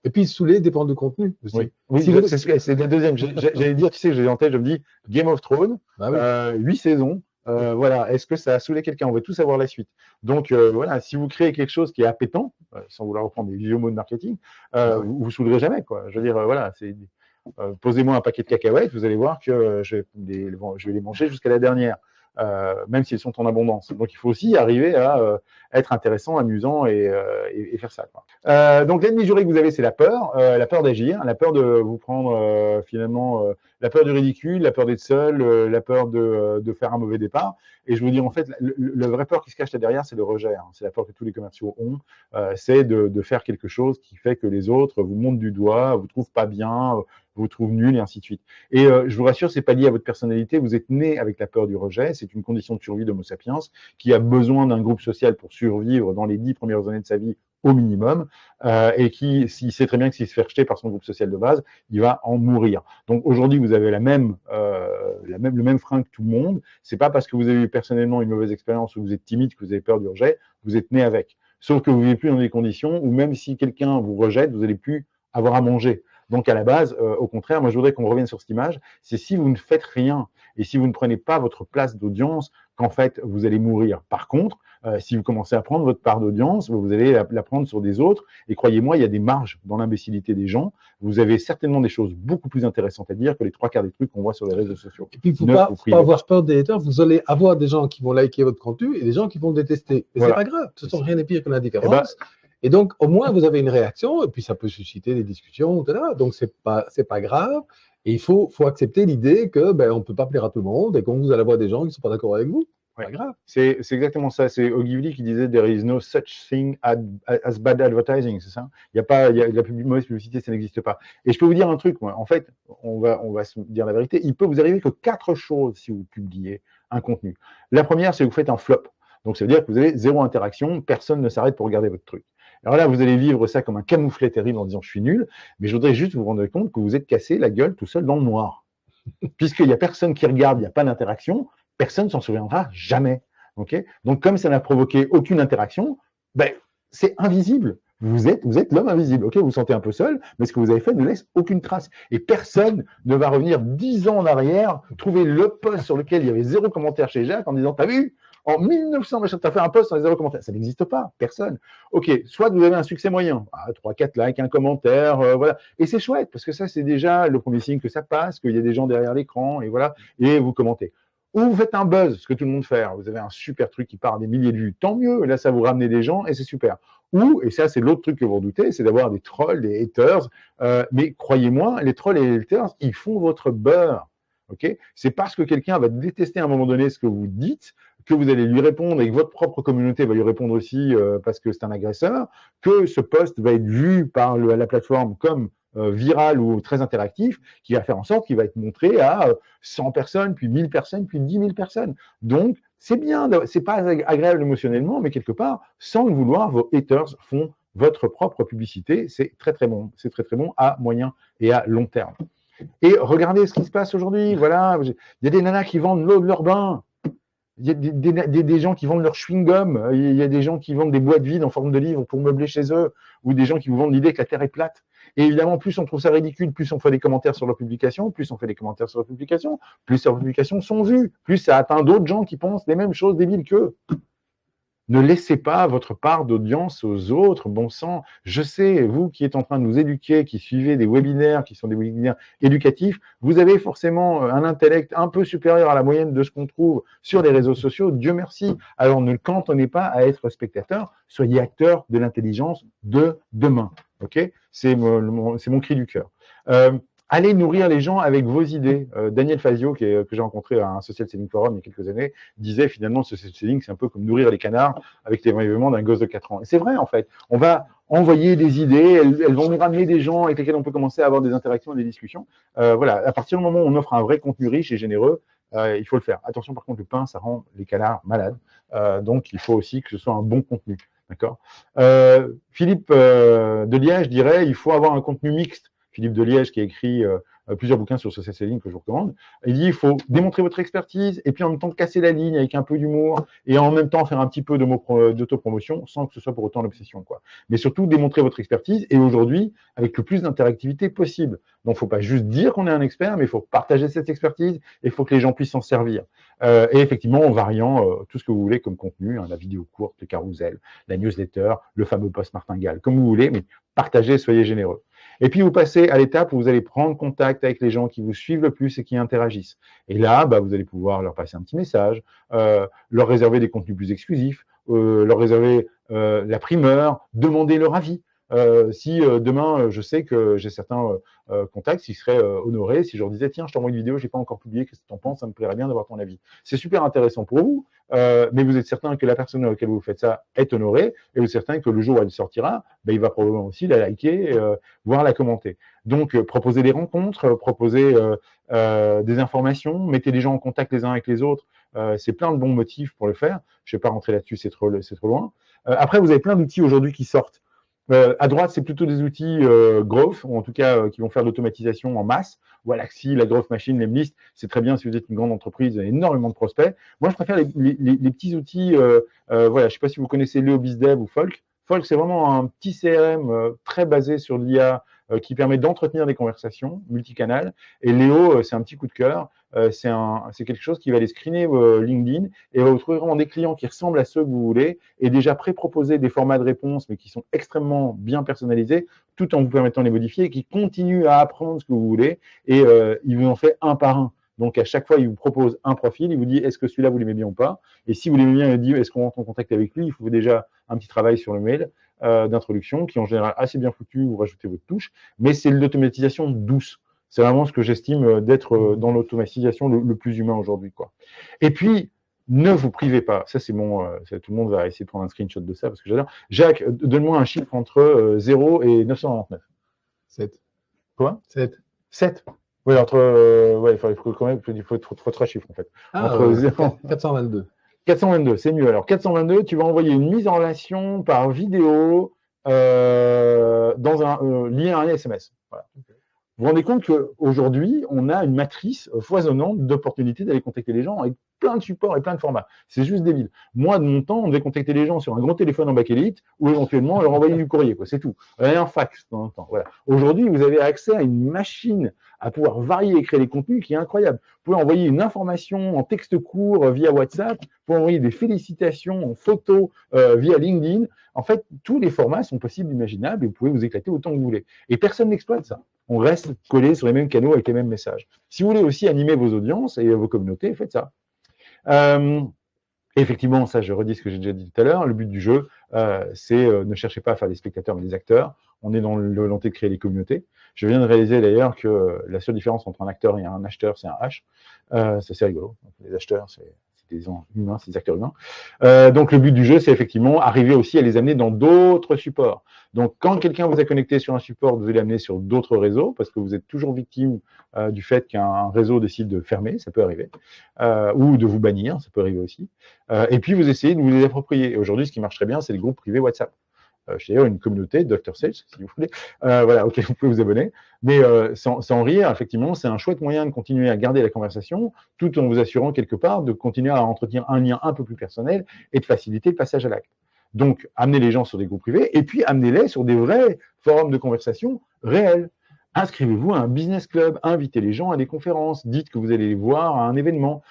Et puis, saouler dépend du contenu aussi. Oui, c'est la deuxième. J'allais dire, tu sais, j'ai en tête, je me dis Game of Thrones, 8 saisons. Voilà, est-ce que ça a saoulé quelqu'un? On veut tous savoir la suite. Donc voilà, si vous créez quelque chose qui est appétant, sans vouloir reprendre des vieux mots de marketing, vous saoulerez jamais, quoi. Je veux dire, voilà, posez-moi un paquet de cacahuètes, vous allez voir que je vais les manger jusqu'à la dernière. Même s'ils sont en abondance. Donc, il faut aussi arriver à être intéressant, amusant et faire ça, quoi. Donc, l'ennemi juré que vous avez, c'est la peur d'agir, la peur de vous prendre finalement, la peur du ridicule, la peur d'être seul, la peur de faire un mauvais départ. Et je vous dis, en fait, le vrai peur qui se cache là derrière, c'est le rejet. Hein. C'est la peur que tous les commerciaux ont. C'est de faire quelque chose qui fait que les autres vous montent du doigt, vous trouvent pas bien, vous trouvent nul et ainsi de suite. Et je vous rassure, c'est pas lié à votre personnalité. Vous êtes né avec la peur du rejet. C'est une condition de survie d'Homo sapiens qui a besoin d'un groupe social pour survivre dans les 10 premières années de sa vie au minimum, et qui, s'il sait très bien que s'il se fait rejeter par son groupe social de base, il va en mourir. Donc aujourd'hui, vous avez la même le même frein que tout le monde. C'est pas parce que vous avez eu personnellement une mauvaise expérience ou que vous êtes timide, que vous avez peur du rejet, vous êtes né avec. Sauf que vous vivez plus dans des conditions où même si quelqu'un vous rejette, vous n'allez plus avoir à manger. Donc à la base, au contraire, moi je voudrais qu'on revienne sur cette image, c'est si vous ne faites rien et si vous ne prenez pas votre place d'audience, qu'en fait vous allez mourir. Par contre, si vous commencez à prendre votre part d'audience, vous allez la prendre sur des autres. Et croyez-moi, il y a des marges dans l'imbécilité des gens. Vous avez certainement des choses beaucoup plus intéressantes à dire que les 3/4 des trucs qu'on voit sur les réseaux sociaux. Et puis, il ne faut pas avoir peur des haters. Vous allez avoir des gens qui vont liker votre contenu et des gens qui vont détester. Mais Voilà. c'est pas grave. Ce sont rien de pire que l'indifférence. Et donc, au moins, vous avez une réaction et puis ça peut susciter des discussions, etc. Donc, c'est pas grave. Et il faut accepter l'idée que on ne peut pas plaire à tout le monde et qu'on vous allez avoir des gens qui ne sont pas d'accord avec vous. Ouais. Pas grave. C'est exactement ça. C'est Ogilvy qui disait there is no such thing as bad advertising, c'est ça. Il y a pas, la mauvaise publicité, ça n'existe pas. Et je peux vous dire un truc, moi. En fait, on va se dire la vérité. Il peut vous arriver que 4 choses si vous publiez un contenu. La première, c'est que vous faites un flop. Donc ça veut dire que vous avez 0 interaction, personne ne s'arrête pour regarder votre truc. Alors là, vous allez vivre ça comme un camouflet terrible en disant je suis nul, mais je voudrais juste vous rendre compte que vous êtes cassé la gueule tout seul dans le noir. Puisqu'il n'y a personne qui regarde, il n'y a pas d'interaction, personne ne s'en souviendra jamais. Okay, donc, comme ça n'a provoqué aucune interaction, c'est invisible. Vous êtes l'homme invisible. Okay, vous vous sentez un peu seul, mais ce que vous avez fait ne laisse aucune trace. Et personne ne va revenir 10 ans en arrière, trouver le post sur lequel il y avait 0 commentaire chez Jacques en disant « T'as vu ? En 1900, tu as fait un post sans les 0 commentaires. » Ça n'existe pas, personne. Ok, soit vous avez un succès moyen, 3-4 likes, un commentaire, voilà. Et c'est chouette, parce que ça, c'est déjà le premier signe que ça passe, qu'il y a des gens derrière l'écran, et voilà, et vous commentez. Ou vous faites un buzz, ce que tout le monde fait. Vous avez un super truc qui part à des milliers de vues, tant mieux, là, ça vous ramène des gens, et c'est super. Ou, et ça, c'est l'autre truc que vous redoutez, c'est d'avoir des trolls, des haters, mais croyez-moi, les trolls et les haters, ils font votre beurre. Okay, c'est parce que quelqu'un va détester à un moment donné ce que vous dites, que vous allez lui répondre et que votre propre communauté va lui répondre aussi parce que c'est un agresseur, que ce post va être vu par la plateforme comme viral ou très interactif, qui va faire en sorte qu'il va être montré à 100 personnes, puis 1000 personnes, puis 10 000 personnes. Donc, c'est bien, c'est pas agréable émotionnellement, mais quelque part, sans le vouloir, vos haters font votre propre publicité. C'est très, très bon. C'est très, très bon à moyen et à long terme. Et regardez ce qui se passe aujourd'hui. Voilà, il y a des nanas qui vendent l'eau de leur bain. Il y a des gens qui vendent leur chewing-gum. Il y a des gens qui vendent des boîtes vides en forme de livres pour meubler chez eux. Ou des gens qui vous vendent l'idée que la Terre est plate. Et évidemment, plus on trouve ça ridicule, plus on fait des commentaires sur leurs publications, plus on fait des commentaires sur leurs publications, plus leurs publications sont vues, plus ça atteint d'autres gens qui pensent les mêmes choses débiles qu'eux. Ne laissez pas votre part d'audience aux autres, bon sang. Je sais, vous qui êtes en train de nous éduquer, qui suivez des webinaires, qui sont des webinaires éducatifs, vous avez forcément un intellect un peu supérieur à la moyenne de ce qu'on trouve sur les réseaux sociaux. Dieu merci. Alors ne cantonnez pas à être spectateur, soyez acteur de l'intelligence de demain. Okay, c'est mon cri du cœur. Allez nourrir les gens avec vos idées. Daniel Fazio, que j'ai rencontré à un Social Selling Forum il y a quelques années, disait finalement ce social selling, c'est un peu comme nourrir les canards avec l'émerveillement d'un gosse de 4 ans. Et c'est vrai, en fait. On va envoyer des idées, elles vont nous ramener des gens avec lesquels on peut commencer à avoir des interactions et des discussions. Voilà, à partir du moment où on offre un vrai contenu riche et généreux, il faut le faire. Attention, par contre, le pain, ça rend les canards malades. Donc, il faut aussi que ce soit un bon contenu. D'accord. Philippe de Liège dirait il faut avoir un contenu mixte. Philippe de Liège qui a écrit plusieurs bouquins sur social selling que je vous recommande. Il dit il faut démontrer votre expertise et puis en même temps casser la ligne avec un peu d'humour et en même temps faire un petit peu d'autopromotion sans que ce soit pour autant l'obsession, quoi. Mais surtout démontrer votre expertise et aujourd'hui avec le plus d'interactivité possible. Donc il ne faut pas juste dire qu'on est un expert, mais il faut partager cette expertise et il faut que les gens puissent s'en servir. Et effectivement en variant tout ce que vous voulez comme contenu, la vidéo courte, le carousel, la newsletter, le fameux post martingale, comme vous voulez, mais partagez, soyez généreux. Et puis, vous passez à l'étape où vous allez prendre contact avec les gens qui vous suivent le plus et qui interagissent. Et là, vous allez pouvoir leur passer un petit message, leur réserver des contenus plus exclusifs, leur réserver la primeur, demander leur avis. Si demain, je sais que j'ai certains contacts qui seraient honorés si je leur disais « Tiens, je t'envoie une vidéo, je n'ai pas encore publié, qu'est-ce que tu en penses? Ça me plairait bien d'avoir ton avis. » C'est super intéressant pour vous, mais vous êtes certain que la personne à laquelle vous faites ça est honorée et vous êtes certain que le jour où elle sortira, il va probablement aussi la liker, voire la commenter. Donc, proposez des rencontres, proposez des informations, mettez les gens en contact les uns avec les autres. C'est plein de bons motifs pour le faire. Je ne vais pas rentrer là-dessus, c'est trop loin. Après, vous avez plein d'outils aujourd'hui qui sortent. À droite, c'est plutôt des outils growth, ou en tout cas qui vont faire de l'automatisation en masse. Galaxy, la Growth Machine, Lemlist, c'est très bien si vous êtes une grande entreprise, énormément de prospects. Moi, je préfère les petits outils, voilà, je ne sais pas si vous connaissez Leo BizDev ou Folk. Folk, c'est vraiment un petit CRM très basé sur l'IA qui permet d'entretenir des conversations multicanales. Et Léo, c'est un petit coup de cœur. C'est quelque chose qui va aller screener LinkedIn et va vous trouver vraiment des clients qui ressemblent à ceux que vous voulez et déjà pré-proposer des formats de réponse, mais qui sont extrêmement bien personnalisés, tout en vous permettant de les modifier et qui continuent à apprendre ce que vous voulez. Et il vous en fait un par un. Donc, à chaque fois, il vous propose un profil, il vous dit est-ce que celui-là, vous l'aimez bien ou pas. Et si vous l'aimez bien, il dit est-ce qu'on rentre en contact avec lui. Il faut déjà un petit travail sur le mail d'introduction qui, en général, assez bien foutu. Vous rajoutez votre touche, mais c'est l'automatisation douce. C'est vraiment ce que j'estime d'être dans l'automatisation le plus humain aujourd'hui, quoi. Et puis, ne vous privez pas. Ça, c'est bon. Tout le monde va essayer de prendre un screenshot de ça parce que j'adore. Jacques, donne-moi un chiffre entre 0 et 999. 7. Quoi 7. 7. Oui, entre. Ouais, il faut quand même. Il faut 3 chiffres, en fait. Entre 0. 422. 422, c'est mieux. Alors, 422, tu vas envoyer une mise en relation par vidéo liée à un SMS. Voilà. Okay. Vous vous rendez compte qu'aujourd'hui, on a une matrice foisonnante d'opportunités d'aller contacter les gens avec plein de supports et plein de formats. C'est juste débile. Moi, de mon temps, on devait contacter les gens sur un gros téléphone en bakélite ou éventuellement leur envoyer du courrier, quoi. C'est tout. Et un fax dans le temps. Voilà. Aujourd'hui, vous avez accès à une machine à pouvoir varier et créer des contenus qui est incroyable. Vous pouvez envoyer une information en texte court via WhatsApp, vous pouvez envoyer des félicitations en photo via LinkedIn. En fait, tous les formats sont possibles, imaginables, et vous pouvez vous éclater autant que vous voulez. Et personne n'exploite ça. On reste collé sur les mêmes canaux avec les mêmes messages. Si vous voulez aussi animer vos audiences et vos communautés, faites ça. Effectivement, ça, je redis ce que j'ai déjà dit tout à l'heure. Le but du jeu, c'est ne cherchez pas à faire des spectateurs, mais des acteurs. On est dans la volonté de créer des communautés. Je viens de réaliser d'ailleurs que la seule différence entre un acteur et un acheteur, c'est un H. C'est assez rigolo. Donc, les acheteurs, c'est des humains, c'est des acteurs humains. Donc, le but du jeu, c'est effectivement arriver aussi à les amener dans d'autres supports. Donc, quand quelqu'un vous a connecté sur un support, vous allez l'amener sur d'autres réseaux parce que vous êtes toujours victime du fait qu'un réseau décide de fermer, ça peut arriver, ou de vous bannir, ça peut arriver aussi. Et puis, vous essayez de vous les approprier. Et aujourd'hui, ce qui marche très bien, c'est les groupes privés WhatsApp. Je sais, une communauté, Dr. Sales, si vous voulez, voilà, auquel vous pouvez vous abonner. Mais sans rire, effectivement, c'est un chouette moyen de continuer à garder la conversation, tout en vous assurant quelque part de continuer à entretenir un lien un peu plus personnel et de faciliter le passage à l'acte. Donc, amenez les gens sur des groupes privés et puis amenez-les sur des vrais forums de conversation réels. Inscrivez-vous à un business club, invitez les gens à des conférences, dites que vous allez les voir à un événement,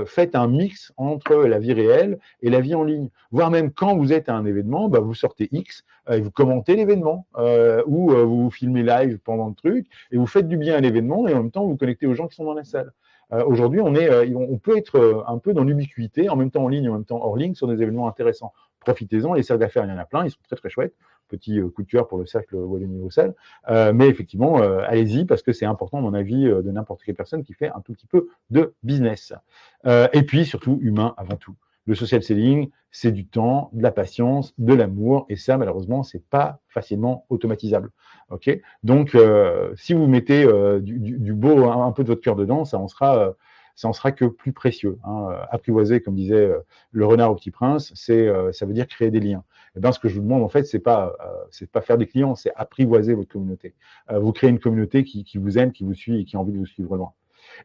faites un mix entre la vie réelle et la vie en ligne. Voire même quand vous êtes à un événement, bah, vous sortez X et vous commentez l'événement ou vous filmez live pendant le truc et vous faites du bien à l'événement et en même temps vous vous connectez aux gens qui sont dans la salle. Aujourd'hui, on peut être un peu dans l'ubiquité, en même temps en ligne, en même temps hors ligne, sur des événements intéressants. Profitez-en, les cercles d'affaires, il y en a plein, ils sont très très chouettes. Petit coup de cœur pour le cercle Wallonie-Bruxelles. Mais effectivement, allez-y parce que c'est important, à mon avis, de n'importe quelle personne qui fait un tout petit peu de business. Et puis, surtout, humain avant tout. Le social selling, c'est du temps, de la patience, de l'amour, et ça, malheureusement, c'est pas facilement automatisable. Ok. Donc, si vous mettez du beau, un peu de votre cœur dedans, ça en sera que plus précieux. Hein. Apprivoiser, comme disait le renard au Petit Prince, ça veut dire créer des liens. Et bien, ce que je vous demande, en fait, c'est pas faire des clients, c'est apprivoiser votre communauté. Vous créez une communauté qui vous aime, qui vous suit et qui a envie de vous suivre loin.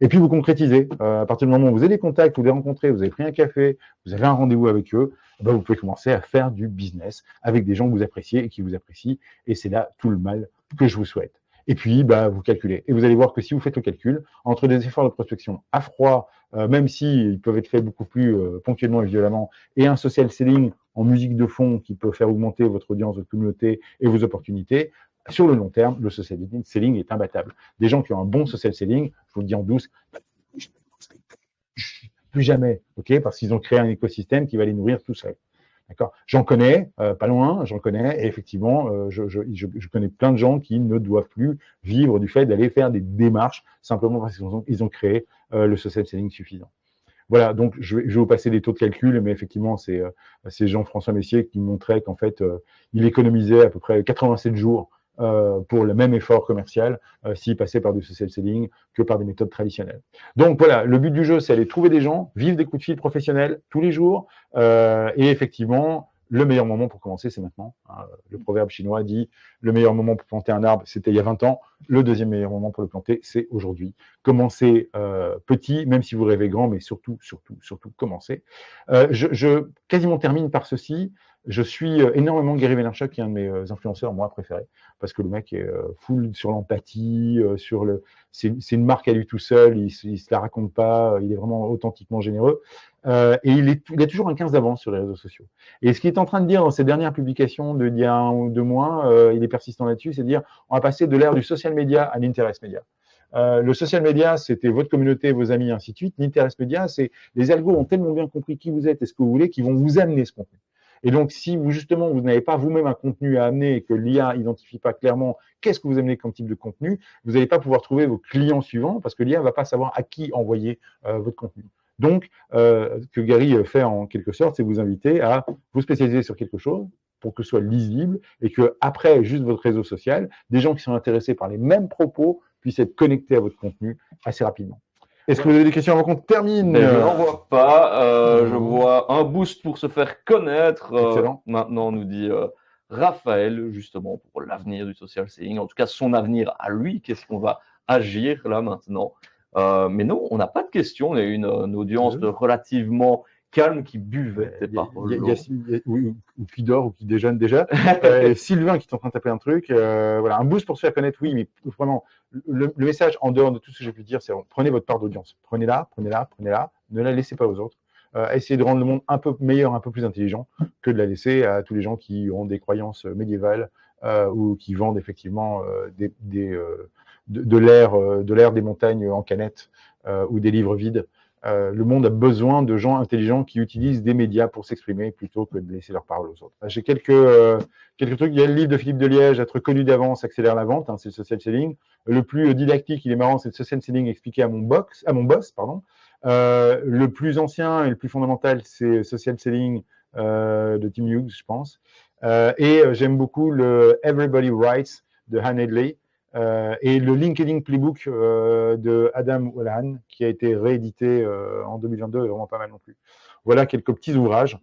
Et puis, vous concrétisez. À partir du moment où vous avez des contacts, vous les rencontrez, vous avez pris un café, vous avez un rendez-vous avec eux, ben, vous pouvez commencer à faire du business avec des gens que vous appréciez et qui vous apprécient. Et c'est là tout le mal que je vous souhaite. Et puis, bah, vous calculez. Et vous allez voir que si vous faites le calcul, entre des efforts de prospection à froid, même s'ils peuvent être faits beaucoup plus ponctuellement et violemment, et un social selling en musique de fond qui peut faire augmenter votre audience, votre communauté et vos opportunités, sur le long terme, le social selling est imbattable. Des gens qui ont un bon social selling, je vous le dis en douce, plus jamais, ok, parce qu'ils ont créé un écosystème qui va les nourrir tout seul. D'accord. J'en connais, pas loin, j'en connais, et effectivement, je connais plein de gens qui ne doivent plus vivre du fait d'aller faire des démarches simplement parce qu'ils ont créé le social selling suffisant. Voilà, donc je vais vous passer des taux de calcul, mais effectivement, c'est Jean-François Messier qui montrait qu'en fait, il économisait à peu près 87 jours pour le même effort commercial s'il passait par du social selling que par des méthodes traditionnelles. Donc voilà, le but du jeu, c'est aller trouver des gens, vivre des coups de fil professionnels tous les jours et effectivement le meilleur moment pour commencer, c'est maintenant. Le proverbe chinois dit le meilleur moment pour planter un arbre, c'était il y a 20 ans. Le deuxième meilleur moment pour le planter, c'est aujourd'hui. Commencez petit, même si vous rêvez grand, mais surtout, commencez. Je quasiment termine par ceci. Je suis énormément Gary Vaynerchuk, qui est un de mes influenceurs, moi, préférés, parce que le mec est full sur l'empathie, c'est une marque à lui tout seul, il se la raconte pas, il est vraiment authentiquement généreux. Et il a toujours un 15 d'avance sur les réseaux sociaux. Et ce qu'il est en train de dire dans ses dernières publications d'il y a 1 ou 2 mois, il est persistant là-dessus, c'est de dire on va passer de l'ère du social media à l'interest media. Le social media, c'était votre communauté, vos amis, ainsi de suite. L'interest media, c'est les algos ont tellement bien compris qui vous êtes et ce que vous voulez qu'ils vont vous amener ce contenu. Et donc, si vous, justement, vous n'avez pas vous-même un contenu à amener et que l'IA n'identifie pas clairement qu'est-ce que vous amenez comme type de contenu, vous n'allez pas pouvoir trouver vos clients suivants parce que l'IA ne va pas savoir à qui envoyer votre contenu. Donc, ce que Gary fait en quelque sorte, c'est vous inviter à vous spécialiser sur quelque chose pour que ce soit lisible et que après juste votre réseau social, des gens qui sont intéressés par les mêmes propos puissent être connectés à votre contenu assez rapidement. Est-ce que vous avez des questions avant qu'on termine? Je n'en vois pas. Je vois un boost pour se faire connaître. Excellent. Maintenant, nous dit Raphaël, justement, pour l'avenir du social selling. En tout cas, son avenir à lui. Qu'est-ce qu'on va agir là maintenant? Mais non, on n'a pas de questions. On a eu une audience relativement calme qui buvait tes paroles. Ou qui dort ou qui déjeune déjà. Sylvain qui est en train de taper un truc. Voilà, un boost pour se faire connaître, oui, mais vraiment, le message en dehors de tout ce que j'ai pu dire, c'est prenez votre part d'audience. Prenez-la, ne la laissez pas aux autres. Essayez de rendre le monde un peu meilleur, un peu plus intelligent que de la laisser à tous les gens qui ont des croyances médiévales ou qui vendent effectivement de l'air des montagnes en canette ou des livres vides. Le monde a besoin de gens intelligents qui utilisent des médias pour s'exprimer plutôt que de laisser leur parole aux autres. J'ai quelques trucs. Il y a le livre de Philippe Deliège, Être connu d'avance, accélère la vente, c'est le social selling. Le plus didactique, il est marrant, c'est le social selling expliqué à mon boss. Le plus ancien et le plus fondamental, c'est Social Selling de Tim Hughes, je pense. Et j'aime beaucoup le Everybody Writes de Han Hedley. Et le LinkedIn Playbook de Adam Wallan, qui a été réédité en 2022, est vraiment pas mal non plus. Voilà quelques petits ouvrages,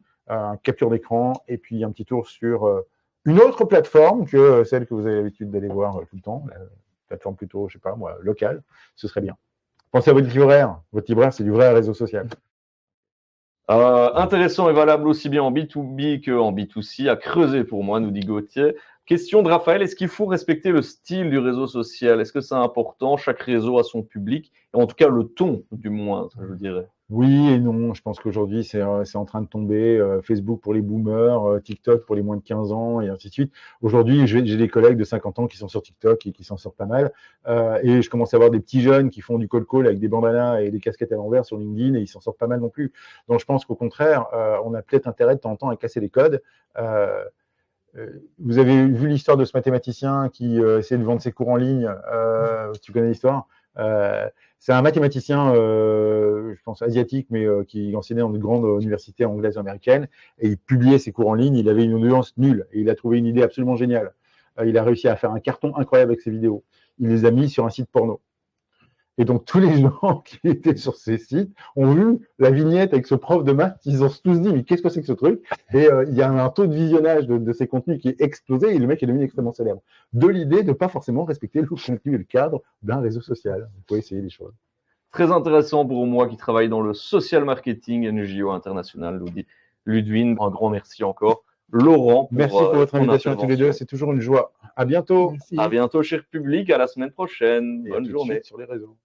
capture d'écran, et puis un petit tour sur une autre plateforme que celle que vous avez l'habitude d'aller voir tout le temps, la plateforme plutôt, je sais pas moi, locale, ce serait bien. Pensez à votre libraire. Votre libraire, c'est du vrai réseau social. Intéressant et valable aussi bien en B2B qu'en B2C, à creuser pour moi, nous dit Gauthier. Question de Raphaël, est-ce qu'il faut respecter le style du réseau social? Est-ce que c'est important? Chaque réseau a son public, et en tout cas le ton, du moins, je dirais. Oui et non, je pense qu'aujourd'hui, c'est en train de tomber. Facebook pour les boomers, TikTok pour les moins de 15 ans, et ainsi de suite. Aujourd'hui, j'ai des collègues de 50 ans qui sont sur TikTok et qui s'en sortent pas mal. Et je commence à voir des petits jeunes qui font du call avec des bandanas et des casquettes à l'envers sur LinkedIn, et ils s'en sortent pas mal non plus. Donc, je pense qu'au contraire, on a peut-être intérêt de temps en temps à casser les codes. Vous avez vu l'histoire de ce mathématicien qui essayait de vendre ses cours en ligne. Tu connais l'histoire? C'est un mathématicien, je pense asiatique, mais qui enseignait dans de grandes universités anglaises et américaines, et il publiait ses cours en ligne. Il avait une audience nulle, et il a trouvé une idée absolument géniale. Il a réussi à faire un carton incroyable avec ses vidéos. Il les a mis sur un site porno. Et donc, tous les gens qui étaient sur ces sites ont vu la vignette avec ce prof de maths. Ils ont tous dit, mais qu'est-ce que c'est que ce truc? Et il y a un taux de visionnage de ces contenus qui est explosé, et le mec est devenu extrêmement célèbre. De l'idée de ne pas forcément respecter le contenu et le cadre d'un réseau social. Vous pouvez essayer les choses. Très intéressant pour moi qui travaille dans le social marketing NGO international, nous dit Ludwin. Un grand merci encore. Laurent, merci pour votre invitation à tous les deux. C'est toujours une joie. À bientôt. Merci. À bientôt, cher public. À la semaine prochaine. Bonne journée. Sur les réseaux.